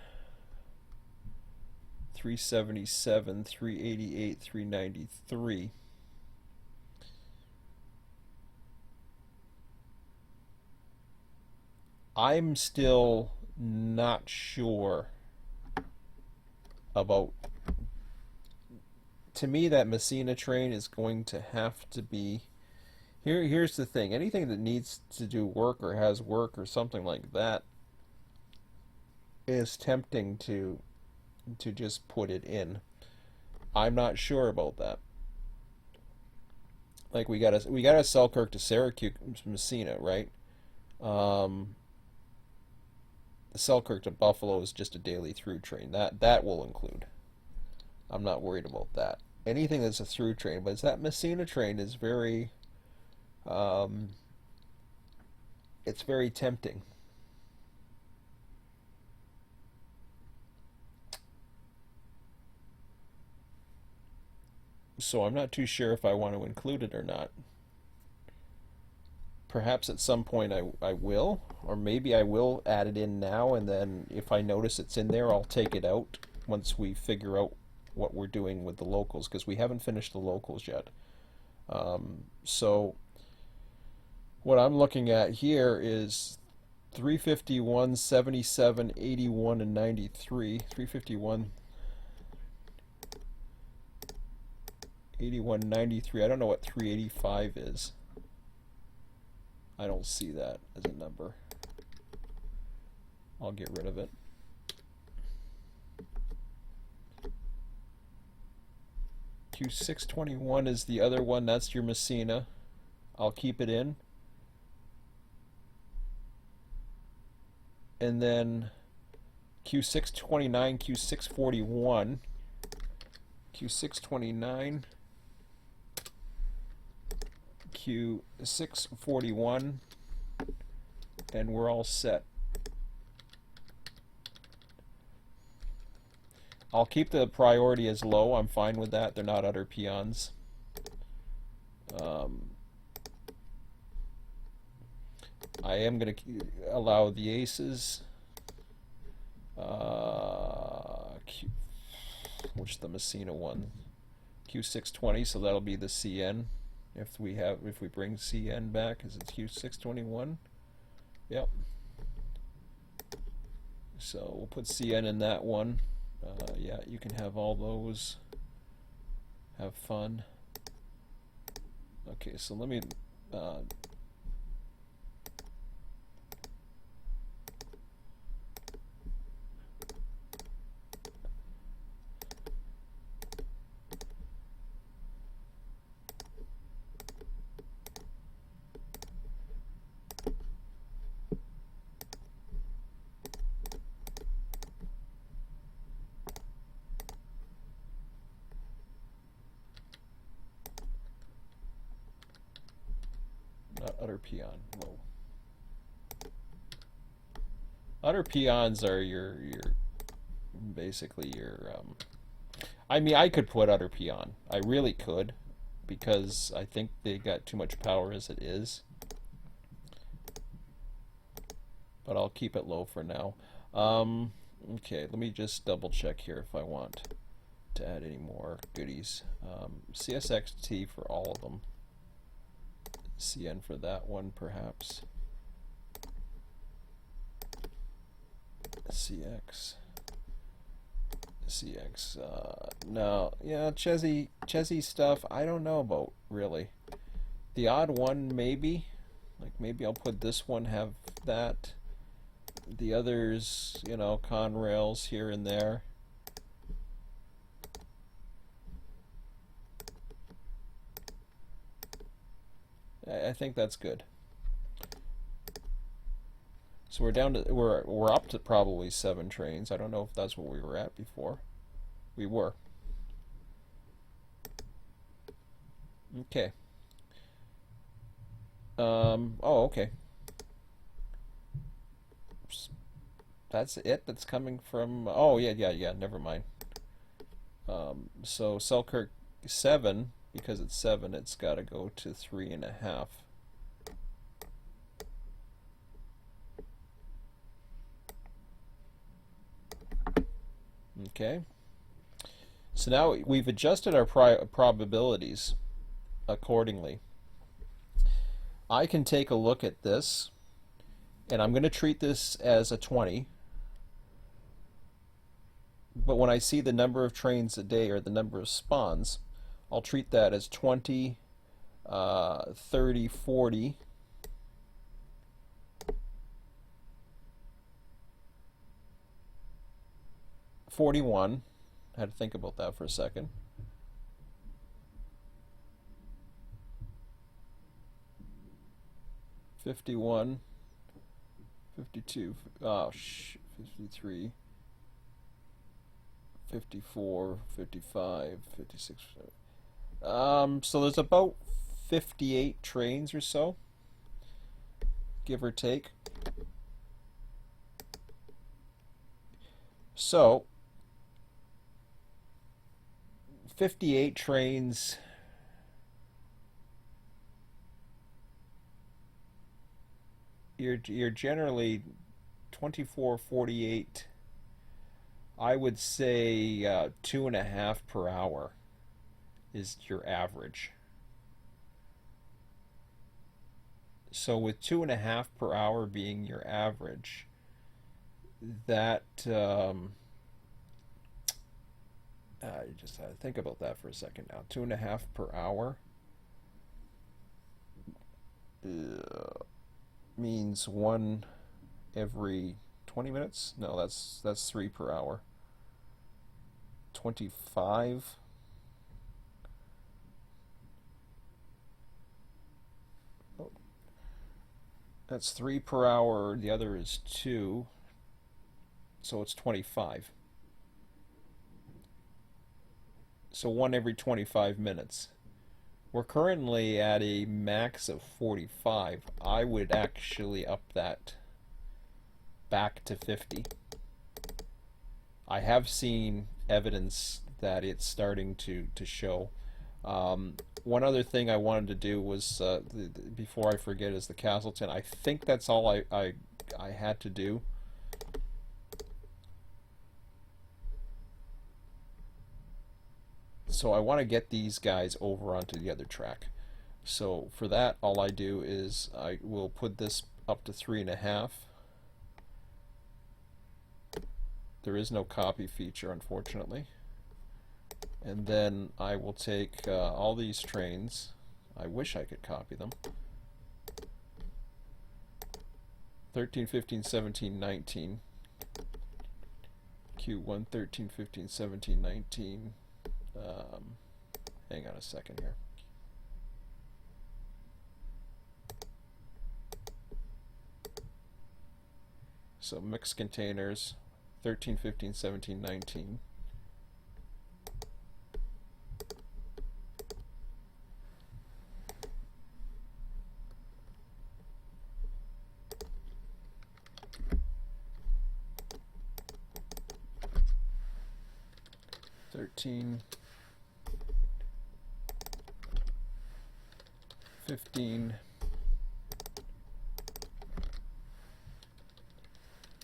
377, 388, 393. I'm still not sure about. To me, that Messina train is going to have to be. Here's the thing. Anything that needs to do work or has work or something like that is tempting to just put it in. I'm not sure about that. Like we got a Selkirk to Syracuse Messina, right? The Selkirk to Buffalo is just a daily through train. That will include. I'm not worried about that. Anything that's a through train, but that Messina train is very, it's very tempting. So I'm not too sure if I want to include it or not. Perhaps at some point I will, or maybe I will add it in now, and then if I notice it's in there, I'll take it out once we figure out what we're doing with the locals, because we haven't finished the locals yet. So what I'm looking at here is 351, 77, 81, and 93. 351, 81, 93. I don't know what 385 is. I don't see that as a number. I'll get rid of it. Q621 is the other one. That's your Messina. I'll keep it in. And then Q629, Q641, Q629, Q641, and we're all set. I'll keep the priority as low. I'm fine with that. They're not utter peons. I am going to allow the aces. Which the Messina one? Q620, so that'll be the CN. If we bring CN back, is it Q621? Yep. So we'll put CN in that one. Yeah, you can have all those. Have fun. Okay, so let me not utter peon. Whoa. Utter peons are your basically your I mean, I could put utter peon. I really could, because I think they got too much power as it is. But I'll keep it low for now. Okay, let me just double check here if I want to add any more goodies. CSXT for all of them. CN for that one, perhaps. CX. No, yeah, Chezzy stuff, I don't know about, really. The odd one, maybe. Like, maybe I'll put this one, have that. The others, you know, Conrails here and there. I think that's good. So we're down to we're up to probably 7 trains. I don't know if that's what we were at before. We were. Okay. Oh, okay. That's it. That's coming from. Oh, yeah. Never mind. So Selkirk 7, because it's 7, it's got to go to 3.5. Okay. So now we've adjusted our probabilities accordingly. I can take a look at this, and I'm going to treat this as a 20. But when I see the number of trains a day or the number of spawns, I'll treat that as 20, 30, 40. 41. I had to think about that for a second. 51, 52, 53, 54, 55, 56. So there's about 58 trains or so, give or take. So 58 trains, you're generally 24, 48. I would say 2.5 per hour is your average. So with 2.5 per hour being your average, that you just had to think about that for a second now. 2.5 per hour means 1 every 20 minutes. No, that's 3 per hour. 25. Oh. That's 3 per hour. The other is 2. So it's 25. So 1 every 25 minutes. We're currently at a max of 45. I would actually up that back to 50. I have seen evidence that it's starting to show. One other thing I wanted to do was, before I forget, is the Castleton. I think that's all I had to do. So I want to get these guys over onto the other track. So for that, all I do is I will put this up to 3.5. There is no copy feature, unfortunately. And then I will take all these trains. I wish I could copy them. 13, 15, 17, 19. Q1, 13, 15, 17, 19. Hang on a second here. So mixed containers, 13, 15, 17, 19. Thirteen, 15,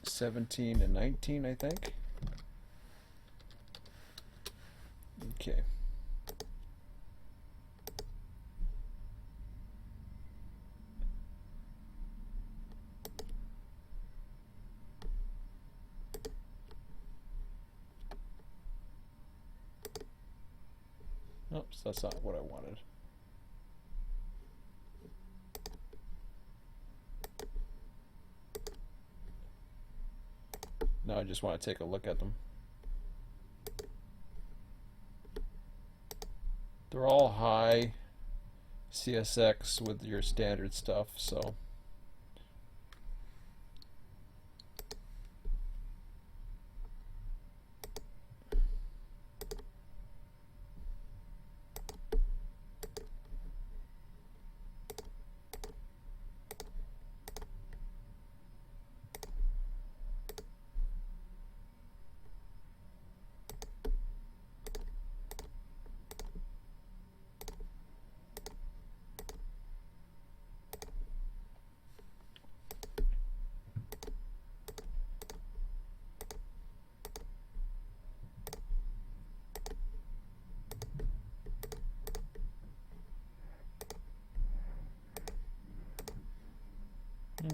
17, and 19, I think. Okay. Oops, that's not what I wanted. Now I just want to take a look at them. They're all high CSX with your standard stuff, so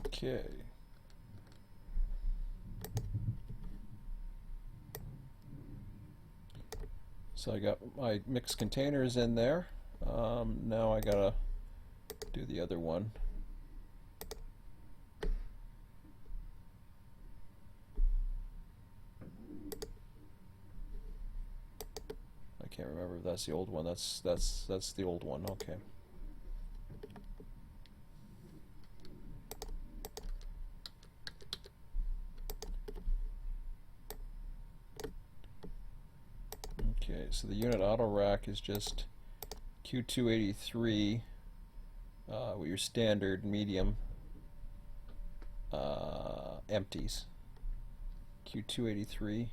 okay. So I got my mixed containers in there. Now I gotta do the other one. I can't remember if that's the old one. That's the old one. Okay. Okay, so the unit auto rack is just Q283 with your standard medium empties. Q283.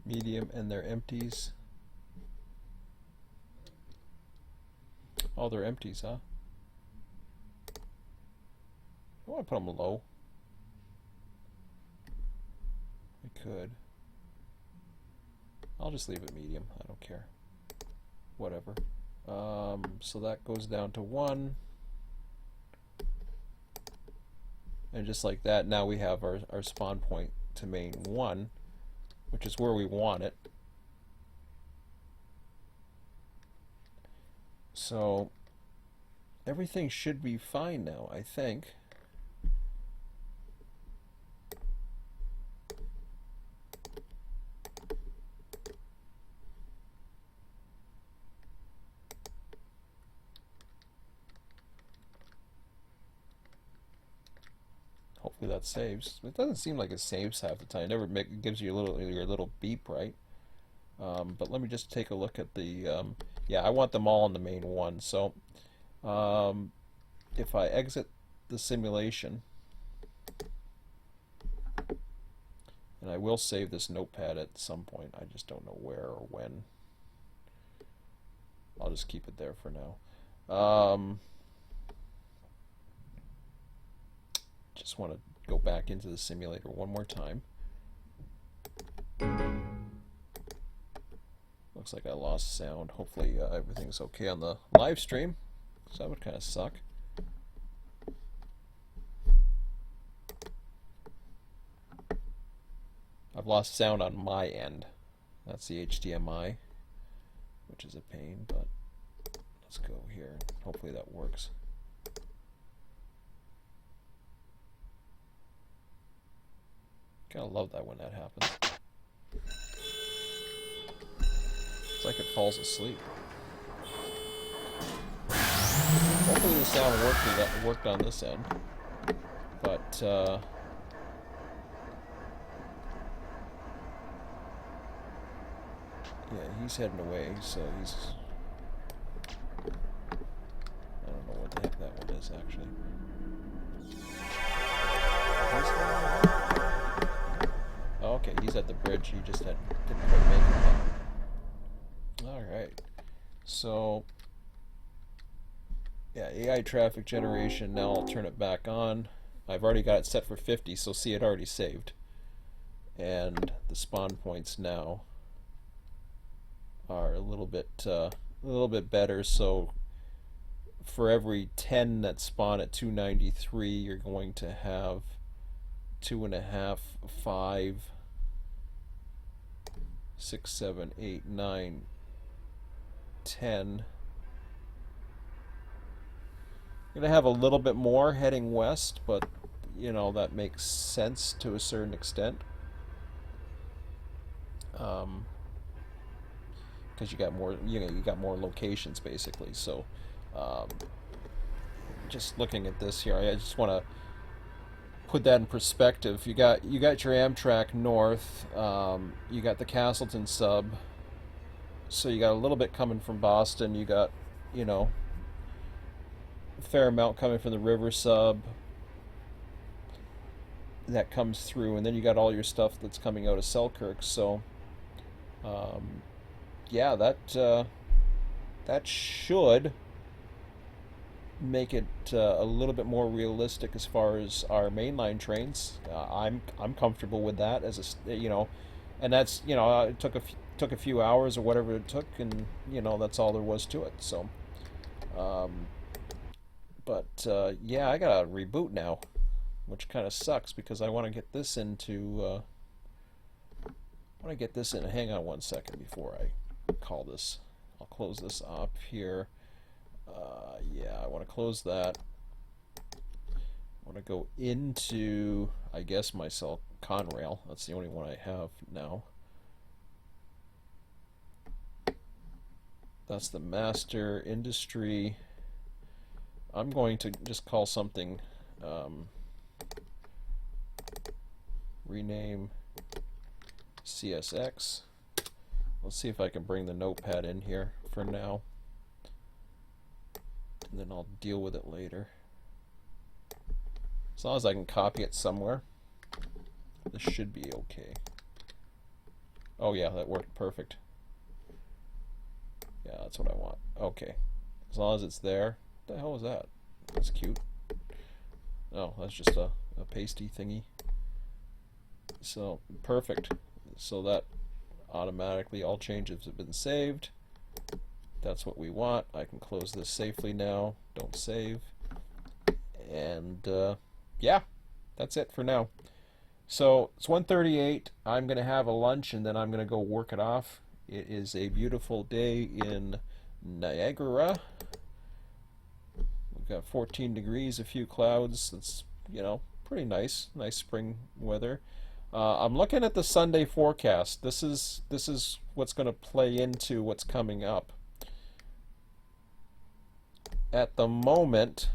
Medium and their empties. Oh, they're empties, huh? I want to put them low. I could. I'll just leave it medium. I don't care. Whatever. So that goes down to 1. And just like that, now we have our spawn point to main 1, which is where we want it. So everything should be fine now, I think. Hopefully that saves. It doesn't seem like it saves half the time. It never gives you your little beep, right? But let me just take a look at the. Yeah, I want them all in the main 1. So if I exit the simulation, and I will save this notepad at some point, I just don't know where or when. I'll just keep it there for now. Just want to go back into the simulator one more time. Looks like I lost sound. Hopefully everything's okay on the live stream, so that would kind of suck. I've lost sound on my end. That's the HDMI, which is a pain, but let's go here. Hopefully that works. Gotta love that when that happens. It's like it falls asleep. Hopefully the sound worked on this end, but yeah, he's heading away, so he's... I don't know what the heck that one is, actually. Oh, okay, he's at the bridge. He just didn't quite make it. Alright. So, yeah, AI traffic generation. Now I'll turn it back on. I've already got it set for 50, so see, it already saved. And the spawn points now are a little bit better. So for every 10 that spawn at 293, you're going to have 2.5, 5, 6, 7, 8, 9, 10. You're going to have a little bit more heading west, but you know, that makes sense to a certain extent. Because you got more, you got more locations basically. So, just looking at this here, I just want to put that in perspective. You got your Amtrak north. You got the Castleton sub. So you got a little bit coming from Boston. You got, you know, a fair amount coming from the River sub. That comes through, and then you got all your stuff that's coming out of Selkirk. So, yeah, that should make it a little bit more realistic as far as our mainline trains. I'm comfortable with that as a, you know, and that's, you know, it took a few hours or whatever it took, and you know, that's all there was to it. So, yeah, I gotta reboot now, which kind of sucks because I want to get this into. Hang on one second before I call this. I'll close this up here. Yeah, I want to close that. I want to go into, I guess, my cell Conrail. That's the only one I have now. That's the master industry. I'm going to just call something, rename CSX. Let's see if I can bring the notepad in here for now, and then I'll deal with it later. As long as I can copy it somewhere, this should be okay. Oh yeah, that worked perfect. Yeah, that's what I want. Okay, as long as it's there. What the hell was that? That's cute. Oh, that's just a pasty thingy. So perfect. So that automatically, all changes have been saved. That's what we want. I can close this safely now. Don't save. And yeah, that's it for now. So it's 1:38. I'm going to have a lunch and then I'm going to go work it off. It is a beautiful day in Niagara. We've got 14 degrees, a few clouds. That's, you know, pretty nice. Nice spring weather. I'm looking at the Sunday forecast. This is what's going to play into what's coming up. At the moment,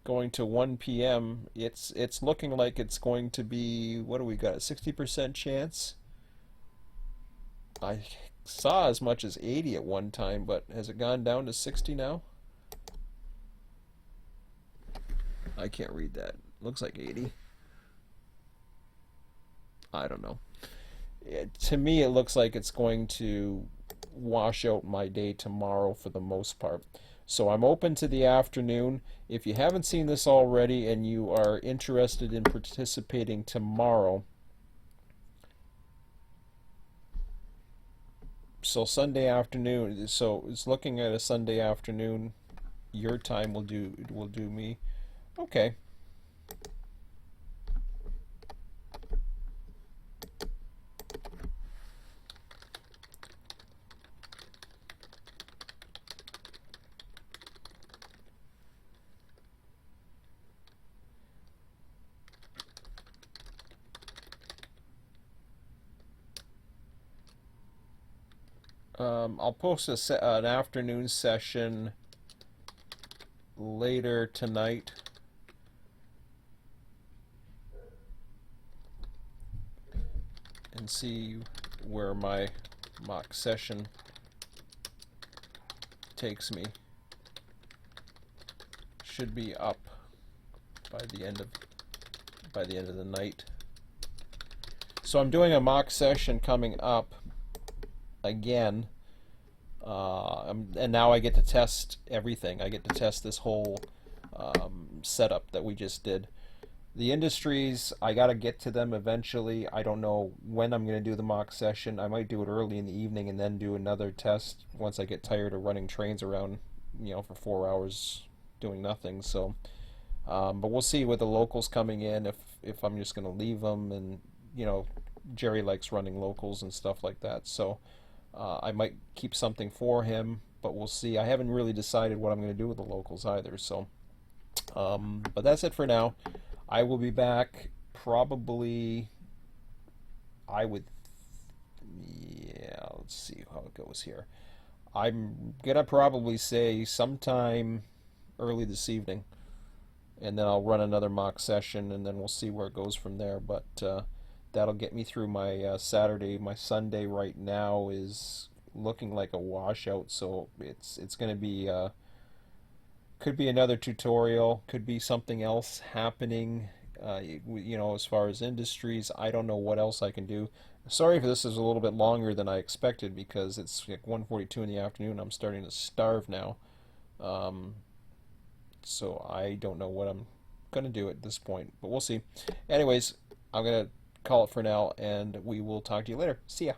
going to 1 p.m., it's looking like it's going to be, what do we got, a 60% chance? I saw as much as 80 at one time, but has it gone down to 60 now? I can't read that. Looks like 80. I don't know. To me, it looks like it's going to wash out my day tomorrow for the most part. So I'm open to the afternoon. If you haven't seen this already and you are interested in participating tomorrow, so Sunday afternoon, so it's looking at a Sunday afternoon. Your time will do me. Okay. I'll post an afternoon session later tonight. And see where my mock session takes me. Should be up by the end of the night. So I'm doing a mock session coming up again, and now I get to test everything. I get to test this whole setup that we just did. The industries, I got to get to them eventually. I don't know when I'm going to do the mock session. I might do it early in the evening and then do another test once I get tired of running trains around, for 4 hours doing nothing. So, but we'll see with the locals coming in if I'm just going to leave them, and Jerry likes running locals and stuff like that. So I might keep something for him, but we'll see. I haven't really decided what I'm going to do with the locals either. So, but that's it for now. I will be back probably, yeah, let's see how it goes here. I'm going to probably say sometime early this evening, and then I'll run another mock session, and then we'll see where it goes from there. But that'll get me through my Saturday. My Sunday right now is looking like a washout, so it's going to be could be another tutorial, could be something else happening. As far as industries, I don't know what else I can do. Sorry if this is a little bit longer than I expected because it's like 1:42 in the afternoon. I'm starting to starve now. Um, so I don't know what I'm going to do at this point, but we'll see. Anyways, I'm going to call it for now, and we will talk to you later. See ya.